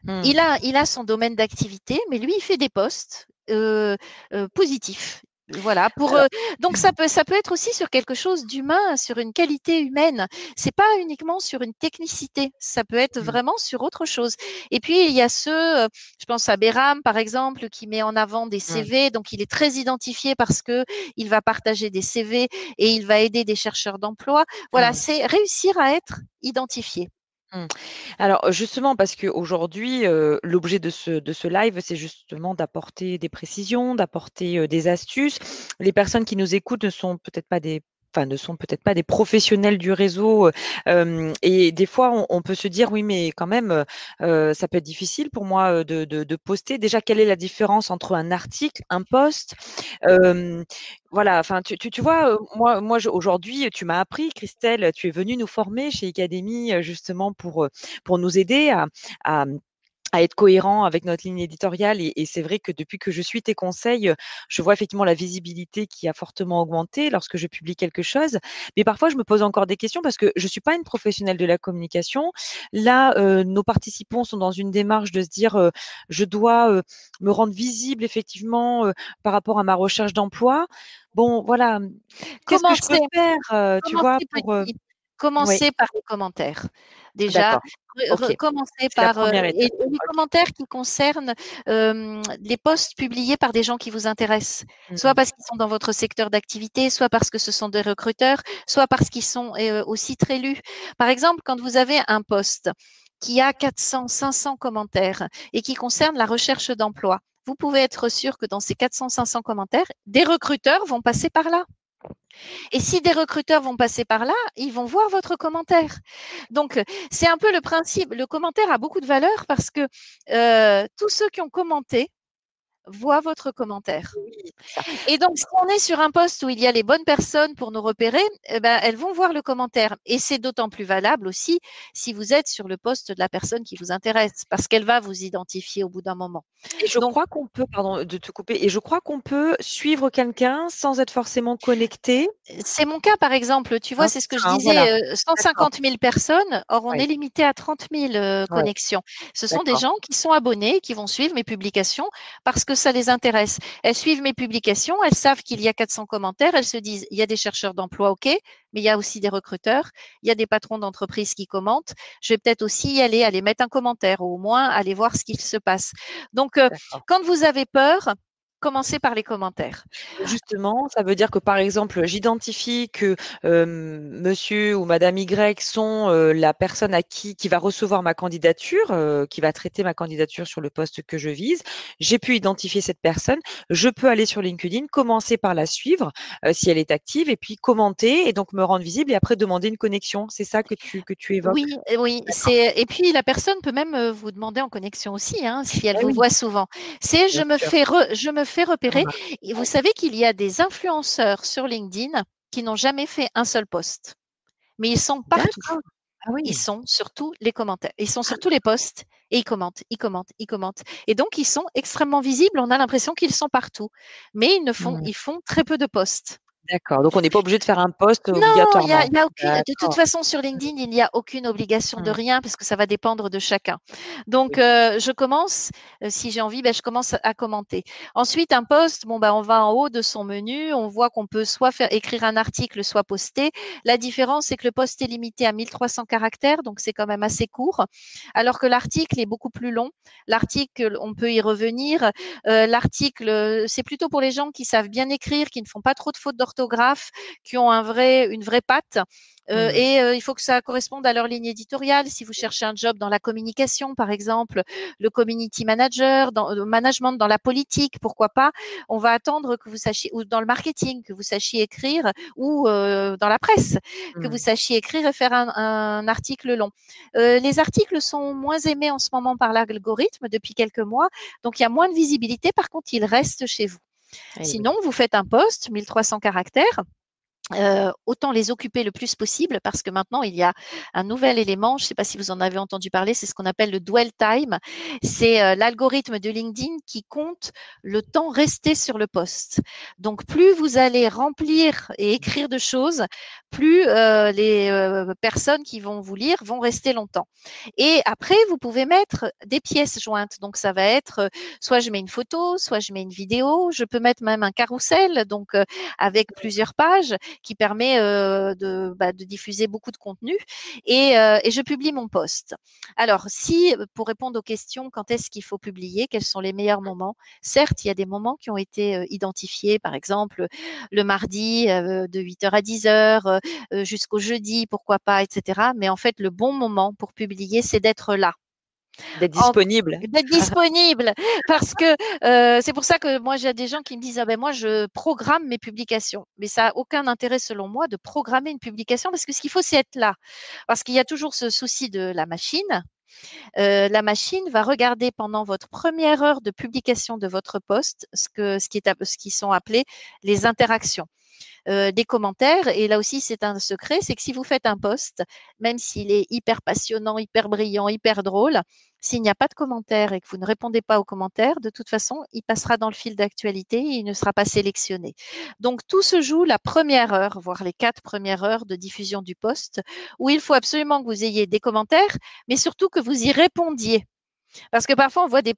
Il a son domaine d'activité, mais lui, il fait des posts positifs. Voilà. Donc ça peut être aussi sur quelque chose d'humain, sur une qualité humaine. C'est pas uniquement sur une technicité. Ça peut être vraiment sur autre chose. Et puis il y a je pense à Béram par exemple, qui met en avant des CV. Donc il est très identifié parce que il va partager des CV et il va aider des chercheurs d'emploi. Voilà, c'est réussir à être identifié. Alors justement, parce qu'aujourd'hui, l'objet de ce live, c'est justement d'apporter des précisions, d'apporter des astuces. Les personnes qui nous écoutent ne sont peut-être pas des professionnels du réseau. Et des fois, on peut se dire, oui, mais quand même, ça peut être difficile pour moi de poster. Déjà, quelle est la différence entre un article, un post? Voilà, enfin, tu vois, moi aujourd'hui, tu m'as appris, Christelle, tu es venue nous former chez Icademy, justement pour nous aider à à être cohérent avec notre ligne éditoriale et c'est vrai que depuis que je suis tes conseils, je vois effectivement la visibilité qui a fortement augmenté lorsque je publie quelque chose. Mais parfois, je me pose encore des questions parce que je suis pas une professionnelle de la communication. Là, nos participants sont dans une démarche de se dire, «Je dois, me rendre visible effectivement, par rapport à ma recherche d'emploi». Bon, voilà, qu'est-ce que je peux Commencez faire, tu vois, Commencez pour, petit. oui, Commencez par les commentaires. Déjà, d'accord. OK. commencez C'est la par, première et étape. les OK. commentaires qui concernent, les posts publiés par des gens qui vous intéressent. Soit Mmh. parce qu'ils sont dans votre secteur d'activité, soit parce que ce sont des recruteurs, soit parce qu'ils sont, aussi très lus. Par exemple, quand vous avez un post qui a 400, 500 commentaires et qui concerne la recherche d'emploi, vous pouvez être sûr que dans ces 400, 500 commentaires, des recruteurs vont passer par là. Et si des recruteurs vont passer par là, ils vont voir votre commentaire. Donc, c'est un peu le principe. Le commentaire a beaucoup de valeur parce que tous ceux qui ont commenté voient votre commentaire. Oui, c'est ça. Et donc, si on est sur un poste où il y a les bonnes personnes pour nous repérer, eh ben, elles vont voir le commentaire. Et c'est d'autant plus valable aussi si vous êtes sur le poste de la personne qui vous intéresse, parce qu'elle va vous identifier au bout d'un moment. Et je Donc, crois qu'on peut, pardon de te couper, et je crois qu'on peut suivre quelqu'un sans être forcément connecté. c'est mon cas, par exemple. Tu vois, Hein, c'est ce c'est que je ça, hein, voilà. disais, D'accord. 150 000 personnes. Or, on Ouais, est limité à 30 000 ouais, connexions. Ce sont des d'accord. gens qui sont abonnés, qui vont suivre mes publications parce que ça les intéresse. Elles suivent mes publications, elles savent qu'il y a 400 commentaires, elles se disent, il y a des chercheurs d'emploi, OK, mais il y a aussi des recruteurs, il y a des patrons d'entreprise qui commentent. Je vais peut-être aussi y aller mettre un commentaire ou au moins aller voir ce qu'il se passe. Donc, D'accord. quand vous avez peur, commencez par les commentaires. Justement, ça veut dire que, par exemple, j'identifie que, monsieur ou madame Y sont, la personne à qui va recevoir ma candidature, qui va traiter ma candidature sur le poste que je vise. J'ai pu identifier cette personne. Je peux aller sur LinkedIn, commencer par la suivre, si elle est active et puis commenter et donc me rendre visible et après demander une connexion. C'est ça que tu évoques? Oui, oui, D'accord. et puis la personne peut même vous demander en connexion aussi, hein, si elle Eh vous oui, voit souvent. C'est bien sûr. je me fais repérer. Voilà. Et vous savez qu'il y a des influenceurs sur LinkedIn qui n'ont jamais fait un seul post, mais ils sont partout. D'accord. Ah Ils oui. sont sur tous les commentaires, ils sont sur tous les posts et ils commentent, ils commentent, ils commentent. Et donc, ils sont extrêmement visibles. On a l'impression qu'ils sont partout, mais Mmh. ils font très peu de posts. D'accord, donc on n'est pas obligé de faire un post Non, obligatoirement? il y a aucune, de toute D'accord. façon, sur LinkedIn, il n'y a aucune obligation de Mmh. rien parce que ça va dépendre de chacun. Donc, Oui. je commence, si j'ai envie, ben, je commence à commenter. Ensuite, un post, bon, ben, on va en haut de son menu, on voit qu'on peut soit faire écrire un article, soit poster. La différence, c'est que le post est limité à 1300 caractères, donc c'est quand même assez court, alors que l'article est beaucoup plus long. L'article, on peut y revenir. L'article, c'est plutôt pour les gens qui savent bien écrire, qui ne font pas trop de fautes d'orthographe, qui ont une vraie patte. Mmh. Il faut que ça corresponde à leur ligne éditoriale. Si vous cherchez un job dans la communication, par exemple, le community manager, dans le management, dans la politique, pourquoi pas, on va attendre que vous sachiez, ou dans le marketing, que vous sachiez écrire, ou dans la presse, que vous Mmh. sachiez écrire et faire un article long. Les articles sont moins aimés en ce moment par l'algorithme depuis quelques mois, donc il y a moins de visibilité. Par contre, ils restent chez vous. Eh oui. Sinon, vous faites un post, 1300 caractères, autant les occuper le plus possible parce que maintenant il y a un nouvel élément, je ne sais pas si vous en avez entendu parler, c'est ce qu'on appelle le dwell time. C'est l'algorithme de LinkedIn qui compte le temps resté sur le post. Donc plus vous allez remplir et écrire de choses, plus les personnes qui vont vous lire vont rester longtemps. Et après, vous pouvez mettre des pièces jointes. Donc ça va être soit je mets une photo, soit je mets une vidéo, je peux mettre même un carrousel, donc avec plusieurs pages qui permet de diffuser beaucoup de contenu et je publie mon post. Alors, si pour répondre aux questions, quand est-ce qu'il faut publier, quels sont les meilleurs moments, certes, il y a des moments qui ont été identifiés, par exemple le mardi de 8h à 10h jusqu'au jeudi, pourquoi pas, etc. Mais en fait, le bon moment pour publier, c'est d'être là D'être en disponible. d'être disponible parce que c'est pour ça que moi j'ai des gens qui me disent ah ben moi je programme mes publications, mais ça a aucun intérêt selon moi de programmer une publication parce que ce qu'il faut c'est être là, parce qu'il y a toujours ce souci de la machine. La machine va regarder pendant votre première heure de publication de votre post ce qui sont appelés les interactions. Des commentaires. Et là aussi, c'est un secret, c'est que si vous faites un post, même s'il est hyper passionnant, hyper brillant, hyper drôle, s'il n'y a pas de commentaires et que vous ne répondez pas aux commentaires, de toute façon, il passera dans le fil d'actualité et il ne sera pas sélectionné. Donc, tout se joue la première heure, voire les 4 premières heures de diffusion du post, où il faut absolument que vous ayez des commentaires, mais surtout que vous y répondiez. Parce que parfois, on voit des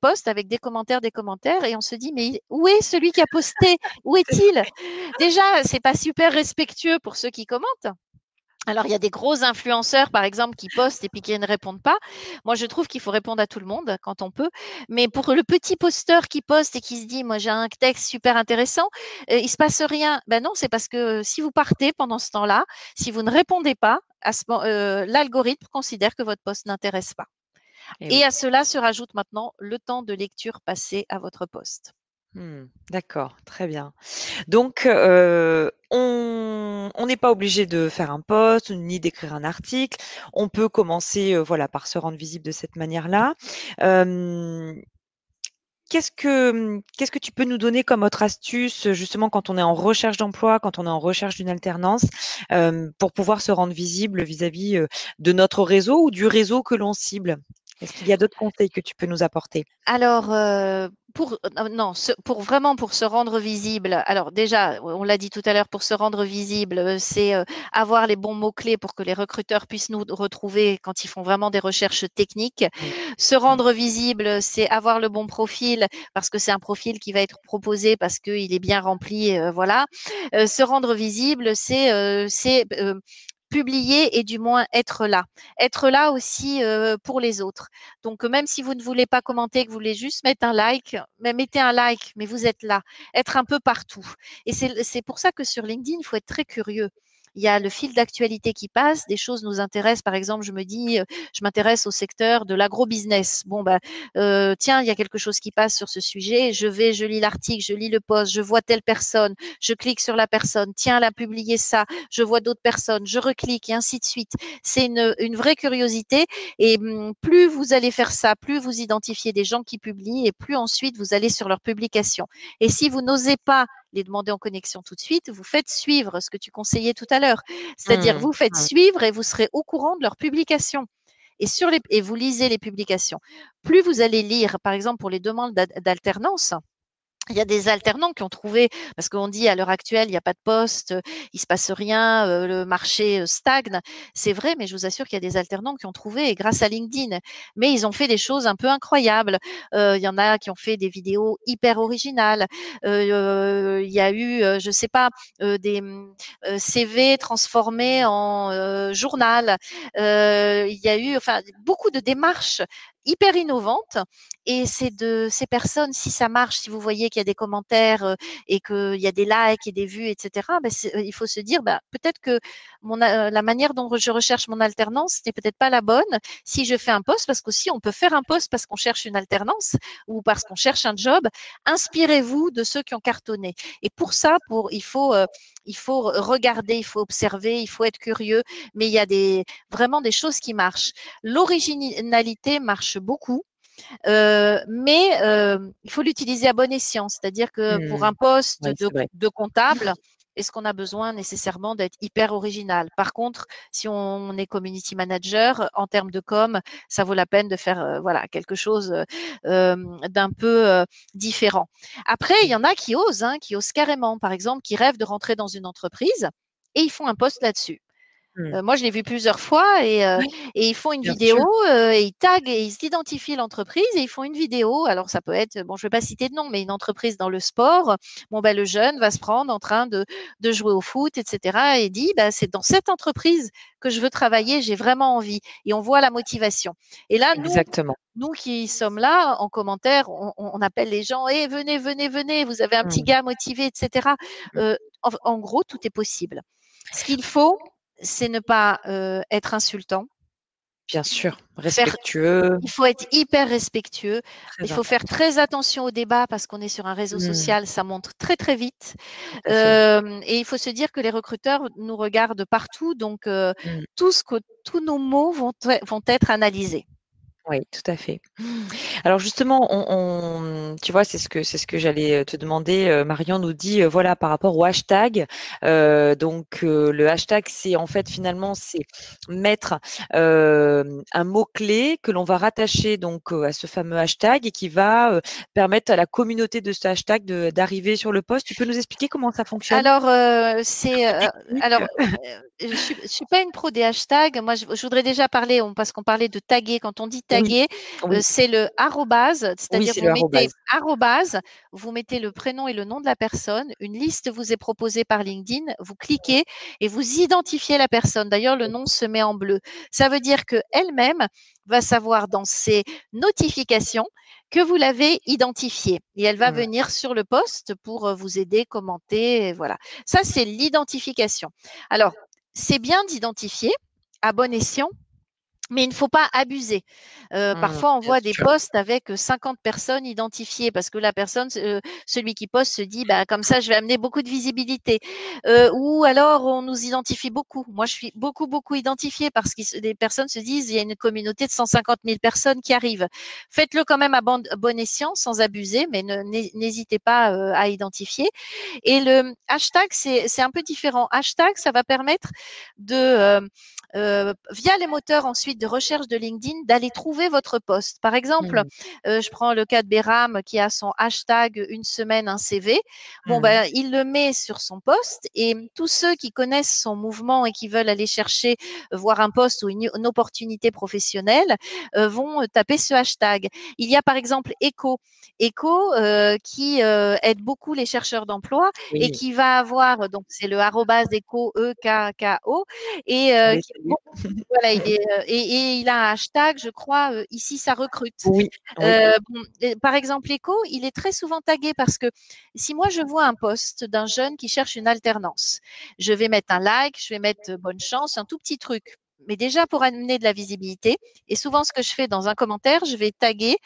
commentaires, et on se dit, mais où est celui qui a posté? Où est-il? Déjà, c'est pas super respectueux pour ceux qui commentent. Alors, il y a des gros influenceurs, par exemple, qui postent et puis qui ne répondent pas. Moi, je trouve qu'il faut répondre à tout le monde quand on peut. Mais pour le petit posteur qui poste et qui se dit, moi, j'ai un texte super intéressant, il se passe rien. Ben non, c'est parce que si vous partez pendant ce temps-là, si vous ne répondez pas, l'algorithme considère que votre poste n'intéresse pas. Eh Et oui. à cela se rajoute maintenant le temps de lecture passé à votre poste. Mmh. D'accord, très bien. Donc, on n'est pas obligé de faire un post ni d'écrire un article. On peut commencer, voilà, par se rendre visible de cette manière-là. Hem, qu'est-ce que tu peux nous donner comme autre astuce, justement quand on est en recherche d'emploi, quand on est en recherche d'une alternance, pour pouvoir se rendre visible vis-à-vis, de notre réseau ou du réseau que l'on cible? Est-ce qu'il y a d'autres conseils que tu peux nous apporter? Alors, non, pour vraiment pour se rendre visible, alors déjà, on l'a dit tout à l'heure, pour se rendre visible, c'est avoir les bons mots-clés pour que les recruteurs puissent nous retrouver quand ils font vraiment des recherches techniques. Oui. Se Mmh. rendre visible, c'est avoir le bon profil parce que c'est un profil qui va être proposé parce qu'il est bien rempli, voilà. Se rendre visible, c'est publier et du moins être là. Être là aussi pour les autres. Donc, même si vous ne voulez pas commenter, que vous voulez juste mettre un like, mais mettez un like, mais vous êtes là. Être un peu partout. Et c'est pour ça que sur LinkedIn, il faut être très curieux. Il y a le fil d'actualité qui passe, des choses nous intéressent. Par exemple, je me dis, je m'intéresse au secteur de l'agro-business. Bon, bah, tiens, il y a quelque chose qui passe sur ce sujet. Je lis l'article, je lis le post, je vois telle personne, je clique sur la personne. Tiens, elle a publié ça. Je vois d'autres personnes, je reclique et ainsi de suite. C'est une vraie curiosité. Et plus vous allez faire ça, plus vous identifiez des gens qui publient et plus ensuite vous allez sur leur publication. Et si vous n'osez pas les demander en connexion tout de suite, vous faites suivre ce que tu conseillais tout à l'heure. C'est-à-dire, Mmh. vous faites suivre et vous serez au courant de leurs publications. Et vous lisez les publications. Plus vous allez lire, par exemple, pour les demandes d'alternance, il y a des alternants qui ont trouvé, parce qu'on dit à l'heure actuelle, il n'y a pas de poste, il se passe rien, le marché stagne. C'est vrai, mais je vous assure qu'il y a des alternants qui ont trouvé et grâce à LinkedIn. Mais ils ont fait des choses un peu incroyables. Il y en a qui ont fait des vidéos hyper originales. Il y a eu, je sais pas, des CV transformés en journal. Il y a eu, enfin, beaucoup de démarches hyper innovantes. Et c'est de ces personnes, si ça marche, si vous voyez qu'il y a des commentaires et qu'il y a des likes et des vues, etc., ben il faut se dire, ben, peut-être que la manière dont je recherche mon alternance n'est peut-être pas la bonne. Si je fais un poste, parce qu'aussi on peut faire un poste parce qu'on cherche une alternance ou parce qu'on cherche un job, inspirez-vous de ceux qui ont cartonné. Et pour ça, il faut regarder, il faut observer, il faut être curieux, mais il y a vraiment des choses qui marchent. L'originalité marche beaucoup. Mais il faut l'utiliser à bon escient. C'est-à-dire que pour Mmh. un poste Oui, c'est vrai. de comptable, est-ce qu'on a besoin nécessairement d'être hyper original? Par contre, si on est community manager, en termes de com, ça vaut la peine de faire voilà, quelque chose d'un peu différent. Après, il y en a qui osent carrément, par exemple, qui rêvent de rentrer dans une entreprise et ils font un poste là-dessus. Mmh. Moi, je l'ai vu plusieurs fois Ouais, et ils font une bien vidéo, sûr. et ils taguent et ils identifient l'entreprise et ils font une vidéo. Alors, ça peut être, bon, je ne vais pas citer de nom, mais une entreprise dans le sport. Bon, ben, le jeune va se prendre en train de jouer au foot, etc. et dit, ben, c'est dans cette entreprise que je veux travailler, j'ai vraiment envie. Et on voit la motivation. Et là, Exactement. nous qui sommes là, en commentaire, on appelle les gens, et venez, venez, venez, vous avez un petit Mmh. gars motivé, etc. Mmh. En gros, tout est possible. Ce qu'il faut, c'est ne pas être insultant. Bien sûr, Faire, respectueux, il faut être hyper respectueux. Il très faut faire important. très attention au débat parce qu'on est sur un réseau Mmh. social, ça monte très très vite. Tout à fait. Et il faut se dire que les recruteurs nous regardent partout, donc Mmh. tous nos mots vont être analysés. Oui, tout à fait. Alors justement, tu vois, c'est ce que j'allais te demander. Marion nous dit, voilà, par rapport au hashtag. Donc le hashtag, c'est en fait finalement, c'est mettre un mot-clé que l'on va rattacher donc à ce fameux hashtag et qui va permettre à la communauté de ce hashtag d'arriver sur le post. Tu peux nous expliquer comment ça fonctionne? Alors, Un peu technique. je suis pas une pro des hashtags. Moi, je voudrais déjà parler, parce qu'on parlait de taguer. Quand on dit Oui, taguer, oui, c'est le arrobase, oui, c'est-à-dire c'est le arrobase. vous mettez le prénom et le nom de la personne. Une liste vous est proposée par LinkedIn. Vous cliquez et vous identifiez la personne. D'ailleurs, le nom se met en bleu. Ça veut dire que elle-même va savoir dans ses notifications que vous l'avez identifiée et elle va Mmh. venir sur le poste pour vous aider, commenter, voilà. Ça, c'est l'identification. Alors, c'est bien d'identifier à bon escient, mais il ne faut pas abuser. Mmh, Parfois, on bien voit des sûr. posts avec 50 personnes identifiées parce que la personne, celui qui poste se dit, bah, comme ça, je vais amener beaucoup de visibilité. Ou alors, on nous identifie beaucoup. Moi, je suis beaucoup, beaucoup identifiée parce que des personnes se disent, il y a une communauté de 150 000 personnes qui arrivent. Faites-le quand même à bon escient, sans abuser, mais n'hésitez pas à identifier. Et le hashtag, c'est un peu différent. Hashtag, ça va permettre via les moteurs ensuite de recherche de LinkedIn, d'aller trouver votre poste. Par exemple, Mmh. je prends le cas de Béram qui a son hashtag une semaine un CV. Bon, Mmh. ben, il le met sur son poste et tous ceux qui connaissent son mouvement et qui veulent aller chercher, voir un poste ou une opportunité professionnelle, vont taper ce hashtag. Il y a par exemple Echo qui aide beaucoup les chercheurs d'emploi et Oui, qui va avoir, donc c'est le arrobase Echo, E-K-K-O, et on les qui, salue. bon, voilà, et il a un hashtag, je crois, ici ça recrute. Oui, oui. Bon, par exemple, Echo, il est très souvent tagué parce que si moi je vois un post d'un jeune qui cherche une alternance, je vais mettre un like, je vais mettre bonne chance, un tout petit truc. Mais déjà pour amener de la visibilité, et souvent ce que je fais dans un commentaire, je vais taguer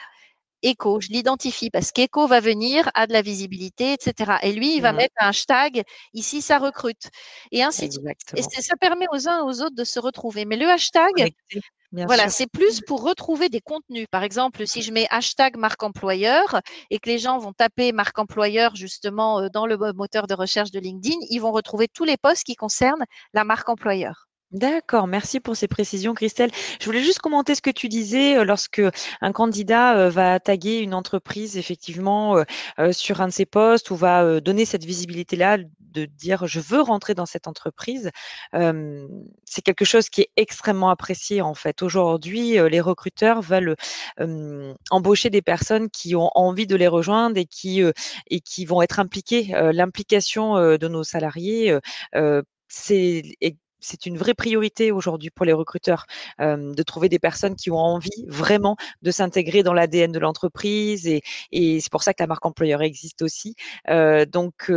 Echo, je l'identifie parce qu'Echo va venir, a de la visibilité, etc. Et lui, il va Mmh. mettre un hashtag, ici, ça recrute. Et ainsi de suite. Et Exactement. ça permet aux uns et aux autres de se retrouver. Mais le hashtag, Connecté, bien voilà, sûr. c'est plus pour retrouver des contenus. Par exemple, si je mets hashtag marque employeur et que les gens vont taper marque employeur justement dans le moteur de recherche de LinkedIn, ils vont retrouver tous les posts qui concernent la marque employeur. D'accord, merci pour ces précisions, Christelle. Je voulais juste commenter ce que tu disais lorsque un candidat va taguer une entreprise effectivement sur un de ses postes ou va donner cette visibilité-là de dire je veux rentrer dans cette entreprise. C'est quelque chose qui est extrêmement apprécié en fait. Aujourd'hui, les recruteurs veulent embaucher des personnes qui ont envie de les rejoindre et qui vont être impliquées. L'implication de nos salariés, c'est une vraie priorité aujourd'hui pour les recruteurs, de trouver des personnes qui ont envie vraiment de s'intégrer dans l'ADN de l'entreprise et c'est pour ça que la marque employeur existe aussi. Donc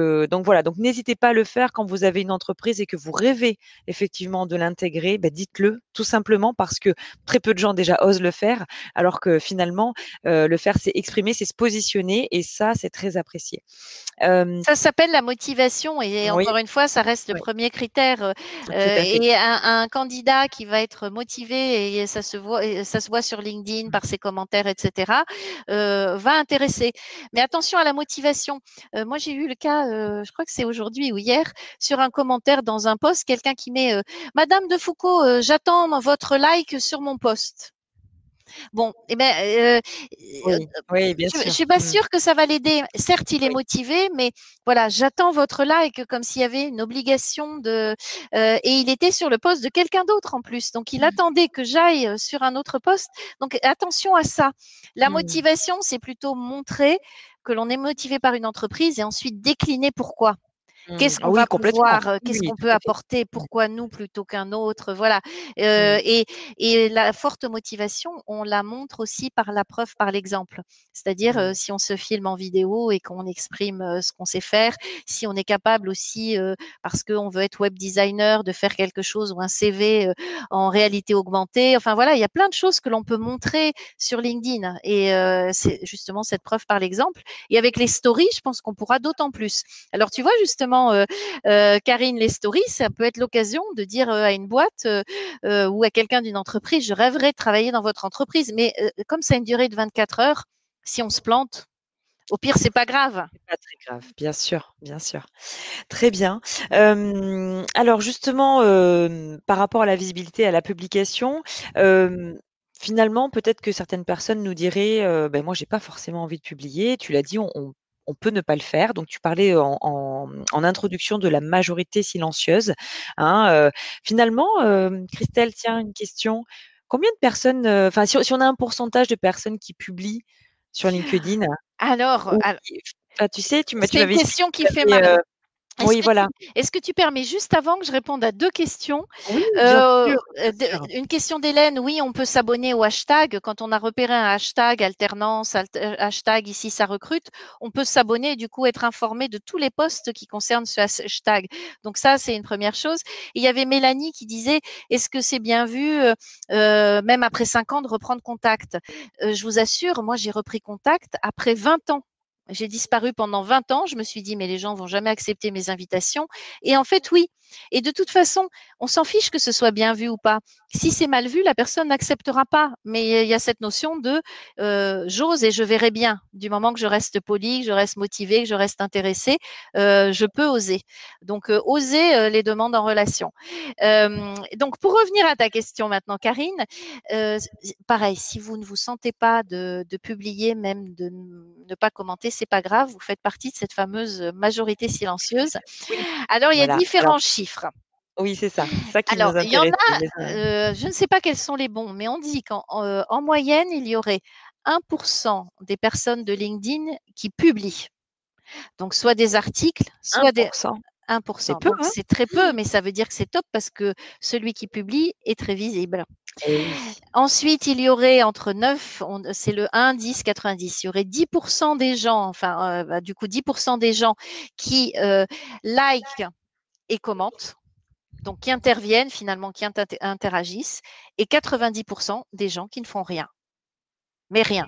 voilà, donc n'hésitez pas à le faire quand vous avez une entreprise et que vous rêvez effectivement de l'intégrer, bah, dites-le tout simplement parce que très peu de gens déjà osent le faire, alors que finalement, le faire, c'est exprimer, c'est se positionner et ça, c'est très apprécié. Hem, Ça s'appelle la motivation et oui, encore une fois, ça reste le oui, premier critère. tout à fait. Et un candidat qui va être motivé et ça se voit sur LinkedIn Mmh. par ses commentaires, etc., va intéresser. Mais attention à la motivation. Moi, j'ai eu le cas, je crois que c'est aujourd'hui ou hier, sur un commentaire dans un post, quelqu'un qui met Madame de Foucault, j'attends votre like sur mon post. Bon, eh ben, Oui, oui, bien je sûr. suis pas Mmh. sûre que ça va l'aider. Certes, il est Oui. motivé, mais voilà, j'attends votre like comme s'il y avait une obligation de. Et il était sur le poste de quelqu'un d'autre en plus, donc il Mmh. attendait que j'aille sur un autre poste. Donc attention à ça. La Mmh. motivation, c'est plutôt montrer que l'on est motivé par une entreprise et ensuite décliner pourquoi. Mmh. Qu'est-ce Ah qu'on oui, va complètement. pouvoir, qu'est-ce Oui, qu'on tout peut à fait. apporter, Mmh. pourquoi nous plutôt qu'un autre, voilà. Mmh. Et la forte motivation, on la montre aussi par la preuve, par l'exemple. C'est-à-dire, Mmh. si on se filme en vidéo et qu'on exprime ce qu'on sait faire, si on est capable aussi, parce qu'on veut être web designer, de faire quelque chose ou un CV en réalité augmentée. Enfin voilà, il y a plein de choses que l'on peut montrer sur LinkedIn. Et c'est justement cette preuve par l'exemple. Et avec les stories, je pense qu'on pourra d'autant plus. Alors, tu vois, justement, Karine, les stories, ça peut être l'occasion de dire à une boîte ou à quelqu'un d'une entreprise, je rêverais de travailler dans votre entreprise. Mais comme ça a une durée de 24 heures, si on se plante, au pire, c'est pas grave. C'est pas très grave, bien sûr, bien sûr. Très bien. Alors justement, par rapport à la visibilité, à la publication, finalement, peut-être que certaines personnes nous diraient, «Beh, moi, j'ai pas forcément envie de publier». Tu l'as dit, on peut ne pas le faire. Donc tu parlais en introduction de la majorité silencieuse, hein, finalement, Christelle, tiens, une question. Combien de personnes, enfin, si on a un pourcentage de personnes qui publient sur LinkedIn Alors, ou qui enfin, tu sais, tu c'est une m'avais expliqué question que qui tu fait avais, mal. oui, voilà. Est-ce que tu permets juste avant que je réponde à deux questions, Oui, bien sûr, bien de sûr. une question d'Hélène, oui, on peut s'abonner au hashtag. Quand on a repéré un hashtag alternance, hashtag ici ça recrute, on peut s'abonner et du coup être informé de tous les posts qui concernent ce hashtag. Donc ça, c'est une première chose. Et il y avait Mélanie qui disait, est-ce que c'est bien vu, même après 5 ans, de reprendre contact? Je vous assure, moi, j'ai repris contact après 20 ans. J'ai disparu pendant 20 ans. Je me suis dit, mais les gens vont jamais accepter mes invitations. Et en fait, oui. Et de toute façon, on s'en fiche que ce soit bien vu ou pas. Si c'est mal vu, la personne n'acceptera pas. Mais il y a cette notion de j'ose et je verrai bien. Du moment que je reste polie, que je reste motivée, que je reste intéressée, je peux oser. Donc, oser les demandes en relation. Donc, pour revenir à ta question maintenant, Karine, pareil, si vous ne vous sentez pas de publier, même de ne pas commenter, c'est pas grave. Vous faites partie de cette fameuse majorité silencieuse. Oui, Alors, il y a voilà. Alors différents chiffres. oui, c'est ça. C'est ça qui Alors, nous il y en intéressait. a, je ne sais pas quels sont les bons, mais on dit qu'en moyenne, il y aurait 1% des personnes de LinkedIn qui publient. Donc, soit des articles, soit des 1%, c'est 1%. peu, Donc, hein? c'est très peu, mais ça veut dire que c'est top parce que celui qui publie est très visible. Eh oui. Ensuite, il y aurait entre 9, c'est le 1, 10, 90. Il y aurait 10% des gens, enfin, du coup, 10% des gens qui like et commentent, donc qui interviennent finalement, qui interagissent, et 90% des gens qui ne font rien, mais rien.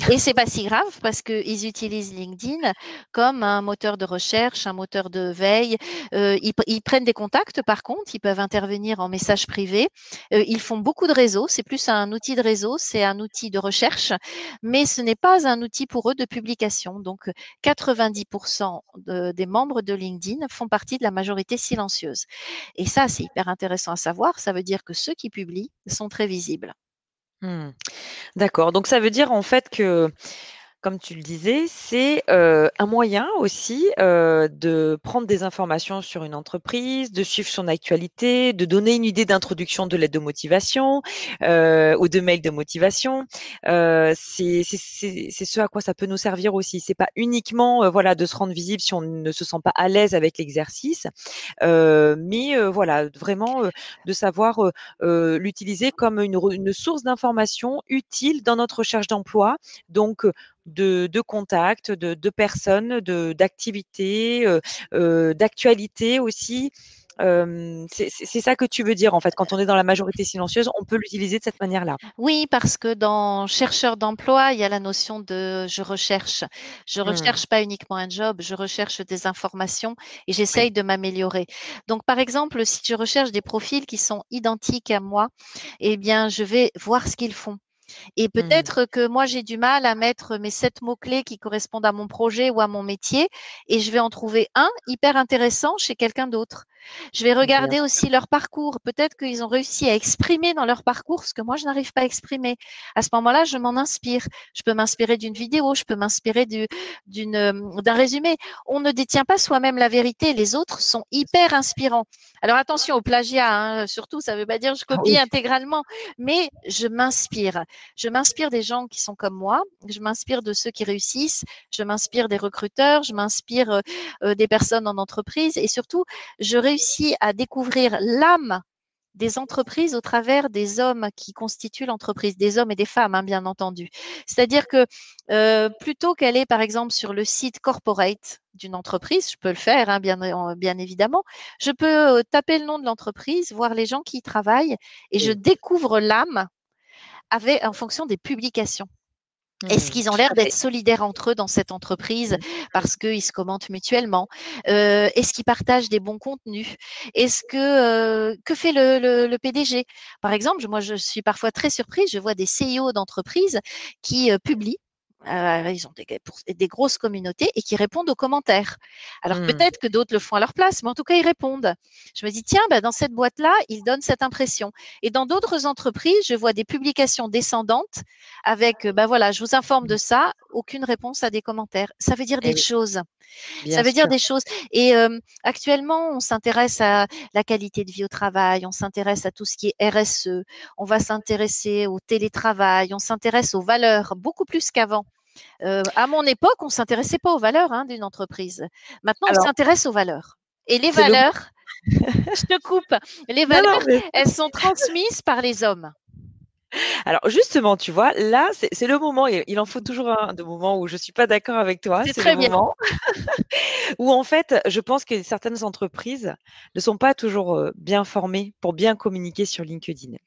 Et c'est pas si grave parce qu'ils utilisent LinkedIn comme un moteur de recherche, un moteur de veille. Ils prennent des contacts, par contre, ils peuvent intervenir en message privé. Ils font beaucoup de réseaux. C'est plus un outil de réseau, c'est un outil de recherche, mais ce n'est pas un outil pour eux de publication. Donc, 90% des membres de LinkedIn font partie de la majorité silencieuse. Et ça, c'est hyper intéressant à savoir. Ça veut dire que ceux qui publient sont très visibles. Mmh. D'accord, donc ça veut dire en fait que, comme tu le disais, c'est, un moyen aussi, de prendre des informations sur une entreprise, de suivre son actualité, de donner une idée d'introduction de lettre de motivation, ou de mail de motivation. C'est ce à quoi ça peut nous servir aussi. C'est pas uniquement, voilà, de se rendre visible si on ne se sent pas à l'aise avec l'exercice, mais voilà, vraiment, de savoir, l'utiliser comme une source d'information utile dans notre recherche d'emploi. Donc, de contacts, de personnes, d'activités, d'actualités aussi. C'est ça que tu veux dire, en fait, quand on est dans la majorité silencieuse, on peut l'utiliser de cette manière-là? Oui, parce que dans chercheur d'emploi, il y a la notion de je recherche. Je Mmh. recherche pas uniquement un job, je recherche des informations et Oui. j'essaye de m'améliorer. Donc, par exemple, si je recherche des profils qui sont identiques à moi, eh bien, je vais voir ce qu'ils font. Et Mmh. peut-être que moi, j'ai du mal à mettre mes 7 mots-clés qui correspondent à mon projet ou à mon métier et je vais en trouver un hyper intéressant chez quelqu'un d'autre. Je vais Bien regarder sûr. aussi leur parcours. Peut-être qu'ils ont réussi à exprimer dans leur parcours ce que moi, je n'arrive pas à exprimer. À ce moment-là, je m'en inspire. Je peux m'inspirer d'une vidéo, je peux m'inspirer d'un résumé. On ne détient pas soi-même la vérité. Les autres sont hyper inspirants. Alors attention au plagiat, hein. Surtout, ça ne veut pas dire que je Ah copie oui. intégralement, mais je m'inspire. Je m'inspire des gens qui sont comme moi, je m'inspire de ceux qui réussissent, je m'inspire des recruteurs, je m'inspire des personnes en entreprise et surtout, je réussis à découvrir l'âme des entreprises au travers des hommes qui constituent l'entreprise, des hommes et des femmes, hein, bien entendu. C'est-à-dire que plutôt qu'elle est, par exemple, sur le site corporate d'une entreprise, je peux le faire, hein, bien évidemment, je peux taper le nom de l'entreprise, voir les gens qui y travaillent et je Oui. découvre l'âme en fonction des publications. Est-ce Mmh. qu'ils ont Tout l'air à d'être fait. solidaires entre eux dans cette entreprise Mmh. parce qu'ils se commentent mutuellement? Est-ce qu'ils partagent des bons contenus? Que fait le PDG? Par exemple, moi, je suis parfois très surprise. Je vois des CEO d'entreprises qui publient. Ils ont des grosses communautés et qui répondent aux commentaires. Alors Mmh. peut-être que d'autres le font à leur place, mais en tout cas, ils répondent. Je me dis, tiens, ben, dans cette boîte-là, ils donnent cette impression. Et dans d'autres entreprises, je vois des publications descendantes avec, ben voilà, je vous informe de ça, aucune réponse à des commentaires. Ça veut dire Et des oui, choses. Ça bien veut dire sûr. des choses. Et actuellement, on s'intéresse à la qualité de vie au travail, on s'intéresse à tout ce qui est RSE, on va s'intéresser au télétravail, on s'intéresse aux valeurs beaucoup plus qu'avant. À mon époque, on ne s'intéressait pas aux valeurs, hein, d'une entreprise. Maintenant, on Alors, s'intéresse aux valeurs. Et les c'est le mot. valeurs, je te coupe, les Non, non, valeurs, mais elles sont transmises par les hommes. alors justement, tu vois, là, c'est le moment et il en faut toujours un de moment où je suis pas d'accord avec toi, C'est c'est le très bien. moment où en fait, je pense que certaines entreprises ne sont pas toujours, bien formées pour bien communiquer sur LinkedIn.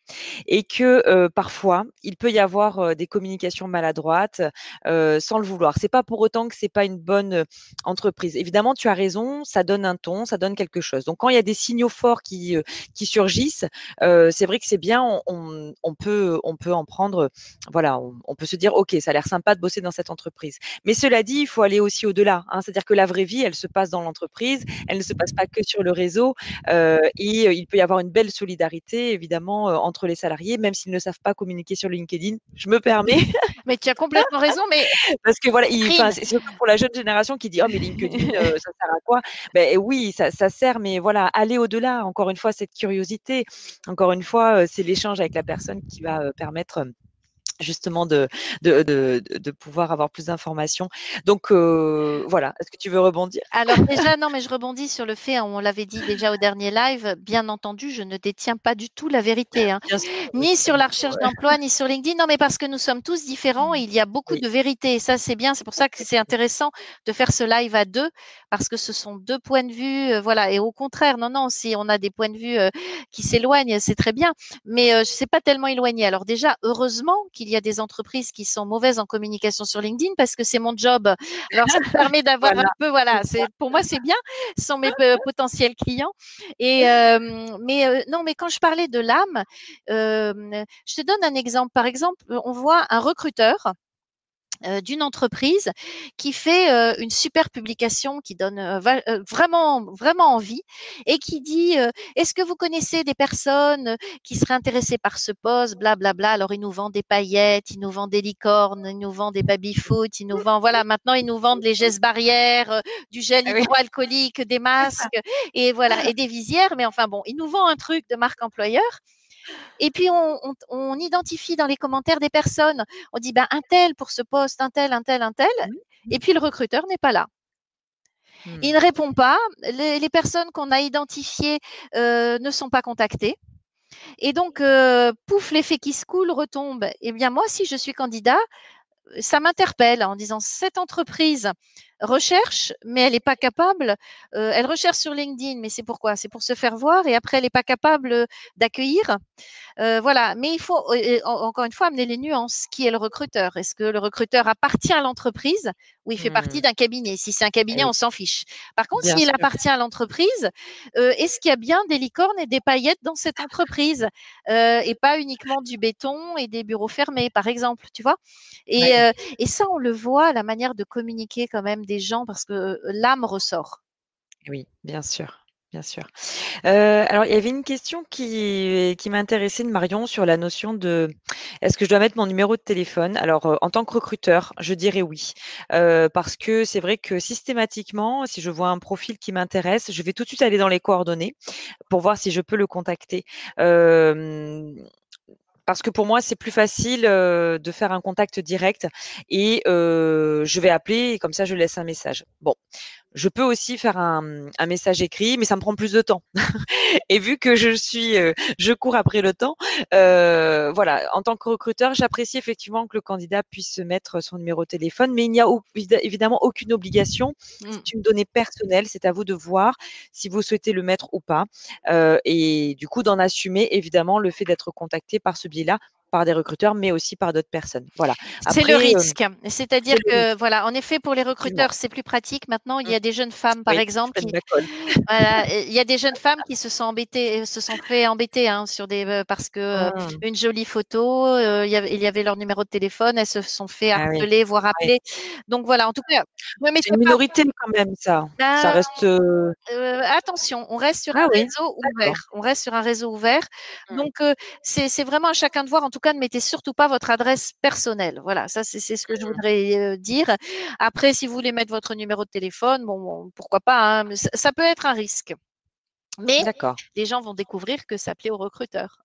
Et que, parfois, il peut y avoir, des communications maladroites, sans le vouloir. C'est pas pour autant que c'est pas une bonne, entreprise. Évidemment, tu as raison, ça donne un ton, ça donne quelque chose. Donc quand il y a des signaux forts qui surgissent, c'est vrai que c'est bien, on peut en prendre, voilà, on peut se dire: «OK, ça a l'air sympa de bosser dans cette entreprise». Mais cela dit, il faut aller aussi au-delà, hein. C'est-à-dire que la vraie vie, elle se passe dans l'entreprise, elle ne se passe pas que sur le réseau, et il peut y avoir une belle solidarité évidemment, entre les salariés, même s'ils ne savent pas communiquer sur LinkedIn. Je me permets Mais tu as complètement raison, mais parce que voilà, enfin, Catherine, c'est surtout pour la jeune génération qui dit: «Oh mais LinkedIn, ça sert à quoi?» Ben oui, ça sert, mais voilà, aller au-delà. Encore une fois, cette curiosité, encore une fois, c'est l'échange avec la personne qui va, permettre, justement de pouvoir avoir plus d'informations. Donc voilà, est-ce que tu veux rebondir? alors déjà, non, mais je rebondis sur le fait, on l'avait dit déjà au dernier live, bien entendu, je ne détiens pas du tout la vérité, hein, Bien sûr, oui, ni pas sur du la tout, recherche d'emploi, ni sur LinkedIn. Non, mais parce que nous sommes tous différents et il y a beaucoup oui, de vérité. Et ça, c'est bien. C'est pour ça que c'est exactement. intéressant de faire ce live à deux, parce que ce sont deux points de vue, voilà. Et au contraire, non, non, si on a des points de vue qui s'éloignent, c'est très bien. Mais je ne sais pas tellement éloigné. Alors déjà, heureusement qu'il qu'il y a des entreprises qui sont mauvaises en communication sur LinkedIn parce que c'est mon job. Alors, ça me permet d'avoir un Voilà, peu, c'est voilà, ça. pour moi, c'est bien. Ce sont mes potentiels clients. Mais non, mais quand je parlais de l'âme, je te donne un exemple. Par exemple, on voit un recruteur d'une entreprise qui fait une super publication qui donne vraiment vraiment envie et qui dit est-ce que vous connaissez des personnes qui seraient intéressées par ce poste, blablabla. Bla, bla. Alors ils nous vendent des paillettes, ils nous vendent des licornes, ils nous vendent des baby-foot, ils nous vendent, voilà, maintenant ils nous vendent les gestes barrières, du gel Ah oui, hydroalcoolique, des masques et voilà, et des visières. Mais enfin bon, ils nous vendent un truc de marque employeur. Et puis, on identifie dans les commentaires des personnes. On dit, ben, un tel pour ce poste, un tel, un tel, un tel. mmh, Et puis, le recruteur n'est pas là. Il mmh. ne répond pas. Les personnes qu'on a identifiées ne sont pas contactées. Et donc, pouf, l'effet qui se coule retombe. Eh bien, moi, si je suis candidat, ça m'interpelle en disant, cette entreprise recherche, mais elle n'est pas capable. Elle recherche sur LinkedIn, mais c'est pourquoi? C'est pour se faire voir et après, elle n'est pas capable d'accueillir. Voilà, mais il faut encore une fois amener les nuances. Qui est le recruteur? Est-ce que le recruteur appartient à l'entreprise ou il fait partie Mmh. d'un cabinet? Si c'est un Eh cabinet, oui, on s'en fiche. Par contre, bien s'il sûr. appartient à l'entreprise, est-ce qu'il y a bien des licornes et des paillettes dans cette entreprise et pas uniquement du béton et des bureaux fermés, par exemple, tu vois? Ouais. Et ça, on le voit, la manière de communiquer quand même des gens parce que l'âme ressort. Oui, bien sûr, bien sûr. Alors il y avait une question qui m'intéressait de Marion sur la notion de est-ce que je dois mettre mon numéro de téléphone? Alors, en tant que recruteur, je dirais oui, parce que c'est vrai que systématiquement, si je vois un profil qui m'intéresse, je vais tout de suite aller dans les coordonnées pour voir si je peux le contacter. Hem Parce que pour moi, c'est plus facile, de faire un contact direct et je vais appeler et comme ça je laisse un message. Bon, je peux aussi faire un message écrit, mais ça me prend plus de temps. Et vu que je cours après le temps, voilà, en tant que recruteur, j'apprécie effectivement que le candidat puisse mettre son numéro de téléphone, mais il n'y a évidemment aucune obligation. Mm. C'est une donnée personnelle, c'est à vous de voir si vous souhaitez le mettre ou pas, et du coup d'en assumer évidemment le fait d'être contacté par ce biais-là, par des recruteurs, mais aussi par d'autres personnes. Voilà. C'est le Après, risque. C'est-à-dire c'est le que, risque, voilà, en effet, pour les effectivement. recruteurs, c'est plus pratique. Maintenant, il Mmh. y a des jeunes femmes, par Oui, exemple, je qui, ma colle. voilà, il y a des jeunes femmes qui se sont embêtées, se sont fait embêter hein, sur des parce que Mmh. une jolie photo, il y avait leur numéro de téléphone, elles se sont fait Ah oui, harceler, voire oui. appeler. Donc voilà, en tout cas, ne C'est mettez une pas. minorité quand même ça. Ça Ben, reste, attention, on reste sur ah un oui? réseau D'accord. ouvert. On reste sur un réseau ouvert. Mmh. Donc, c'est vraiment à chacun de voir. En tout cas, ne mettez surtout pas votre adresse personnelle. Voilà, ça, c'est ce que je Mmh. voudrais dire. Après, si vous voulez mettre votre numéro de téléphone, bon, pourquoi pas, hein, mais ça peut être un risque. Mais D'accord. les gens vont découvrir que ça plaît aux recruteurs.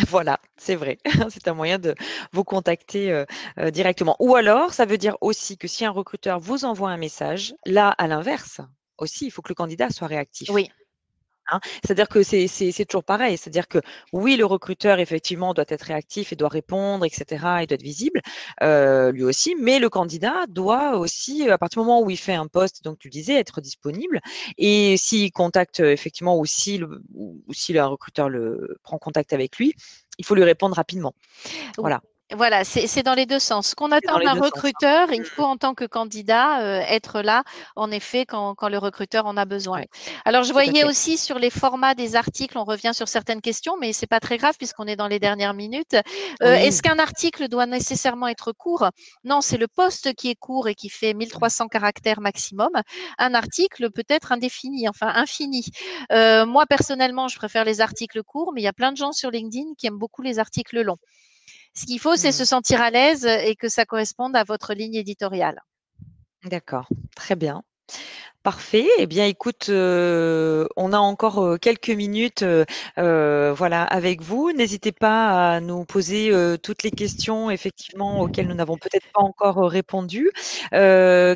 Voilà, c'est vrai. C'est un moyen de vous contacter, directement. Ou alors, ça veut dire aussi que si un recruteur vous envoie un message, là, à l'inverse, aussi, il faut que le candidat soit réactif. Oui. Hein. C'est-à-dire que c'est toujours pareil. C'est-à-dire que oui, le recruteur, effectivement, doit être réactif et doit répondre, et cetera, et doit être visible, lui aussi, mais le candidat doit aussi, à partir du moment où il fait un post, donc tu le disais, être disponible et s'il contacte, effectivement ou si le recruteur le prend contact avec lui, il faut lui répondre rapidement. Voilà, Voilà, c'est dans les 2 sens. Ce qu'on c'est dans attend les d'un 2 sens, hein. recruteur, il faut Mmh. en tant que candidat, être là, en effet, quand le recruteur en a besoin. Ouais, Alors, je tout à voyais fait. aussi sur les formats des articles, on revient sur certaines questions, mais c'est pas très grave puisqu'on est dans les dernières minutes. Oui. Est-ce qu'un article doit nécessairement être court? Non, c'est le poste qui est court et qui fait Mmh. 1300 caractères maximum. Un article peut être indéfini, enfin infini. Moi, personnellement, je préfère les articles courts, mais il y a plein de gens sur LinkedIn qui aiment beaucoup les articles longs. Ce qu'il faut, c'est Mmh. se sentir à l'aise et que ça corresponde à votre ligne éditoriale. D'accord, très bien. Parfait. Eh bien, écoute, on a encore, quelques minutes, voilà, avec vous. N'hésitez pas à nous poser, toutes les questions effectivement auxquelles nous n'avons peut-être pas encore, répondu.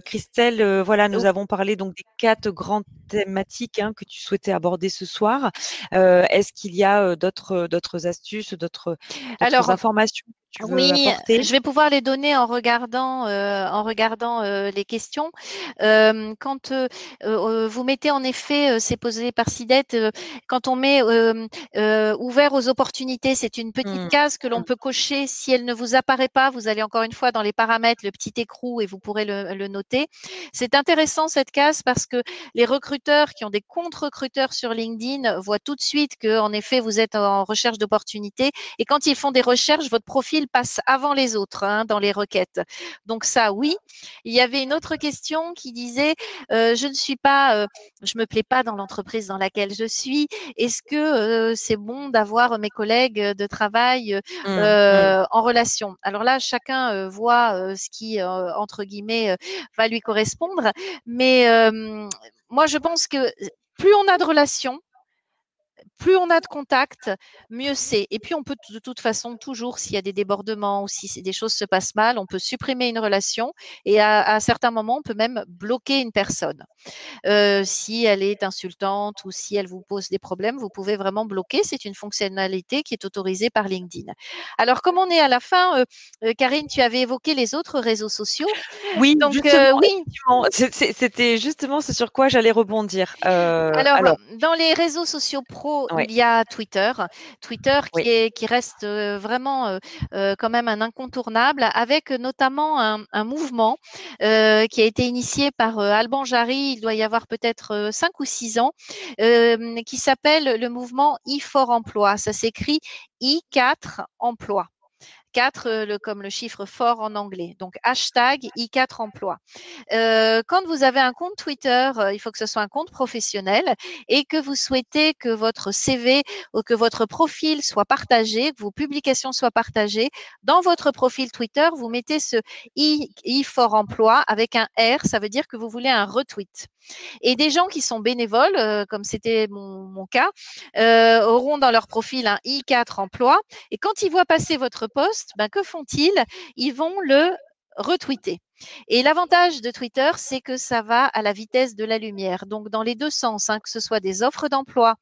Christelle, voilà, nous avons parlé donc des 4 grandes thématiques, hein, que tu souhaitais aborder ce soir. Est-ce qu'il y a, d'autres astuces, d'autres Alors, informations que tu veux Oui, apporter? je vais pouvoir les donner en regardant les questions. Quand vous mettez en effet, c'est posé par Sidette, quand on met ouvert aux opportunités, c'est une petite Mmh, case que l'on mmh, peut cocher. Si elle ne vous apparaît pas, vous allez encore une fois dans les paramètres, le petit écrou et vous pourrez le noter. C'est intéressant cette case parce que les recruteurs qui ont des comptes recruteurs sur LinkedIn voient tout de suite que, en effet, vous êtes en recherche d'opportunités et quand ils font des recherches, votre profil passe avant les autres dans les requêtes. Donc ça, oui. Il y avait une autre question qui disait, je me plais pas dans l'entreprise dans laquelle je suis. Est-ce que c'est bon d'avoir mes collègues de travail mmh, mmh. en relation? Alors là, chacun voit ce qui, entre guillemets, va lui correspondre. Mais moi, je pense que plus on a de relations, plus on a de contacts, mieux c'est. Et puis, on peut de toute façon toujours, s'il y a des débordements ou si des choses se passent mal, on peut supprimer une relation et à certains moments, on peut même bloquer une personne. Si elle est insultante ou si elle vous pose des problèmes, vous pouvez vraiment bloquer. C'est une fonctionnalité qui est autorisée par LinkedIn. Alors, comme on est à la fin, Karine, tu avais évoqué les autres réseaux sociaux. Oui, Donc, justement, oui, effectivement, c'était justement ce sur quoi j'allais rebondir. alors, Alors, dans les réseaux sociaux pro, ouais, il y a Twitter. Twitter oui, qui reste vraiment quand même un incontournable, avec notamment un mouvement qui a été initié par Alban Jarry, il doit y avoir peut-être 5 ou 6 ans, qui s'appelle le mouvement I4 Emploi. Ça s'écrit I4 Emploi. 4 comme le chiffre fort en anglais. Donc hashtag I4 emploi. Quand vous avez un compte Twitter, il faut que ce soit un compte professionnel et que vous souhaitez que votre CV ou que votre profil soit partagé, que vos publications soient partagées. Dans votre profil Twitter, vous mettez ce I for emploi avec un R, ça veut dire que vous voulez un retweet. Et des gens qui sont bénévoles, comme c'était mon cas, auront dans leur profil un I4 emploi. Et quand ils voient passer votre post, ben, que font-ils? Ils vont le retweeter. Et l'avantage de Twitter, c'est que ça va à la vitesse de la lumière. Donc, dans les deux sens, que ce soit des offres d'emploi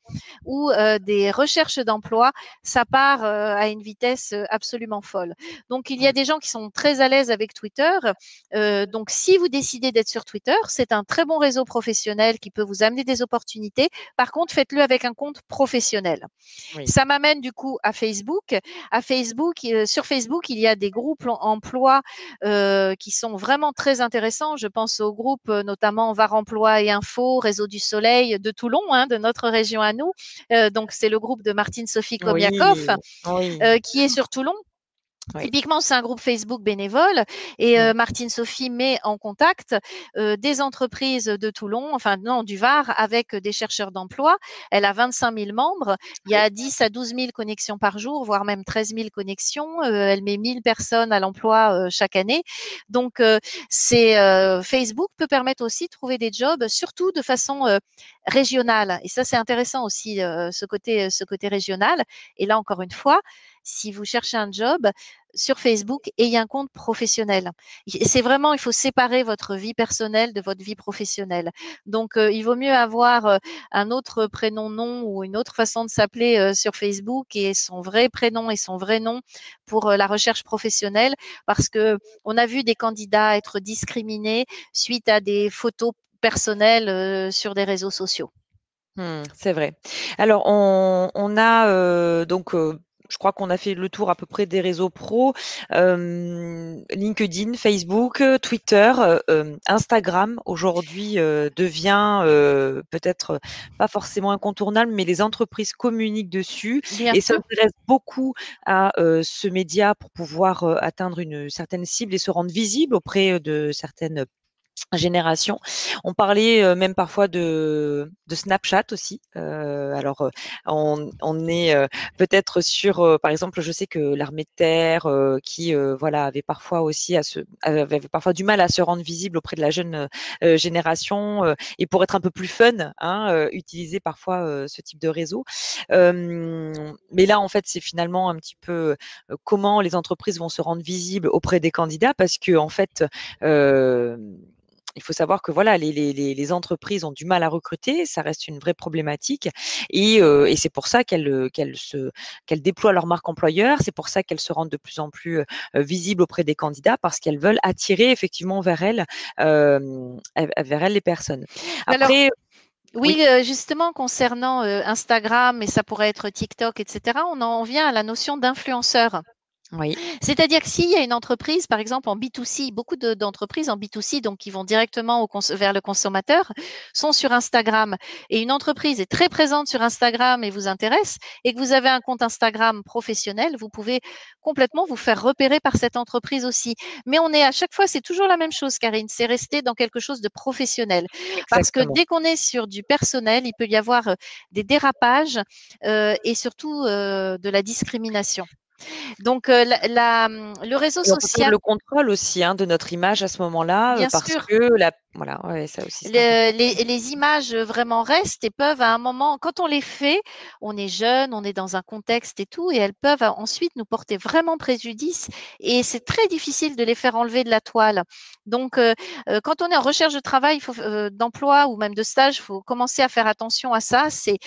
ou des recherches d'emploi, ça part à une vitesse absolument folle. Donc, il y a mmh, des gens qui sont très à l'aise avec Twitter. Donc, si vous décidez d'être sur Twitter, c'est un très bon réseau professionnel qui peut vous amener des opportunités. Par contre, faites-le avec un compte professionnel. oui. Ça m'amène du coup à Facebook. Sur Facebook, il y a des groupes emploi qui sont vraiment très intéressants. Je pense aux groupes notamment Var Emploi et Info, Réseau du Soleil de Toulon, de notre région à nous. Donc c'est le groupe de Martine Sophie Komiakov Oui, oui, qui est sur Toulon. oui. Typiquement, c'est un groupe Facebook bénévole et Mmh, Martine Sophie met en contact des entreprises de Toulon, enfin non, du Var, avec des chercheurs d'emploi. Elle a 25 000 membres. Il y oui. a 10 à 12 000 connexions par jour, voire même 13 000 connexions. Elle met 1000 personnes à l'emploi chaque année. Donc, Facebook peut permettre aussi de trouver des jobs, surtout de façon régionale. Et ça, c'est intéressant aussi, ce côté régional. Et là, encore une fois, si vous cherchez un job, sur Facebook, ayez un compte professionnel. C'est vraiment, il faut séparer votre vie personnelle de votre vie professionnelle. Donc, il vaut mieux avoir un autre prénom, nom ou une autre façon de s'appeler sur Facebook et son vrai prénom et son vrai nom pour la recherche professionnelle, parce que on a vu des candidats être discriminés suite à des photos personnelles sur des réseaux sociaux. Mmh, c'est vrai. Alors on a, je crois qu'on a fait le tour à peu près des réseaux pro, LinkedIn, Facebook, Twitter, Instagram aujourd'hui, devient, peut-être pas forcément incontournable, mais les entreprises communiquent dessus Bien et sûr. s'intéressent beaucoup à, ce média pour pouvoir, atteindre une certaine cible et se rendre visible auprès, de certaines génération. On parlait, même parfois de Snapchat aussi. Alors, on est, peut-être sur, par exemple, je sais que l'armée de terre, qui, voilà, avait parfois aussi avait parfois du mal à se rendre visible auprès de la jeune, génération, et pour être un peu plus fun, hein, utiliser parfois, ce type de réseau. Mais là, en fait, c'est finalement un petit peu, comment les entreprises vont se rendre visibles auprès des candidats parce qu'en fait, hem il faut savoir que voilà, les entreprises ont du mal à recruter, ça reste une vraie problématique et c'est pour ça qu'elles déploient leur marque employeur, c'est pour ça qu'elles se rendent de plus en plus visibles auprès des candidats parce qu'elles veulent attirer effectivement vers elles les personnes. Alors, Après, oui, oui, justement, concernant Instagram, et ça pourrait être TikTok, etc., on en vient à la notion d'influenceur. oui, C'est-à-dire que s'il y a une entreprise, par exemple en B2C, beaucoup d'entreprises en B2C, donc qui vont directement vers le consommateur, sont sur Instagram. Et une entreprise est très présente sur Instagram et vous intéresse, et que vous avez un compte Instagram professionnel, vous pouvez complètement vous faire repérer par cette entreprise aussi. Mais on est à chaque fois, c'est toujours la même chose, Karine, c'est rester dans quelque chose de professionnel. Parce que exactement. dès qu'on est sur du personnel, il peut y avoir des dérapages et surtout de la discrimination. Donc, le réseau Et on peut perdre social, le contrôle aussi, hein, de notre image à ce moment-là, bien parce sûr, que la voilà, ouais, ça aussi c'est important. les images vraiment restent et peuvent à un moment, quand on les fait, on est jeune, on est dans un contexte et tout, et elles peuvent ensuite nous porter vraiment préjudice. Et c'est très difficile de les faire enlever de la toile. Donc, quand on est en recherche de travail, d'emploi ou même de stage, il faut commencer à faire attention à ça. C'est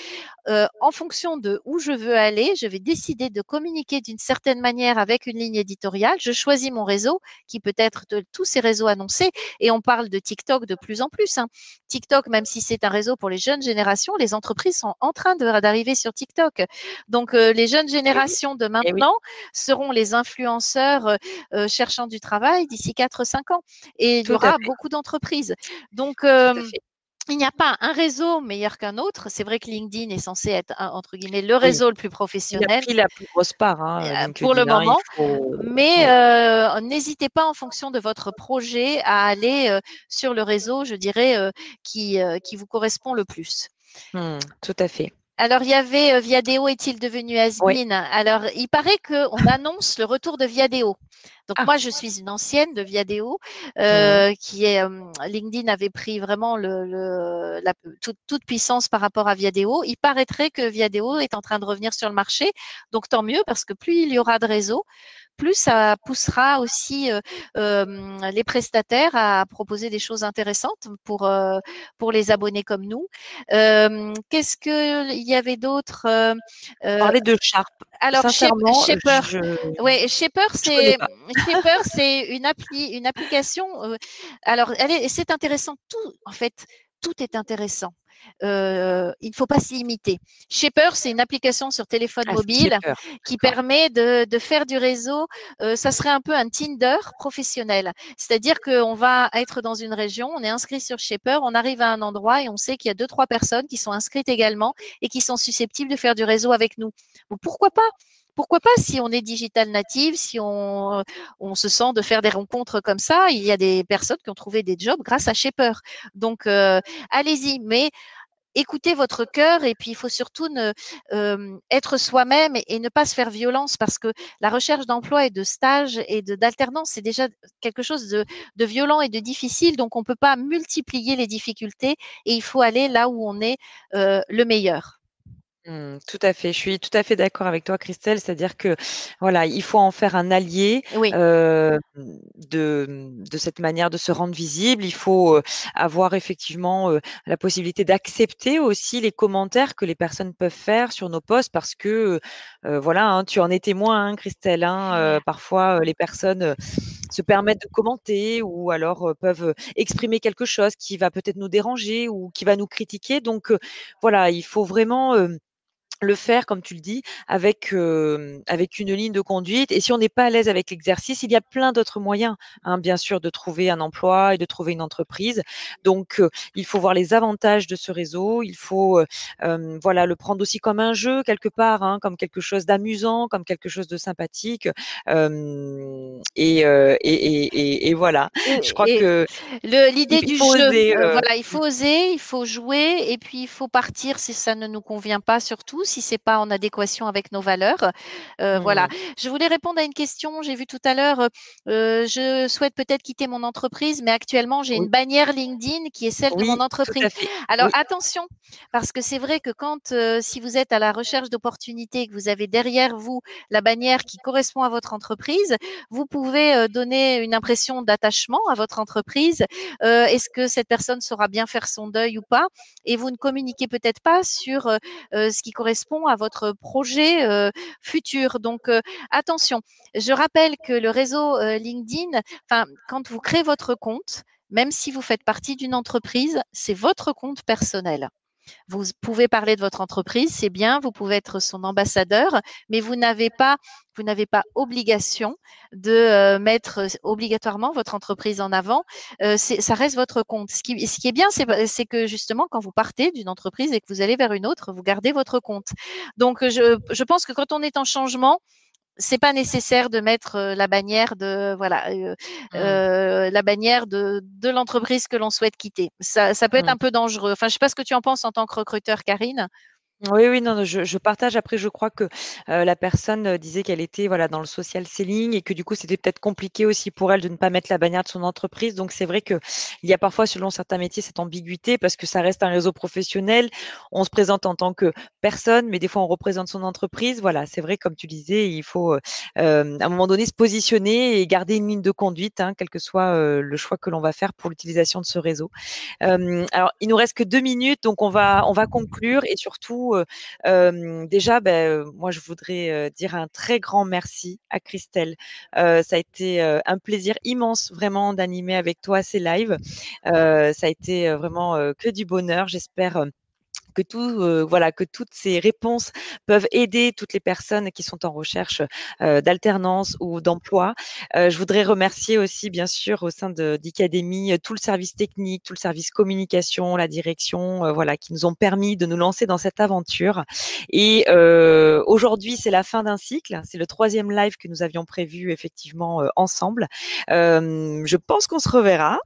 en fonction de où je veux aller, je vais décider de communiquer d'une certaine manière avec une ligne éditoriale. Je choisis mon réseau, qui peut être de tous ces réseaux annoncés. Et on parle de TikTok de plus en plus, hein. TikTok, même si c'est un réseau pour les jeunes générations, les entreprises sont en train d'arriver sur TikTok. Donc, les jeunes Eh oui, générations de eh oui, maintenant seront les influenceurs cherchant du travail d'ici 4 5 ans. Et il y tout à aura fait, beaucoup d'entreprises. Donc, tout à fait. il n'y a pas un réseau meilleur qu'un autre. C'est vrai que LinkedIn est censé être, entre guillemets, le Oui, réseau le plus il a professionnel pris la plus grosse part, hein, pour le LinkedIn, hein, il moment, faut mais oui. n'hésitez pas en fonction de votre projet à aller sur le réseau, je dirais, qui vous correspond le plus. Tout à fait. Alors, il y avait Viadeo est-il devenu Oui. has-been? Alors, il paraît qu'on annonce le retour de Viadeo. Donc, Ah! moi, je suis une ancienne de Viadeo, Mmh. qui est LinkedIn avait pris vraiment toute puissance par rapport à Viadeo. Il paraîtrait que Viadeo est en train de revenir sur le marché. Donc, tant mieux, parce que plus il y aura de réseaux, plus ça poussera aussi les prestataires à proposer des choses intéressantes pour les abonnés comme nous. Qu'est-ce qu'il y avait d'autre euh, Parler de Sharp, Alors, sincèrement, Shaper, ouais, Shaper, je connais c'est pas. Shaper, c'est une application. Alors, c'est intéressant. Tout, en fait, tout est intéressant. Il ne faut pas s'y limiter. Shaper, c'est une application sur téléphone Ah, c'est mobile peur. qui D'accord. permet de faire du réseau. Ça serait un peu un Tinder professionnel. C'est-à-dire qu'on va être dans une région, on est inscrit sur Shaper, on arrive à un endroit et on sait qu'il y a 2 3 personnes qui sont inscrites également et qui sont susceptibles de faire du réseau avec nous. Donc, pourquoi pas? Pourquoi pas si on est digital native, si on se sent de faire des rencontres comme ça. Il y a des personnes qui ont trouvé des jobs grâce à Shaper. Donc, allez-y, mais écoutez votre cœur et puis il faut surtout être soi-même et ne pas se faire violence parce que la recherche d'emploi et de stage et d'alternance, c'est déjà quelque chose de violent et de difficile. Donc, on ne peut pas multiplier les difficultés et il faut aller là où on est le meilleur. Tout à fait. Je suis tout à fait d'accord avec toi, Christelle. C'est-à-dire que, voilà, il faut en faire un allié, Oui, de cette manière de se rendre visible. Il faut, avoir effectivement, la possibilité d'accepter aussi les commentaires que les personnes peuvent faire sur nos posts parce que, voilà, hein, tu en es témoin, hein, Christelle, hein, parfois, les personnes, se permettent de commenter ou alors, peuvent, exprimer quelque chose qui va peut-être nous déranger ou qui va nous critiquer. Donc, voilà, il faut vraiment, le faire, comme tu le dis, avec une ligne de conduite et si on n'est pas à l'aise avec l'exercice, il y a plein d'autres moyens, hein, bien sûr, de trouver un emploi et de trouver une entreprise. Donc, il faut voir les avantages de ce réseau. Il faut, voilà, le prendre aussi comme un jeu quelque part, hein, comme quelque chose d'amusant, comme quelque chose de sympathique. Et voilà. Je crois et que l'idée il du faut jeu, oser, voilà, il faut oser, il faut jouer et puis il faut partir si ça ne nous convient pas surtout. si c'est pas en adéquation avec nos valeurs. Voilà. Mmh. Je voulais répondre à une question. J'ai vu tout à l'heure, je souhaite peut-être quitter mon entreprise, mais actuellement, j'ai une Oui, bannière LinkedIn qui est celle de mon oui, tout entreprise. à fait. Alors Oui. attention, parce que c'est vrai que quand, si vous êtes à la recherche d'opportunités, que vous avez derrière vous la bannière qui correspond à votre entreprise, vous pouvez donner une impression d'attachement à votre entreprise. Est-ce que cette personne saura bien faire son deuil ou pas? Et vous ne communiquez peut-être pas sur ce qui correspond à votre projet futur. Donc attention, je rappelle que le réseau LinkedIn, enfin, quand vous créez votre compte, même si vous faites partie d'une entreprise, c'est votre compte personnel. Vous pouvez parler de votre entreprise, c'est bien, vous pouvez être son ambassadeur, mais vous n'avez pas obligation de mettre obligatoirement votre entreprise en avant. Ça reste votre compte. Ce qui est bien, c'est que justement, quand vous partez d'une entreprise et que vous allez vers une autre, vous gardez votre compte. Donc, je pense que quand on est en changement, c'est pas nécessaire de mettre la bannière de voilà Mmh. la bannière de l'entreprise que l'on souhaite quitter. Ça peut être Mmh. un peu dangereux. Enfin, je sais pas ce que tu en penses en tant que recruteur, Karine. Oui, oui, non, non, je partage. Après, je crois que, la personne, disait qu'elle était, voilà, dans le social selling et que du coup, c'était peut-être compliqué aussi pour elle de ne pas mettre la bannière de son entreprise. Donc c'est vrai qu'il y a parfois, selon certains métiers, cette ambiguïté parce que ça reste un réseau professionnel. On se présente en tant que personne, mais des fois, on représente son entreprise. Voilà, c'est vrai, comme tu disais, il faut, à un moment donné, se positionner et garder une ligne de conduite, hein, quel que soit, le choix que l'on va faire pour l'utilisation de ce réseau. Alors, il nous reste que 2 minutes, donc on va conclure et surtout, déjà, moi, je voudrais, dire un très grand merci à Christelle. Ça a été, un plaisir immense vraiment d'animer avec toi ces lives. Ça a été, vraiment, que du bonheur. J'espère, que voilà, que toutes ces réponses peuvent aider toutes les personnes qui sont en recherche d'alternance ou d'emploi. Je voudrais remercier aussi, bien sûr, au sein d'Icademy, tout le service technique, tout le service communication, la direction, voilà, qui nous ont permis de nous lancer dans cette aventure. Et aujourd'hui, c'est la fin d'un cycle. C'est le troisième live que nous avions prévu effectivement ensemble. Je pense qu'on se reverra.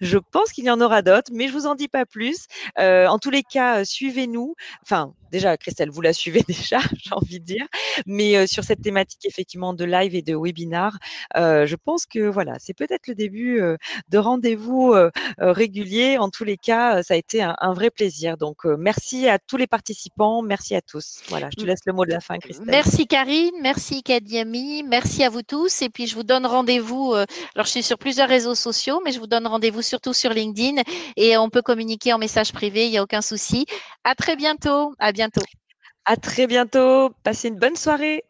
Je pense qu'il y en aura d'autres, mais je vous en dis pas plus. En tous les cas, suivez-nous. Enfin, déjà, Christelle, vous la suivez déjà, j'ai envie de dire. Mais sur cette thématique effectivement de live et de webinar, je pense que voilà, c'est peut-être le début de rendez-vous réguliers. En tous les cas, ça a été un vrai plaisir. Donc, merci à tous les participants, merci à tous. Voilà, je te laisse le mot de la fin, Christelle. Merci Karine, merci Kadiami, merci à vous tous. Et puis je vous donne rendez-vous. Alors je suis sur plusieurs réseaux sociaux, mais je vous donne rendez-vous surtout sur LinkedIn et on peut communiquer en message privé, il n'y a aucun souci. À très bientôt. À bientôt. À très bientôt. Passez une bonne soirée.